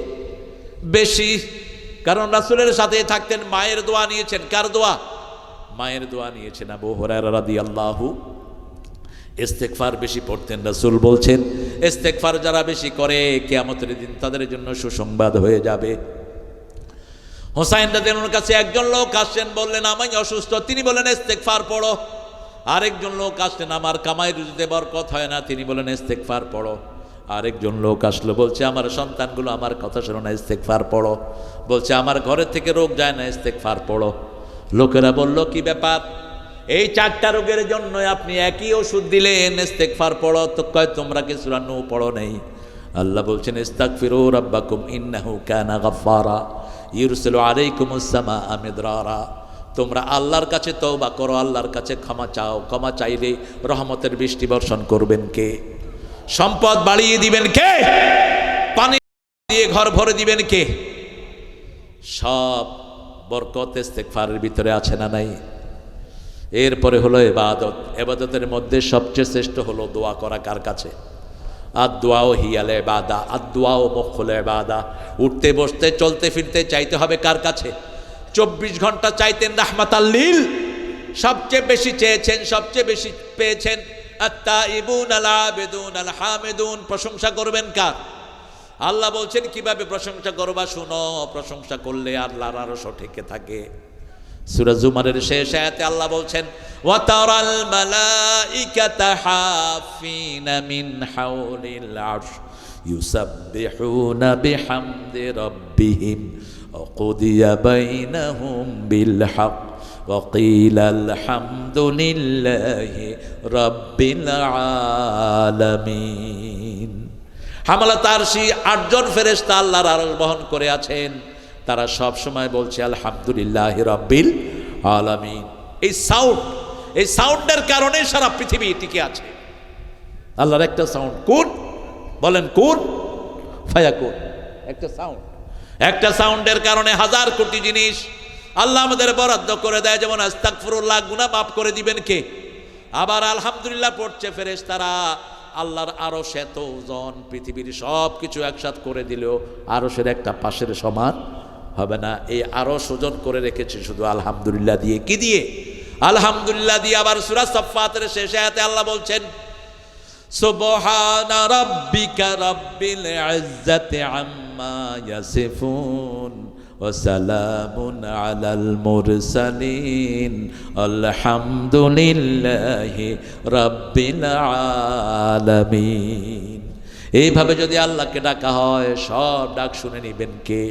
বেশি। কারণ রাসূলের সাথে থাকতেন, মায়ের দোয়া নিয়েছেন। কার দোয়া? মায়ের দোয়া নিয়েছেন আবু হুরায়রা রাদিয়াল্লাহু। ইস্তেগফার বেশি পড়তেন। রাসূল বলছেন ইস্তেগফার যারা বেশি করে, কিয়ামতের দিন তাদের জন্য সুসংবাদ হয়ে যাবে। হুসাইন রাদিয়াল্লাহু কাছে একজন লোক আসছেন, বললেন আমি অসুস্থ। তিনি বললেন ইস্তেগফার পড়ো। আরেকজন লোক আসলেন, আমার কামাই রুজিতে বরকত হয় না। তিনি বললেন ইস্তেগফার পড়ো। আরেকজন লোক আসলো, বলছে আমার সন্তানগুলো আমার কথা শোনো না, ইস্তেগফার পড়ো। বলছে আমার ঘরের থেকে রোগ যায় না, ইস্তেগফার পড়ো। লোকেরা বলল কি ব্যাপার, এই 4টা রোগের জন্য আপনি একই ওষুধ দিলেন, ইস্তেগফার পড়ো। তো কয় তোমরা কি সূরা নূহ পড়ো নেই? আল্লাহ বলছেন ইস্তাগফিরু রাব্বাকুম ইন্নাহু কানা গাফফারা ইউরসিলু আলাইকুমুস সামাআ মিদরারা। তোমরা আল্লাহর কাছে তওবা করো, আল্লাহর কাছে ক্ষমা চাও, ক্ষমা চাইলে রহমতের বৃষ্টি বর্ষণ করবেন কে? সম্পদ বাড়িয়ে দিবেন কে? পানি দিয়ে ঘর ভরে দিবেন কে? সব বরকত ইস্তেগফারের ভিতরে আছে না নাই? এরপরে হলো ইবাদত। ইবাদতের মধ্যে সবচেয়ে শ্রেষ্ঠ হলো দোয়া করা। কার কাছে? আদ-দুআউ হিয়াল ইবাদা, আদ-দুআউ মুখুল ইবাদা। উঠতে বসতে চলতে ফিরতে চাইতে হবে কার কাছে? 24 ঘন্টা চাইতেন রাহমাতাল লিল, সবচেয়ে বেশি চেয়েছেন, সবচেয়ে বেশি পেয়েছেন। আত-তাইবুন আল আবিদুন আল হামিদুন। প্রশংসা করবেন কার? আল্লাহ বলছেন কিভাবে প্রশংসা করবা শুনো। প্রশংসা করলে আল্লাহর আরশ ঠেকে থাকে। সূরা জুমারের শেষ আয়াতে আল্লাহ বলছেন ওয়া তারাল মালাইকাতা হাফিনা মিন হাওলিল আরশ ইউসাব্বিহুনা বিহামদি রাব্বিহিম ওয়া কুদিয়া বাইনাহুম বিল হক ওয়া কিলা আলহামদুলিল্লাহি রাব্বিল আলামিন। হামালাত আরশি 8 জন ফেরেশতা আল্লাহর আরশ বহন করে আছেন। তারা সব সময় বলছে আলহামদুলিল্লাহি রাব্বিল আলামিন। এই সাউন্ডের কারণে সারা পৃথিবী টিকে আছে। আল্লাহর একটা সাউন্ড, কোন বলেন, কোন ফায়াকুন, একটা সাউন্ড। একটা সাউন্ডের কারণে হাজার কোটি জিনিস আল্লাহ আমাদের বরাদ্দ করে দেয়। যেমন আস্তাগফিরুল্লাহ, গুনাহ মাফ করে দিবেন কে? আবার আলহামদুলিল্লাহ পড়ছে ফেরেশতারা। আল্লাহর আরশ এত ওজন, পৃথিবীর সব কিছু একসাথ করে দিলেও আরশের একটা পাশের সমান হবে না। এই আরশ ওজন করে রেখেছে শুধু আলহামদুলিল্লাহ দিয়ে। কি দিয়ে? আলহামদুলিল্লাহ দিয়ে। আবার সূরা সাফফাতের শেষ আয়াতে আল্লাহ বলছেন সুবহানা রাব্বিকা রাব্বিল ইজ্জাতি আম্মা ইয়াসিফুন ওয়া সালামুন আলাল মুরসালিন আলহামদুলিল্লাহি রাব্বিল আলামিন। এইভাবে যদি আল্লাহকে ডাকা হয়, সব ডাক শুনে নিবেন কে?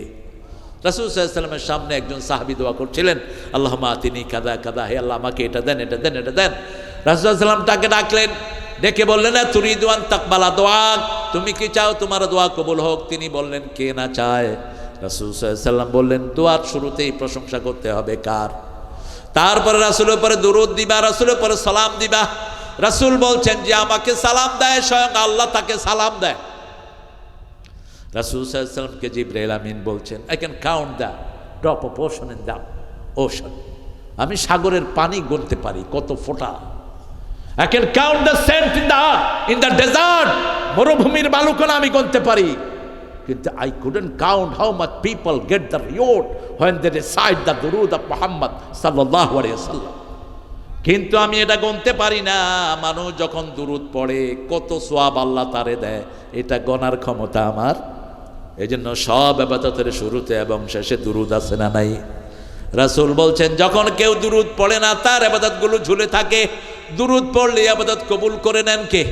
রাসূল সাল্লাল্লাহু আলাইহি ওয়াসাল্লামের সামনে একজন সাহাবী দোয়া করছিলেন, আল্লাহুম্মা আতিনি কাযা কাযা, হে আল্লাহ আমাকে এটা দেন, এটা দেন, এটা দেন। রাসূল সাল্লাল্লাহু আলাইহি ওয়াসাল্লাম তাকে ডাকলেন, ডেকে বললেন তুরিদু আন তাকবালা দোয়া, তুমি কি চাও তোমার দোয়া কবুল হোক? তিনি বললেন কে না চায়? রাসূল সাল্লাল্লাহু আলাইহি ওয়াসাল্লাম বললেন দোয়ার শুরুতেই প্রশংসা করতে হবে কার? তারপরে রাসূলের উপরে দরুদ দিবা, রাসূলের উপরে সালাম দিবা। রাসূল বলছেন যে আমাকে সালাম দেয় স্বয়ং আল্লাহ তাকে সালাম দেয়। রাসূল সাল্লাল্লাহু আলাইহি ওয়াসাল্লামকে জিবরাইল আমিন বলছেন I can count the drop of ocean in the ocean. আমি সাগরের পানি গুনতে পারি কত ফোঁটা। I can count the sand in the desert. মরুভূমির বালুকণা আমি গুনতে পারি, কিন্তু I couldn't count how much people get the reward when they recite the durud of Muhammad sallallahu alaihi wasallam. কিন্তু আমি এটা গুনতে পারি না মানুষ যখন দুরুদ পড়ে কত সওয়াব আল্লাহ তারে দেয়, এটা গণার ক্ষমতা আমার। এজন্য সব ইবাদতের শুরুতে এবং শেষে দুরুদ আছে না নাই? রাসূল বলছেন যখন কেউ দুরুদ পড়ে না তার ইবাদতগুলো ঝুলে থাকে। দুরুদ পড়লে ইবাদত কবুল করে নেন কে?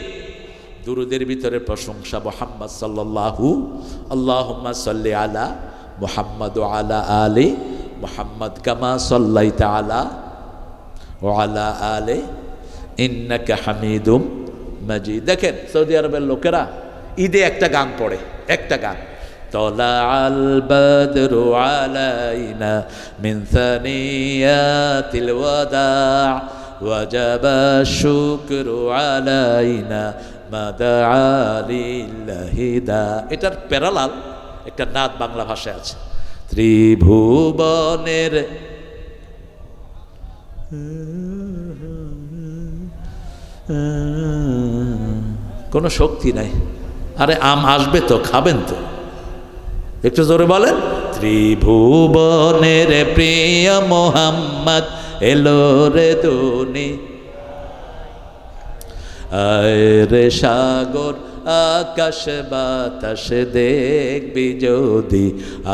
দুরুদের ভিতরে প্রশংসা মুহাম্মদ সাল্লাল্লাহু আল্লাহুম্মা সাল্লি আলা মুহাম্মদ ওয়া আলা আলি মুহাম্মদ কামা সাল্লাইতা আলা ওয়া আলা আলি ইন্নাকা হামিদুম মাজিদ। দেখেন সৌদি আরবের লোকেরা ঈদে একটা গান পড়ে, একটা গান, طلع البدر علينا من ثنيات الوداع وجب الشكر علينا ما دعا لله داع। এটার প্যারালাল একটা নাত বাংলা ভাষায় আছে, ত্রিভুবনের কোনো শক্তি নাই। আরে আম আসবে তো, খাবেন তো, একটু জোরে বলেন। ত্রিভুবনের প্রিয় মোহাম্মদ এলো রে দুনি, আয় রে সাগর আকাশ বাতাস দেখবি যদি,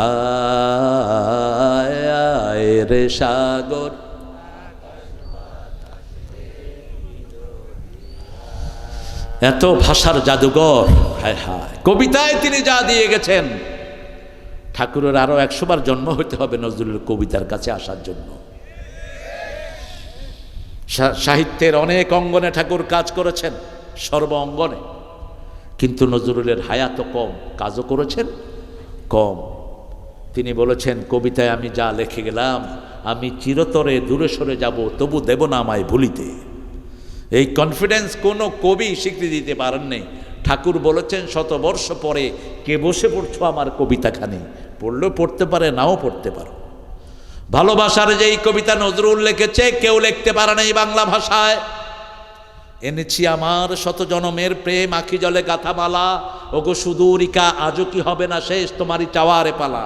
আয় আয় রে সাগর। এত ভাষার জাদুঘর, হায় হায়, কবিতায় তিনি যা দিয়ে গেছেন। ঠাকুরের আরো 100 বার জন্ম হতে হবে নজরুলের কবিতার কাছে আসার জন্য। সাহিত্যের অনেক অঙ্গনে ঠাকুর কাজ করেছেন, সর্ব অঙ্গনে, কিন্তু নজরুলের হায়াত কম, কাজও করেছেন কম। তিনি বলেছেন, কবিতায় আমি যা লিখে গেলাম, আমি চিরতরে দূরে সরে যাব, তবু দেব না আমায় ভুলিতে। এই কনফিডেন্স কোনো কবি স্বীকৃতি দিতে পারেননি। ঠাকুর বলেছেন, 100 বর্ষ পরে কে বসে পড়ছো আমার কবিতাখানি, পড়লেও পড়তে পারে, নাও পড়তে পারো। ভালোবাসার যেই কবিতা নজরুল লিখেছে, কেউ লিখতে পারে না এই বাংলা ভাষায়। এনেছি আমার 100 জনমের প্রেম, আখি জলে গাথামালা, ওগো সুদূরিকা আজও কি হবে না শেষ তোমারই চাওয়ারে পালা।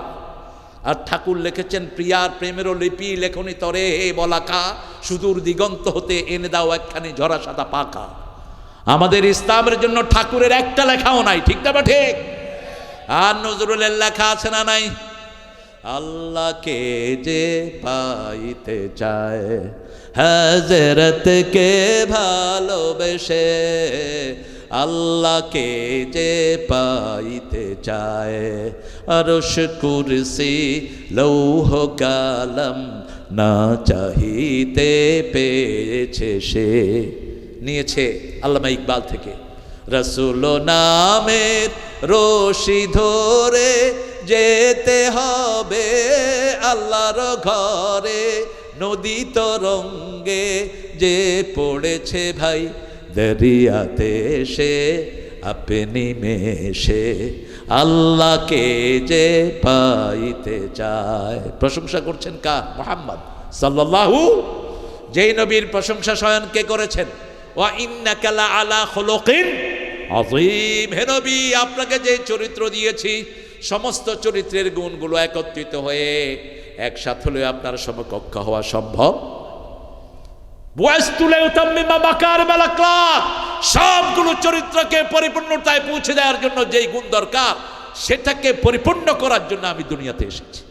আর ঠাকুর লিখেছেন, প্রিয়ার প্রেমেরও লিপি লেখনি তরে হে বলাকা, সুদূর দিগন্ত হতে এনে দাও একখানি ঝরা সাদা পাকা। আমাদের ইসলামের জন্য ঠাকুরের একটা লেখাও নাই, ঠিক না বা ঠিক? আর নজরুলের লেখা আছে না নাই? আল্লাহকে যে পাইতে চায়, হযরতকে ভালোবেসে, আল্লাহকে যে পাইতে চায়, আরশ কুরসি লৌহ কালাম না চাহিতে পেয়েছে সে। নিয়েছে আল্লামা ইকবাল থেকে। রসুল নামের রশি ধরে যেতে হবে আল্লাহর ঘরে, নদী তরঙ্গে যে পড়েছে ভাই দরিয়াতে সে আপনি মেশে, আল্লাহকে যে পাইতে চায়। প্রশংসা করছেন কার? মুহাম্মদ সাল্লাল্লাহু, যেই নবীর প্রশংসা স্বয়ং কে করেছেন? ওয়া ইন্নাকা লা আলা খুলুকিন আযীম। হে নবী, আপনাকে যে চরিত্র দিয়েছি, সমস্ত চরিত্রের গুণগুলো একত্রিত হয়ে একসাথ হলে আপনার সমকক্ষ হওয়া সম্ভব। সবগুলো চরিত্রকে পরিপূর্ণতায় পৌঁছে দেওয়ার জন্য যেই গুণ দরকার, সেটাকে পরিপূর্ণ করার জন্য আমি দুনিয়াতে এসেছি।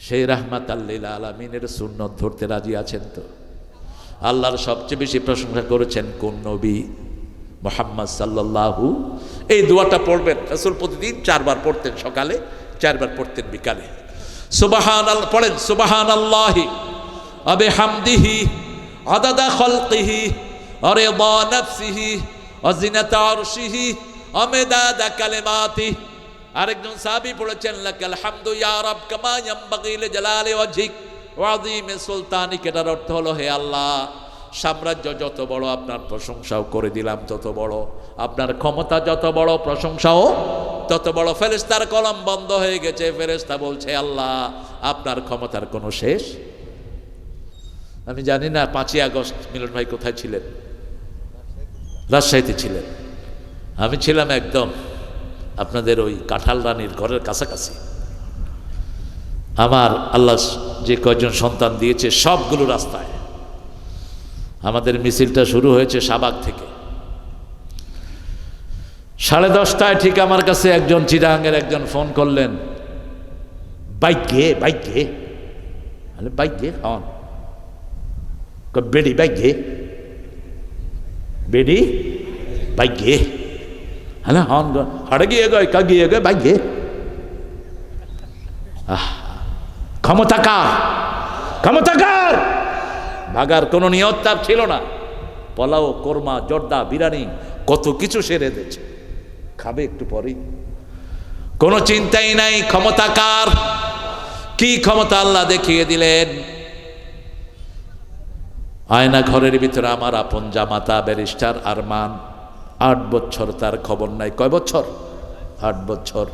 সেই রাহমাতাল লিল আলামিনের সুন্নত ধরতে রাজি আছেন তো? আল্লাহর সবচেয়ে বেশি প্রশংসা করেছেন কোন নবী? মুহাম্মদ সাল্লাল্লাহু। এই দোয়াটা পড়বেন, রাসূল প্রতিদিন 4 বার পড়তেন, সকালে 4 বার পড়তেন, বিকালে। সুবহানাল্লাহ পড়েন, সুবহানাল্লাহি ওয়া বিহামদিহি আদাদা খালকিহি ওয়া রিদা নাফসিহি ওয়া জিনাতা আরশিহি ওয়া মিদাদা কালিমাতিহি। আরেকজন সাহাবী পড়েছেন, লাকাল হামদু ইয়া রাব কামা ইয়ামবাগি লিজালালি ওয়াজহিক ওয়া আযীমি সুলতানিক। এটার অর্থ হলো, হে আল্লাহ, সাম্রাজ্য যত বড় আপনার প্রশংসাও করে দিলাম তত বড়, আপনার ক্ষমতা যত বড় প্রশংসাও তত বড়। ফেরেশতার কলম বন্ধ হয়ে গেছে, ফেরেশতা বলছে, আল্লাহ আপনার ক্ষমতার কোনো শেষ। আমি জানি না 5ই আগস্ট মিলন ভাই কোথায় ছিলেন? রাজশাহীতে ছিলেন। আমি ছিলাম একদম আপনাদের ওই কাঁঠাল রানীর ঘরের কাছাকাছি। আমার আল্লাহ যে কয়জন সন্তান দিয়েছে সবগুলো রাস্তায়। আমাদের মিছিলটা শুরু হয়েছে শাহবাগ থেকে। 10:30টায় ঠিক আমার কাছে একজন চিরাঙ্গের একজন ফোন করলেন, বাইক গে বাইক গে হন বেডি বাইক গে হ্যাঁ হন হড়ে গিয়ে গে বাইক গে। ক্ষমতাকার ভাগার কোনো নিয়ত তার ছিল না। পোলাও, কোরমা, জর্দা, বিরিয়ানি কত কিছু সেরে দিয়েছে, খাবে একটু পরেই, কোনো চিন্তাই নাই। ক্ষমতাকার, কি ক্ষমতা আল্লাহ দেখিয়ে দিলেন। আয়না ঘরের ভিতরে আমার আপন জামাতা ব্যারিস্টার আরমান, 8 বছর তার খবর নাই। কয় বছর? 8 বছর।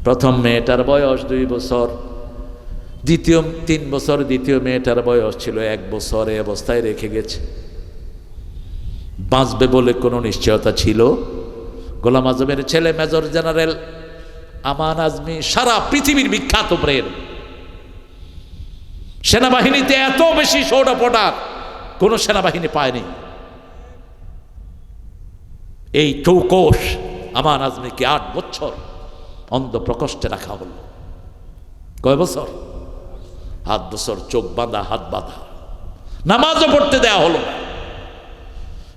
প্রথম মেয়েটার বয়স 2 বছর, দ্বিতীয় 3 বছর, দ্বিতীয় মেয়েটার বয়স ছিল 1 বছর। এই অবস্থায় রেখে গেছে। বাঁচবে বলে কোনো নিশ্চয়তা ছিল? গোলাম আজমের ছেলে মেজর জেনারেল আমান আজমি, সারা পৃথিবীর বিখ্যাত ব্রেন, সেনাবাহিনীতে এত বেশি সৌরপটার কোন সেনাবাহিনী পায়নি। এই চৌকস আমান আজমিকে 8 বছর অন্ধ প্রকোষ্ঠে রাখা হলো। কয় বছর? 8 বছর। চোখ বাঁধা, হাত বাঁধা, নামাজও পড়তে দেয়া হলো না।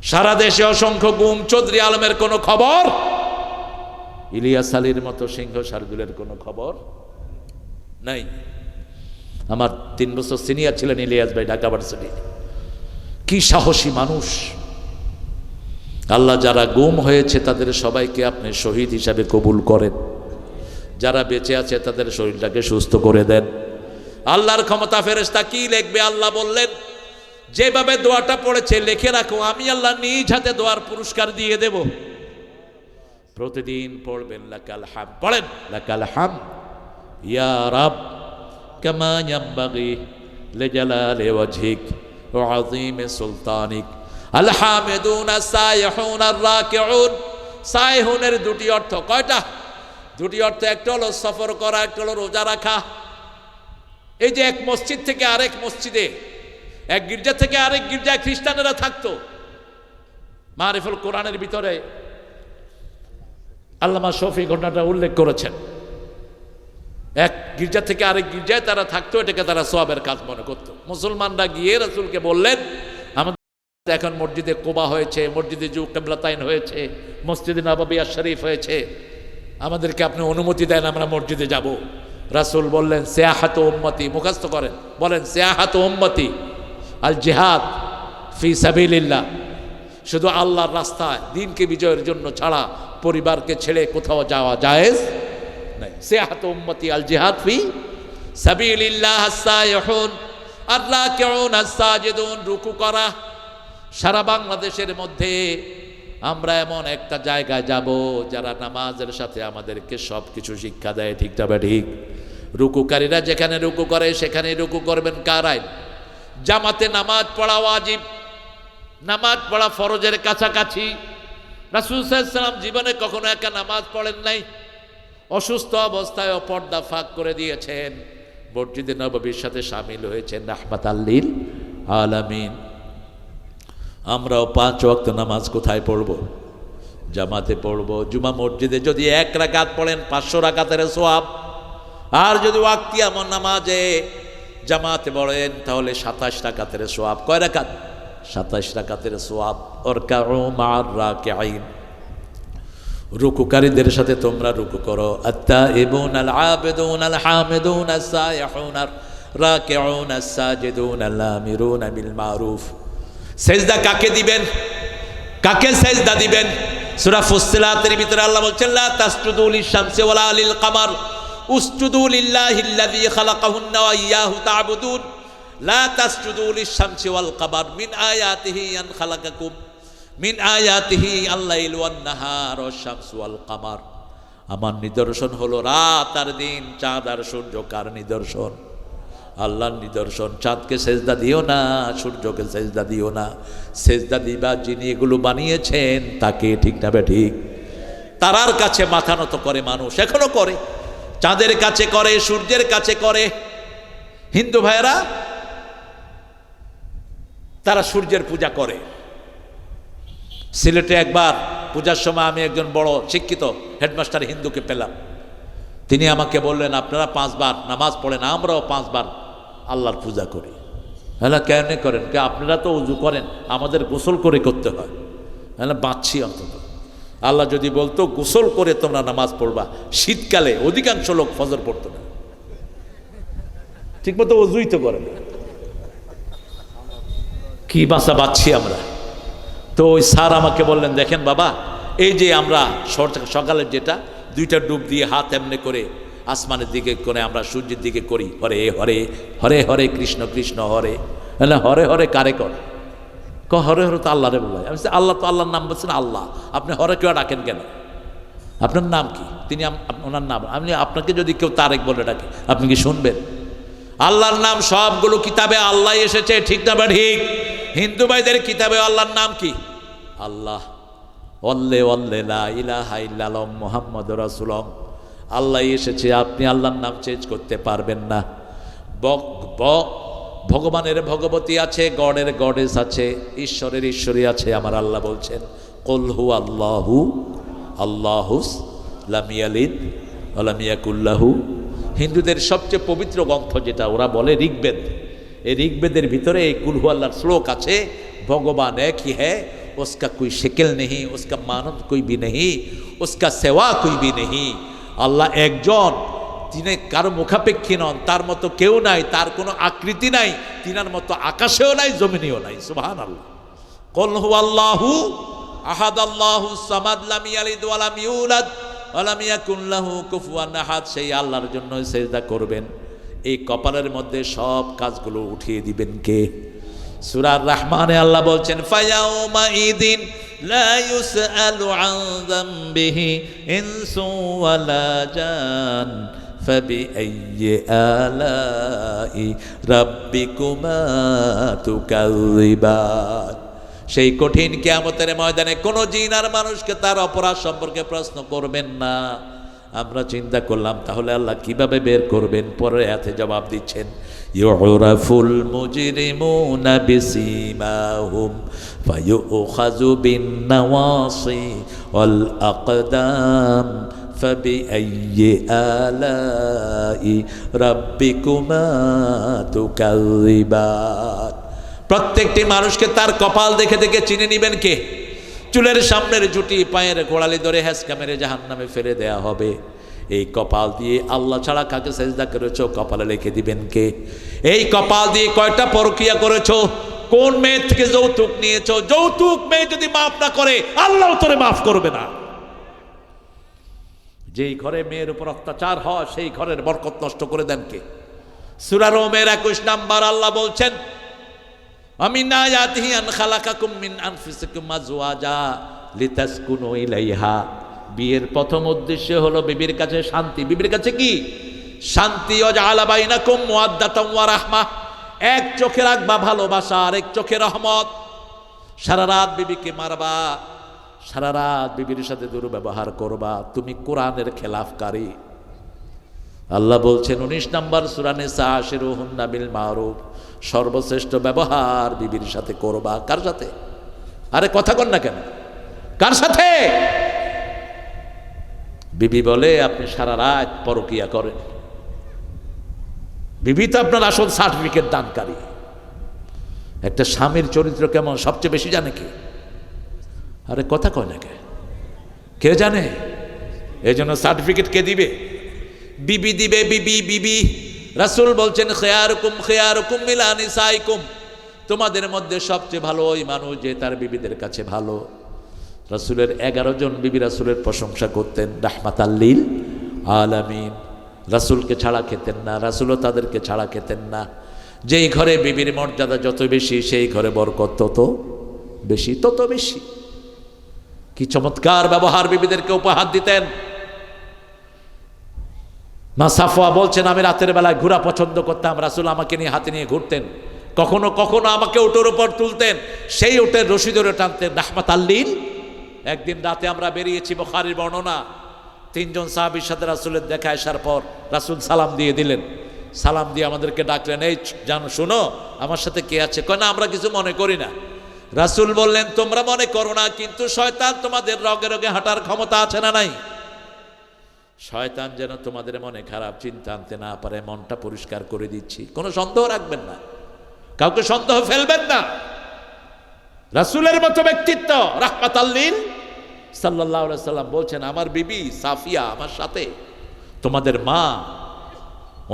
সারা দেশে অসংখ্য গুম, চৌধুরী আলমের কোনো খবর, ইলিয়াস আলীর মতো সিংহ শার্দুলের কোনো খবর নাই। আমার 3 বছর সিনিয়র ছিলেন ইলিয়াস ভাই ঢাকা ভার্সিটি। কি সাহসী মানুষ। আল্লাহ যারা গুম হয়েছে তাদের সবাইকে আপনি শহীদ হিসাবে কবুল করেন, যারা বেঁচে আছে তাদের শরীরটাকে সুস্থ করে দেন। আল্লাহর ক্ষমতা। ফেরেশতা কি লিখবে? আল্লাহ বললেন যেভাবে দোয়াটা পড়েছে লিখে রাখো, আমি আল্লাহ নিজ হাতে দোয়ার পুরস্কার দিয়ে দেব। প্রতিদিন পড়বেন লাকাল হাম, পড়েন লাকাল হাম ইয়া রাব কামা ইয়ামবাগি লিজালালি ওয়াজহিক ওয়া আযীমি সুলতানিক। আল হামিদুন আস-সাইহুন আর-রাকিউন। সাইহুনের দুটি অর্থ। কয়টা? দুটি অর্থ। একটা হলো সফর করা, একটা হলো রোজা রাখা। এই যে এক মসজিদ থেকে আরেক মসজিদে, এক গির্জা থেকে আরেক গির্জায় খ্রিস্টানেরা থাকতো। মারিফুল কোরআনের ভিতরে আল্লামা শফি ঘটনাটা উল্লেখ করেছেন। এক গির্জা থেকে আরেক গির্জায় তারা থাকতো, এটাকে তারা সওয়াবের কাজ মনে করতো। মুসলমানরা গিয়ে রাসূলকে বললেন আমাদের এখন মসজিদে কুবা হয়েছে, মসজিদে জু কিবলাতাইন হয়েছে, মসজিদে নববী শরীফ হয়েছে, আমাদেরকে আপনি অনুমতি দেন আমরা মসজিদে যাব। রাসূল বললেন সিয়াহাত উম্মতি, মুখস্থ করেন, বলেন সিয়াহাত উম্মতি আল জিহাদ ফি সাবিলিল্লাহ। শুধু আল্লাহর রাস্তায় দিনকে বিজয়ের জন্য ছাড়া পরিবারকে ছেড়ে কোথাও যাওয়া জায়েজ নাই। সিয়াহাত উম্মতি আল জিহাদ ফি সাবিলিল্লাহ। আস-সাইহুন আর-রাকিউন আস-সাজিদুন। রুকু করা। সারা বাংলাদেশের মধ্যে আমরা এমন একটা জায়গায় যাব যারা নামাজের সাথে আমাদেরকে সব কিছু শিক্ষা দেয়। ঠিক তবে ঠিক। রুকুকারীরা যেখানে রুকু করে সেখানে রুকু করবেন। কার আইন? জামাতে নামাজ পড়া ওয়াজিব, নামাজ পড়া ফরজের কাছাকাছি। রাসূল সাল্লাল্লাহু আলাইহি ওয়াসাল্লাম জীবনে কখনো একা নামাজ পড়েন নাই। অসুস্থ অবস্থায় পর্দা ফাঁক করে দিয়েছেন, মসজিদে নববীর সাথে শামিল হয়েছেন রাহমাতাল লিল আলামিন। আমরাও 5 ওয়াক্ত নামাজ কোথায় পড়ব? জামাতে পড়ব। জুমা মসজিদে যদি 1 রাকাত পড়েন 500 রাকাতের সওয়াব, আর যদি ওয়াক্তিয়া নামাজে জামাতে পড়েন তাহলে 27 রাকাতের সওয়াব। কয় রাকাত? 27 রাকাতের সওয়াব। ওরকাউ মা'আর রাকিঈন। রুকুকারীদের সাথে তোমরা রুকু করো। আত-তাইবুন আল-আবিদুন আল-হামিদুন আস-সাইহুন আর-রাকিউন আস-সাজিদুন আল-আমিরুন বিল মারুফ। সেজদা কাকে দিবেন? কাকে সেজদা দিবেন? সূরা ফুসসিলাতের ভিতরে আল্লাহ বলছেন লা তাসজুদু লিশ-শামসি ওয়ালা লিল-কামার উসজুদু লিল্লাহিল্লাযী খালাকাহুন্না ওয়া ইয়্যাহু তা'বুদুন। লা তাসজুদু লিশ-শামসি ওয়াল-কামার মিন আয়াতিহি আন খালাকাকুম মিন আয়াতিহি আল-লাইল ওয়ান-নাহার ওয়াশ-শামসু ওয়াল-কামার। আমার নিদর্শন হলো রাত আর দিন, চাঁদ আর সূর্য। কার নিদর্শন? আল্লাহর নিদর্শন। চাঁদকে সেজদা দিও না, সূর্যকে সেজদা দিও না। সেজদা দিবা যিনি এগুলো বানিয়েছেন তাকে। ঠিক না ঠিক? তারার কাছে মাথা নত করে মানুষ, এখনো করে। চাঁদের কাছে করে, সূর্যের কাছে করে। হিন্দু ভাইয়েরা তারা সূর্যের পূজা করে। সিলেটে একবার পূজার সময় আমি একজন বড় শিক্ষিত হেডমাস্টার হিন্দুকে পেলাম। তিনি আমাকে বললেন আপনারা 5 বার নামাজ পড়েন, আমরাও 5 বার আল্লাহর পূজা করি। হ্যাঁ কেন করেন? কে আপনারা তো উজু করেন, আমাদের গোসল করে করতে হয়। হ্যাঁ বাঁচছি অন্তত। আল্লাহ যদি বলতো গোসল করে তোমরা নামাজ পড়বা, শীতকালে অধিকাংশ লোক ফজর পড়তো না, ঠিক মতো উজুই তো করে না। কি বাঁচা বাঁচছি আমরা। তো ওই স্যার আমাকে বললেন দেখেন বাবা, এই যে আমরা সকালের যেটা 2টা ডুব দিয়ে হাত এমনি করে আসমানের দিকে করে আমরা সূর্যের দিকে করি, হরে হরে হরে হরে কৃষ্ণ কৃষ্ণ হরে। হরে হরে কারে করে? হরে হরে তো আল্লাহরে বলে। আমি আল্লাহ তো আল্লাহর নাম বলছেন আল্লাহ, আপনি হরে কেউ ডাকেন কেন? আপনার নাম কি? তিনি ওনার নাম। আমি আপনাকে যদি কেউ তারেক বলে ডাকে আপনি কি শুনবেন? আল্লাহর নাম সবগুলো কিতাবে আল্লাহ এসেছে। ঠিক না ঠিক? হিন্দু ভাইদের কিতাবে আল্লাহর নাম কি? আল্লাহ। ওয়াল্লে ওয়াল্লে লা ইলাহা ইল্লাল্লাহ মুহাম্মাদুর রাসূলুল্লাহ। আল্লাহ এসেছে, আপনি আল্লাহর নাম চেঞ্জ করতে পারবেন না। ভগবানের ভগবতী আছে, গডের গডেস আছে, ঈশ্বরের ঈশ্বরী আছে। আমার আল্লাহ বলছেন কুল হু আল্লাহু আল্লাহুস লাম ইয়ালিদ ওয়া লাম ইয়াকুল লাহু। হিন্দুদের সবচেয়ে পবিত্র গ্রন্থ যেটা ওরা বলে ঋগ্বেদ, এই ঋগ্বেদের ভিতরে এই কুল হু আল্লাহর শ্লোক আছে। ভগবান এক হি হ্যায়, उसका कोई शिकल नहीं, उसका मानद कोई भी नहीं, उसका सेवा कोई भी नहीं। আল্লাহ একজন, তিনি কারো মুখাপেক্ষী নন, তার মতো কেউ নাই, তার কোনো আকৃতি নাই, তিনার মতো আকাশেও নাই, জমিনেও নাই। সুবহানাল্লাহ। কুল হুয়াল্লাহু আহাদ আল্লাহুস সামাদ লাম ইয়ালিদ ওয়া লাম ইউলাদ ওয়া লাম ইয়াকুন লাহু কুফুয়ান আহাদ। সেই আল্লাহর জন্য সিজদা করবেন। এই কপালের মধ্যে সব কাজগুলো উঠিয়ে দিবেন কে? সূরা আর-রহমানে আল্লাহ বলছেন ফায়াউমা ইদিন লা ইউসআলু আন যামবিহি ইনসু ওয়ালা জান ফাবিআইয়ি আলাই রাব্বিকুমা তুকাযিবান। সেই কঠিন কিয়ামতের ময়দানে কোনো জিন আর মানুষকে তার অপরাধ সম্পর্কে প্রশ্ন করবেন না। আমরা চিন্তা করলাম তাহলে আল্লাহ কিভাবে বের করবেন? পরে এতে জবাব দিচ্ছেন ইউরাফুল মুজরিমুনা বিসিমাহুম ফায়ুখাযু বিন-নাওয়াসি ওয়াল আকদাম ফাবিআইয়ি আলাই রাব্বিকুমা তুকাযিবান। প্রত্যেকটি মানুষকে তার কপাল দেখে দেখে চিনে নিবেন কে? চুলের সামনের জুটি, পায়ের গোড়ালি ধরে হেঁচকা মেরে জাহান্নামে ফেলে দেয়া হবে। এই কপাল দিয়ে আল্লাহ ছাড়া কাকে সেজদা করেছো কপালে লিখে দিবেন কে? এই কপাল দিয়ে কয়টা পরকিয়া করেছো, কোন মেয়ে থেকে যৌতুক নিয়েছো, যৌতুক মেয়ে যদি মাফ না করে আল্লাহ তোরে মাফ করবে না। যেই ঘরে মেয়ের উপর অত্যাচার হয় সেই ঘরের বরকত নষ্ট করে দেন কে? সূরা রোমের 21 নাম্বার আল্লাহ বলছেন আমিন আয়াতিহি আন খালাকাকুম মিন আনফুসিকুম আজওয়াজা লিতাসকুনু ইলাইহা। বিয়ের প্রথম উদ্দেশ্য হলো বিবির কাছে শান্তি। বিবির কাছে কি শান্তি? ওয়াজআলা বাইনাকুম মুওয়াদ্দাতাম ওয়া রাহমা। এক চোখে রাখবা ভালোবাসা, আর এক চোখে রহমত। সারা রাত বিবিকে মারবা, সারা রাত বিবির সাথে দুর্ব্যবহার করবা, তুমি কোরআনের খেলাফকারী। আল্লাহ বলছেন 19 নম্বর সূরা নিসা আশিরুহুন্না বিল মারুফ, সর্বশ্রেষ্ঠ ব্যবহার বিবির সাথে করবা। কার সাথে? আরে কথা কন না কেন? কার সাথে? বিবি বলে আপনি সারা রাত পরকিয়া করেন। বিবি তো আপনার আসল সার্টিফিকেট দানকারী। একটা স্বামীর চরিত্র কেমন সবচেয়ে বেশি জানে কে? আরে কথা কয় না কে? কে জানে? এই জন্য সার্টিফিকেট কে দিবে? বিবি দিবে। বিবি বিবি রাসূল বলছেন খেয়ারুকুম খেয়ারুকুম মিলা নিসাইকুম, তোমাদের মধ্যে সবচেয়ে ভালো ওই মানুষ যে তার বিবিদের কাছে ভালো। রাসূলের 11 জন বিবি রাসূলের প্রশংসা করতেন, রাহমাতাল লিল আলামিন। রাসূলকে ছাড়া খেতেন না, রাসূলও তাদেরকে ছাড়া খেতেন না। যেই ঘরে বিবির মর্যাদা যত বেশি সেই ঘরে বরকত তত বেশি, তত বেশি। কি চমৎকার ব্যবহার বিবিদেরকে উপহার দিতেন। মা সাফওয়া বলছেন আমি রাতের বেলায় ঘোরা পছন্দ করতাম, রাসূল আমাকে নিয়ে হাতে নিয়ে ঘুরতেন, কখনো কখনো আমাকে উটের উপর তুলতেন, সেই উটের রশি ধরে টানতেন, রাহমাতাল লিল। একদিন রাতে আমরা বেরিয়েছি, বুখারীর বর্ণনা, 3 জন সাহাবীর সাথে রাসূলের দেখা আসার পর রাসূল সালাম দিয়ে দিলেন। সালাম দিয়ে আমাদেরকে ডাকলেন, এই জানো শোনো আমার সাথে কে আছে? কয় না আমরা কিছু মনে করি না। রাসূল বললেন তোমরা মনে করো না, কিন্তু শয়তান তোমাদের রগে রগে হাঁটার ক্ষমতা আছে না নাই? শয়তান যেন তোমাদের মনে খারাপ চিন্তা আনতে না পারে, মনটা পরিষ্কার করে দিচ্ছি। কোনো সন্দেহ রাখবেন না, কাউকে সন্দেহ ফেলবেন না। রাসূলের মতো ব্যক্তিত্ব, রাহমাতাল লিল সাল্লাল্লাহু আলাইহি সাল্লাম বলছেন আমার বিবি সাফিয়া আমার সাথে, তোমাদের মা,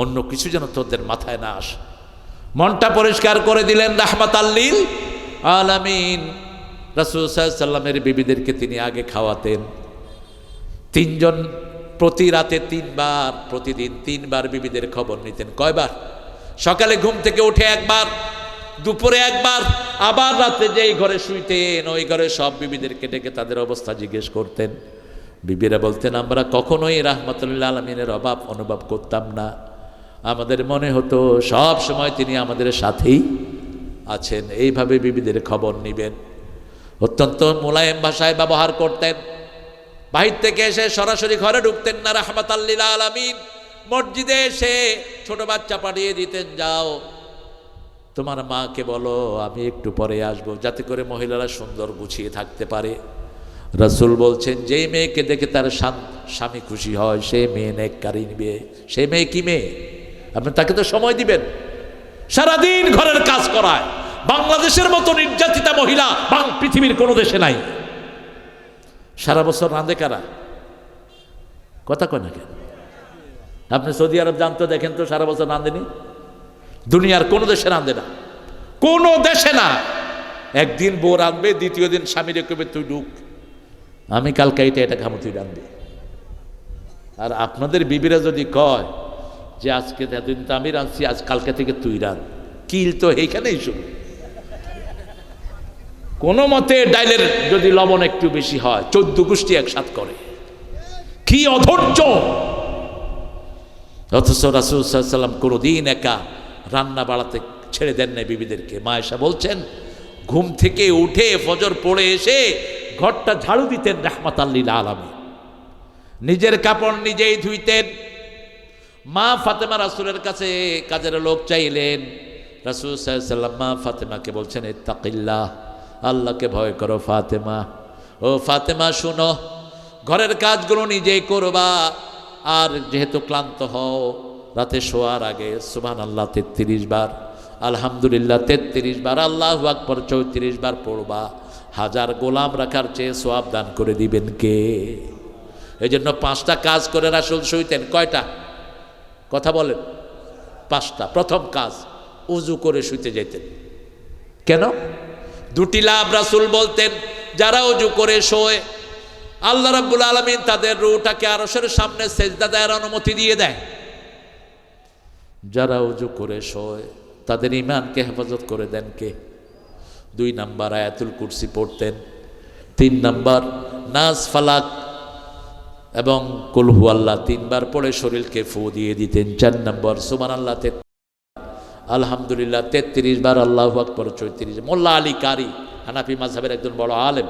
অন্য কিছু যেন তোদের মাথায় না আসে। মনটা পরিষ্কার করে দিলেন, রাহমাতাল লিল আলামিন। রাসূল সাল্লাল্লাহু আলাইহি সাল্লামের বিবিদেরকে তিনি আগে খাওয়াতেন। 3 জন প্রতি রাতে 3 বার, প্রতিদিন 3 বার বিবিদের খবর নিতেন। কয়বার? সকালে ঘুম থেকে উঠে একবার, দুপুরে একবার, আবার রাতে যেই ঘরে শুইতেন ওই ঘরে সব বিবিদেরকে ডেকে তাদের অবস্থা জিজ্ঞেস করতেন। বিবিরা বলতেন আমরা কখনোই রাহমাতুল আলামিনের অভাব অনুভব করতাম না, আমাদের মনে হতো সব সময় তিনি আমাদের সাথেই আছেন। এইভাবে বিবিদের খবর নিবেন। অত্যন্ত মোলায়েম ভাষায় ব্যবহার করতেন। বাহির থেকে এসে সরাসরি ঘরে ঢুকতেন না, রাহমাতাল লিল আলামিন। মসজিদে এসে ছোট বাচ্চা পাঠিয়ে দিতেন, যাও তোমার মাকে বলো আমি একটু পরে আসবো, যাতে করে মহিলারা সুন্দর গুছিয়ে থাকতে পারে। রাসূল বলছেন যেই মেয়েকে দেখে তার স্বামী খুশি হয় সেই মেয়ে নেককারী মেয়ে। সেই মেয়ে কি মেয়ে? আপনি তাকে তো সময় দিবেন, সারাদিন ঘরের কাজ করায়, বাংলাদেশের মতো নির্যাতিতা মহিলা পৃথিবীর কোনো দেশে নাই। সারা বছর রাঁধে কারা? কথা কয় না কেন? আপনি সৌদি আরব জানতো, দেখেন তো সারা বছর রাঁধেনি? দুনিয়ার কোনো দেশে রাঁধে না, কোনো দেশে না। একদিন বউ রাঁধবে, দ্বিতীয় দিন স্বামীরে কবে তুই ঢুক, আমি কালকে এটা খামো, তুই রাঁধবি। আর আপনাদের বিবিরা যদি কয় যে আজকে এতদিন তো আমি রাঁধছি, আজ কালকে থেকে তুই রাঁধ, কিল তো এইখানেই শুরু। কোনো মতে ডাইলের যদি লবণ একটু বেশি হয় 14 গোষ্ঠী একসাথ করে, কি অধৈর্য! অথচ রাসূল সাল্লাল্লাহু আলাইহি ওয়াসাল্লাম কোনোদিন একা রান্না বাড়াতে ছেড়ে দেন নাই বিবিদেরকে। মা আয়েশা বলছেন, ঘুম থেকে উঠে ফজর পড়ে এসে ঘরটা ঝাড়ু দিতেন রাহমাতাল লিল আলামিন, নিজের কাপড় নিজেই ধুইতেন। মা ফাতেমা রাসূলের কাছে কাজের লোক চাইলেন, রাসূল সাল্লাল্লাহু আলাইহি ওয়াসাল্লাম মা ফাতেমাকে বলছেন, ইত্তাকিল্লাহ, আল্লাহকে ভয় করো ফাতেমা। ও ফাতেমা শুনো, ঘরের কাজগুলো নিজেই করবা, আর যেহেতু ক্লান্ত হও রাতে শোয়ার আগে সুবহানাল্লাহ 33 বার, আলহামদুলিল্লাহ 33 বার, আল্লাহু আকবার 34 বার পড়বা। 1000 গোলাম রাখার চেয়ে সওয়াব দান করে দিবেন কে? এই জন্য 5টা কাজ করে রাসূল শুইতেন। কয়টা? কথা বলেন। 5টা। প্রথম কাজ, উজু করে শুইতে যেতেন। কেন? 2টি লাভ রাসূল বলতেন। যারা উজু করে শোয়, আল্লাহ রাব্বুল আলামিন তাদের রূহটাকে আরশের সামনে সেজদা দেওয়ার অনুমতি দিয়ে দেয়। যারা উজু করে শোয় তাদের ঈমানকে হেফাজত করে দেন কে? 2 নাম্বার আয়াতুল কুরসি পড়তেন। 3 নাম্বার নাস ফালাক এবং কুল হুয়াল্লাহ 3 বার পড়ে শরীরকে ফু দিয়ে দিতেন। 4 নাম্বার সুবহানাল্লাহ, আলহামদুলিল্লাহ 33 বার, আল্লাহু আকবার 34। মোল্লা আলী কারি, হানাফি মাযহাবের একজন বড় আলেম,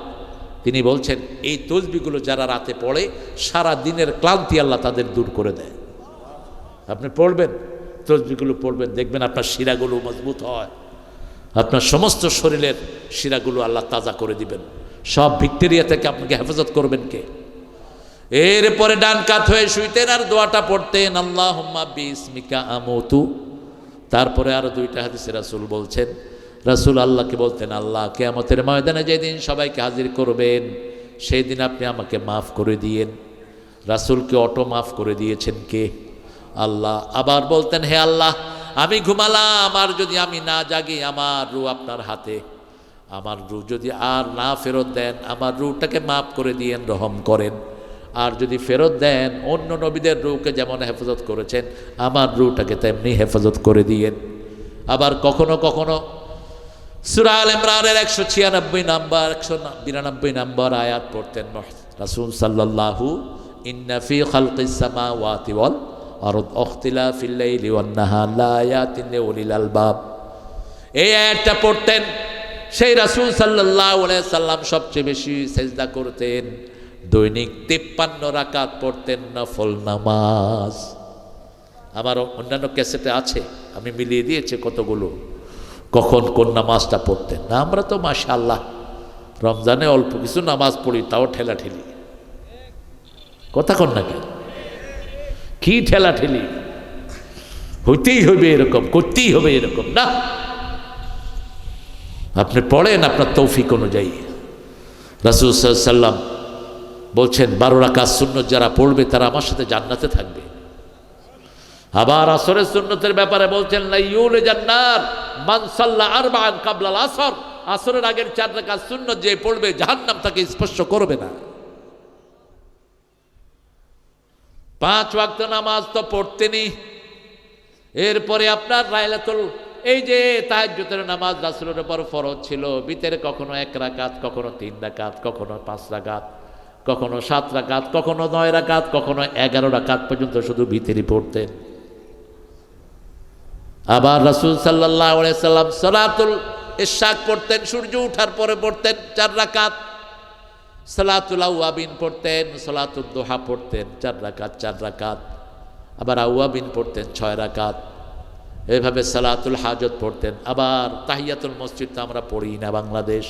তিনি বলছেন এই তসবিহগুলো যারা রাতে পড়ে সারা দিনের ক্লান্তি আল্লাহ তাদের দূর করে দেয়। আপনি পড়বেন, তসবিহগুলো পড়বেন, দেখবেন আপনার শিরাগুলো মজবুত হয়, আপনার সমস্ত শরীরের শিরাগুলো আল্লাহ তাজা করে দিবেন। সব ব্যাকটেরিয়া থেকে আপনাকে হেফাজত করবেন কে? এরপরে ডান কাত হয়ে শুইতেন আর দোয়াটা পড়তেন, আল্লাহুম্মা বিসমিকা আমুতু। তারপরে আরো 2টা হাদিসে রাসূল বলছেন, রাসূল আল্লাহকে বলতেন, আল্লাহ কিয়ামতের ময়দানে যেদিন সবাইকে হাজির করবেন সেই দিন আপনি আমাকে মাফ করে দিয়েন। রাসূলকে অটো মাফ করে দিয়েছেন কে? আল্লাহ। আবার বলতেন, হে আল্লাহ, আমি ঘুমালাম আর যদি আমি না জাগি, আমার রূহ আপনার হাতে, আমার রূহ যদি আর না ফেরত দেন, আমার রূহটাকে মাফ করে দিয়েন, রহম করেন। আর যদি ফেরত দেন, অন্য নবীদের রূহকে যেমন হেফাজত করেছেন আমার রূহটাকে তেমনি হেফাজত করে দিয়েন। আবার কখনো কখনো সূরা আল ইমরানের 196 নাম্বার 192 নাম্বার আয়াত পড়তেন রাসূল সাল্লাল্লাহু, ইন্না ফি খালকিস সামাওয়াতি ওয়াল আরদ ইখতিলাফিল লাইলি ওয়ান নাহার লাআয়াতিন লিউলিল আলবাব। এই আয়াতটা পড়তেন। সেই রাসূল সাল্লাল্লাহু আলাইহি সাল্লাম সবচেয়ে বেশি সিজদা করতেন, দৈনিক 53 রাকাত পড়তেন নফল নামাজ। আমার অন্যান্য ক্যাসেটে আছে, আমি মিলিয়ে দিয়েছি কতগুলো, কখন কোন নামাজটা পড়তেন। না আমরা তো মাশাআল্লাহ রমজানে অল্প কিছু নামাজ পড়ি, তাও ঠেলাঠেলি। কথা কন না কেন? কি ঠেলাঠেলি! হইতেই হবে এরকম, করতেই হবে এরকম না। আপনি পড়েন আপনার তৌফিক অনুযায়ী। রাসূল সাল্লাল্লাহু আলাইহি সাল্লাম বলছেন 12 রাকাত সুন্নত যারা পড়বে তারা আমার সাথে জান্নাতে থাকবে। আবার আসরের সুন্নতের ব্যাপারে বলছেন, লা ইউলিজান নার মান সাল্লা আরবাআন ক্বাবলাল আসর, আসরের আগের 4 রাকাত সুন্নত যে পড়বে জাহান্নাম তাকে স্পর্শ করবে না। 5 ওয়াক্ত নামাজ তো পড়তেনই। এরপরে আপনার লাইলাতুল, এই যে তাহাজ্জুদের নামাজ রাসূলের উপর ফরজ ছিল, ভিতরে কখনো 1 রাকাত, কখনো 3 রাকাত, কখনো 5 রাকাত, কখনো 7 রাকাত, কখনো 9 রাকাত, কখনো 11 রাকাত পর্যন্ত শুধু ভিতরে পড়তেন। আবার রাসূল সাল্লাল্লাহু আলাইহি সাল্লাম সালাতুল ইশরাক পড়তেন, সূর্য ওঠার পরে পড়তেন 4 রাকাত। সালাতুল আওয়াবিন পড়তেন, সালাতুদ দুহা পড়তেন 4 রাকাত 4 রাকাত। আবার আওয়াবিন পড়তেন 6 রাকাত। এইভাবে সালাতুল হাজত পড়তেন। আবার তাহিয়াতুল মসজিদ তো আমরা পড়ি না বাংলাদেশ।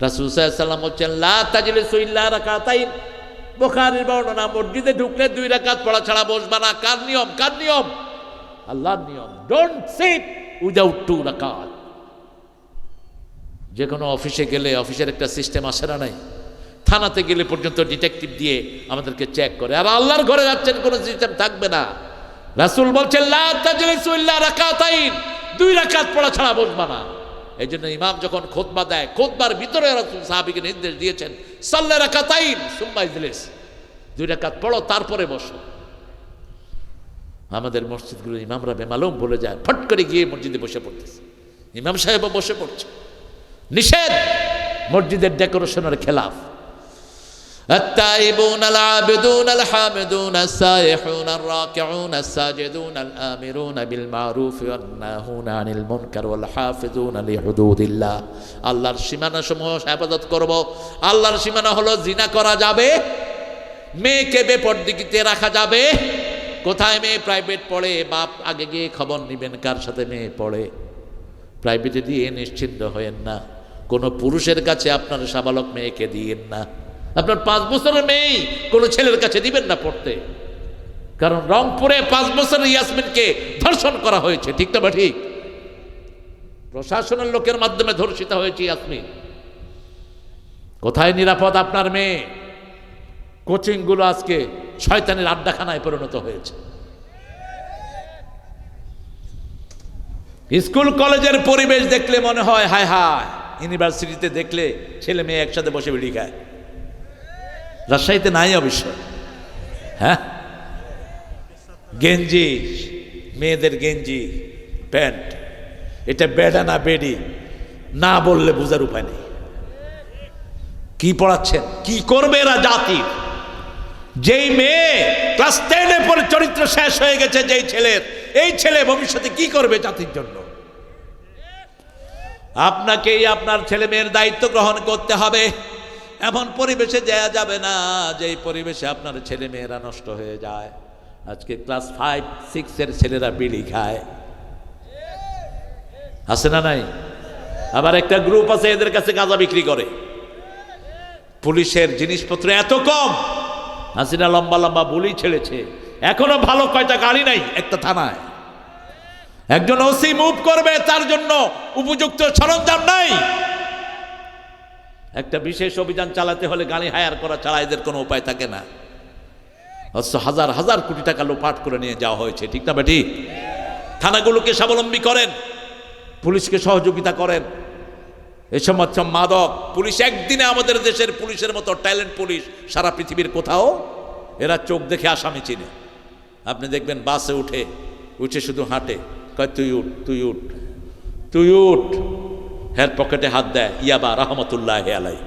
রাসূল সাল্লাল্লাহু আলাইহি সাল্লাম বলছেন, লা তাজলিসু ইল্লা রাকাতাইন। বুখারীর বর্ণনা, মসজিদে ঢুকলে 2 রাকাত পড়া ছাড়া বসবা না। কার নিয়ম? কার নিয়ম? আল্লাহর নিয়ম। ডোন্ট সিট উইদাউট 2 রাকাত। যে কোনো অফিসে গেলে অফিসের একটা সিস্টেম আসে না নাই, থানাতে গেলে পর্যন্ত ডিটেকটিভ দিয়ে আমাদেরকে চেক করে। আর আল্লাহর ঘরে যাচ্ছেন, কোনো সিস্টেম থাকবে না। রাসূল বলছেন লা তাজলিসু ইল্লা রাকাতাইন, 2 রাকাত পড়া ছাড়া বসবা না। এই জন্য ইমাম যখন খুতবা দেয়, খুতবার ভিতরে রাসূল সাহাবীকে নির্দেশ দিয়েছেন সাল্লা রাকাতাইন সুম্মা ইজলিস, 2 রাকাত পড়ো তারপরে বসো। আমাদের মসজিদগুলো ইমামরা বেমালুম বলে যায়, ফট করে গিয়ে মসজিদে বসে পড়তেছে, ইমাম সাহেবও বসে পড়ছে। নিষেধ, মসজিদের ডেকোরেশনের খেলাফ। التائبون العابدون الحامدون السائحون الراكعون الساجدون الآمرون بالمعروف والناهون عن المنكر والحافظون لحدود الله। আল্লাহর সীমানা সমূহ হেফাজত করব। আল্লাহর সীমানা হলো জিনা করা যাবে, মেয়েকে বেপরদিকিতে রাখা যাবে। কোথায় মেয়ে প্রাইভেট পড়ে, বাপ আগে গিয়ে খবর নেবেন কার সাথে মেয়ে পড়ে। প্রাইভেটে দিয়ে নিশ্চিন্ত হয়েন না, কোনো পুরুষের কাছে আপনার সাবালক মেয়েকে দিয়েন না। আপনার 5 বছরের মেয়ে কোনো ছেলের কাছে দিবেন না পড়তে, কারণ রংপুরে 5 বছরের ইয়াসমিনকে ধর্ষণ করা হয়েছে, ঠিক না বা ঠিক? প্রশাসনের লোকের মাধ্যমে ধর্ষিত হয়েছে ইয়াসমিন। কোথায় নিরাপদ আপনার মেয়ে? কোচিংগুলো আজকে শয়তানের আড্ডাখানায় পরিণত হয়েছে। স্কুল কলেজের পরিবেশ দেখলে মনে হয় হায় হায়। ইউনিভার্সিটিতে দেখলে ছেলে মেয়ে একসাথে বসে বিড়ি খায়। রাজশাহীতে নাই অবশ্য, হ্যাঁ, গেঞ্জি, মেয়েদের গেঞ্জি প্যান্ট, এটা বেডা না বেডি না বললে বোঝার উপায় নেই। কি পড়াচ্ছেন, কি করবে এরা জাতির? যেই মেয়ে ক্লাস 10-এ পরে চরিত্র শেষ হয়ে গেছে যেই ছেলের, এই ছেলে ভবিষ্যতে কি করবে জাতির জন্য? আপনাকেই আপনার ছেলে মেয়ের দায়িত্ব গ্রহণ করতে হবে। এমন পরিবেশে যাওয়া যাবে না যেই পরিবেশে আপনার ছেলে মেয়েরা নষ্ট হয়ে যায়। আজকে ক্লাস 5-6-এর ছেলেরা বিড়ি খায়, আছে না নাই? আবার একটা গ্রুপ আছে এদের কাছে গাঁজা বিক্রি করে। পুলিশের জিনিসপত্র এত কম, হাসিনা লম্বা লম্বা বুলি ছেড়েছে, এখনো ভালো কয়টা গাড়ি নাই একটা থানায়। একজন ওসি মুভ করবে, তার জন্য উপযুক্ত সরঞ্জাম নাই। একটা বিশেষ অভিযান চালাতে হলে গাড়ি হায়ার করা ছাড়া এদের কোনো উপায় থাকে না। অথচ হাজার হাজার কোটি টাকা লোপাট করে নিয়ে যাওয়া হয়েছে, ঠিক না বেটি? থানাগুলোকে স্বাবলম্বী করেন, পুলিশকে সহযোগিতা করেন। এই সমস্ত মাদক পুলিশ, একদিনে আমাদের দেশের পুলিশের মতো ট্যালেন্ট পুলিশ সারা পৃথিবীর কোথাও। এরা চোখ দেখে আসামি চিনে। আপনি দেখবেন বাসে উঠে শুধু হাঁটে, কয় তুই উঠ, তুই উঠ, তুই উঠ। হের পকেটে হাত দেয় ইয়াবা রহমতুল্লাহ আলাই,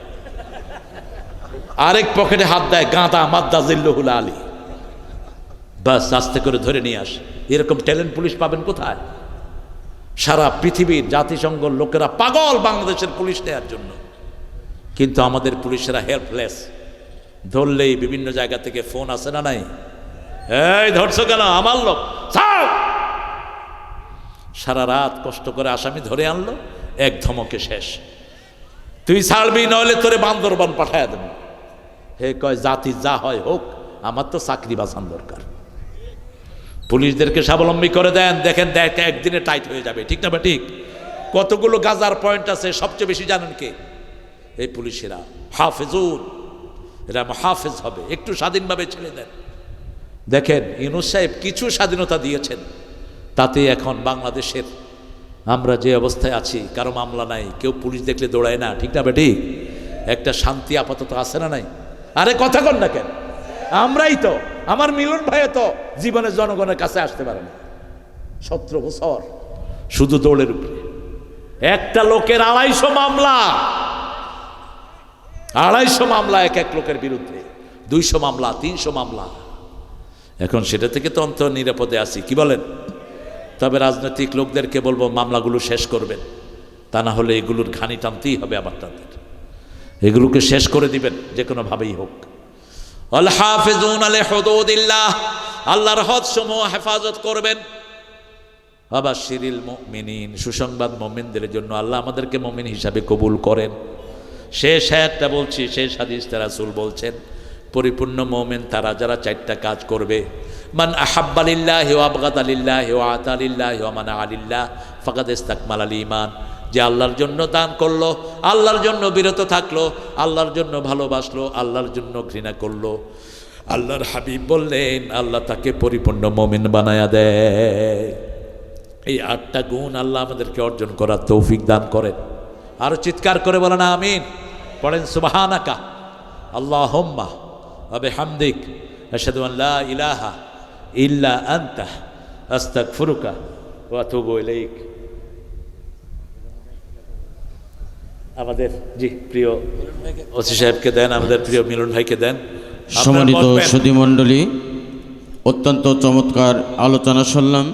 আরেক পকেটে হাত দেয় গাঁদা মাদ্দা জিল্লুহুল আলী। বাস আস্তে করে ধরে নিয়ে আস। এরকম ট্যালেন্ট পুলিশ পাবেন কোথায়? সারা পৃথিবীর জাতিসংঘ লোকেরা পাগল বাংলাদেশের পুলিশ নেওয়ার জন্য, কিন্তু আমাদের পুলিশেরা হেল্পলেস। ধরলেই বিভিন্ন জায়গা থেকে ফোন আসে না নাই, এই ধরছো কেন, আমার লোক সারা রাত কষ্ট করে আসামি ধরে আনলো, এক ধমকে শেষ। তুই ছাড়বি নইলে তোরে বান্দরবান পাঠায় দেব। হে কয় জাতি যা হয় হোক, আমার তো চাকরি বাঁচান দরকার। পুলিশদেরকে স্বাবলম্বী করে দেন, দেখেন একদিনে টাইট হয়ে যাবে, ঠিক না বা ঠিক? কতগুলো গাজার পয়েন্ট আছে, সবচেয়ে বেশি জানেন কে? এই পুলিশেরা হাফেজুন, এরা হাফেজ হবে। একটু স্বাধীনভাবে ছেড়ে দেন। দেখেন ইউনূস সাহেব কিছু স্বাধীনতা দিয়েছেন, তাতে এখন বাংলাদেশের আমরা যে অবস্থায় আছি, কারো মামলা নাই, কেউ পুলিশ দেখলে দৌড়ায় না, ঠিক না বেটি? একটা শান্তি আপাতত আছে না নাই? আরে কথা কন না কেন? আমরাই তো, আমার মিলন ভাই তো জীবনে জনগণের কাছে আসতে পারে না। 17 বছর শুধু দৌড়ের উপরে। একটা লোকের 250 মামলা, 250 মামলা এক এক লোকের বিরুদ্ধে, 200 মামলা, 300 মামলা। এখন সেটা থেকে তো অন্তত নিরাপদে আছি, কি বলেন? তবে রাজনৈতিক লোকদেরকে বলবো মামলাগুলো শেষ করবেন, তা না হলে এগুলোর ঘানি টানতেই হবে আবার তাদের। এগুলোকে শেষ করে দিবেন যে কোনোভাবেই হোক। আল হাফিজুন আলি হুদুদিল্লাহ, আল্লাহর হদ সমূহ হেফাজত করবেন। আবাশশিরিল মুমিনিন, সুসংবাদ মুমিনদের জন্য। আল্লাহ আমাদেরকে মুমিন হিসাবে কবুল করেন। শেষ আয়াতটা বলছি, শেষ হাদিসটা রাসূল বলছেন পরিপূর্ণ মুমিন তারা যারা 4টা কাজ করবে। মান আহাব্বা লিল্লাহি ওয়া আবগাদা লিল্লাহি ওয়া আতা লিল্লাহি ওয়া মানা লিল্লাহ ফাকাদ ইসতাকমালাল ঈমান। যে আল্লাহর জন্য দান করলো, আল্লাহর জন্য বিরত থাকলো, আল্লাহর জন্য ভালোবাসলো, আল্লাহর জন্য ঘৃণা করলো, আল্লাহর হাবিব বললেন আল্লাহ তাকে পরিপূর্ণ মুমিন বানায়া দেয়। এই 8টা গুণ আল্লাহ আমাদেরকে অর্জন করার তৌফিক দান করেন। আরো চিৎকার করে বলেন আমিন। পড়েন সুবহানাকা আল্লাহুম্মা ওয়া বিহামদিক আশহাদু আন লা ইলাহা ইল্লা আনতা আস্তাগফিরুকা ওয়া আতুবু ইলাইক। আমাদের জি প্রিয় ওসি সাহেবকে দেন, আমাদের প্রিয় মিলন ভাইকে দেন।
সম্মানিত সুধী মণ্ডলী, অত্যন্ত চমৎকার আলোচনা শুনলাম।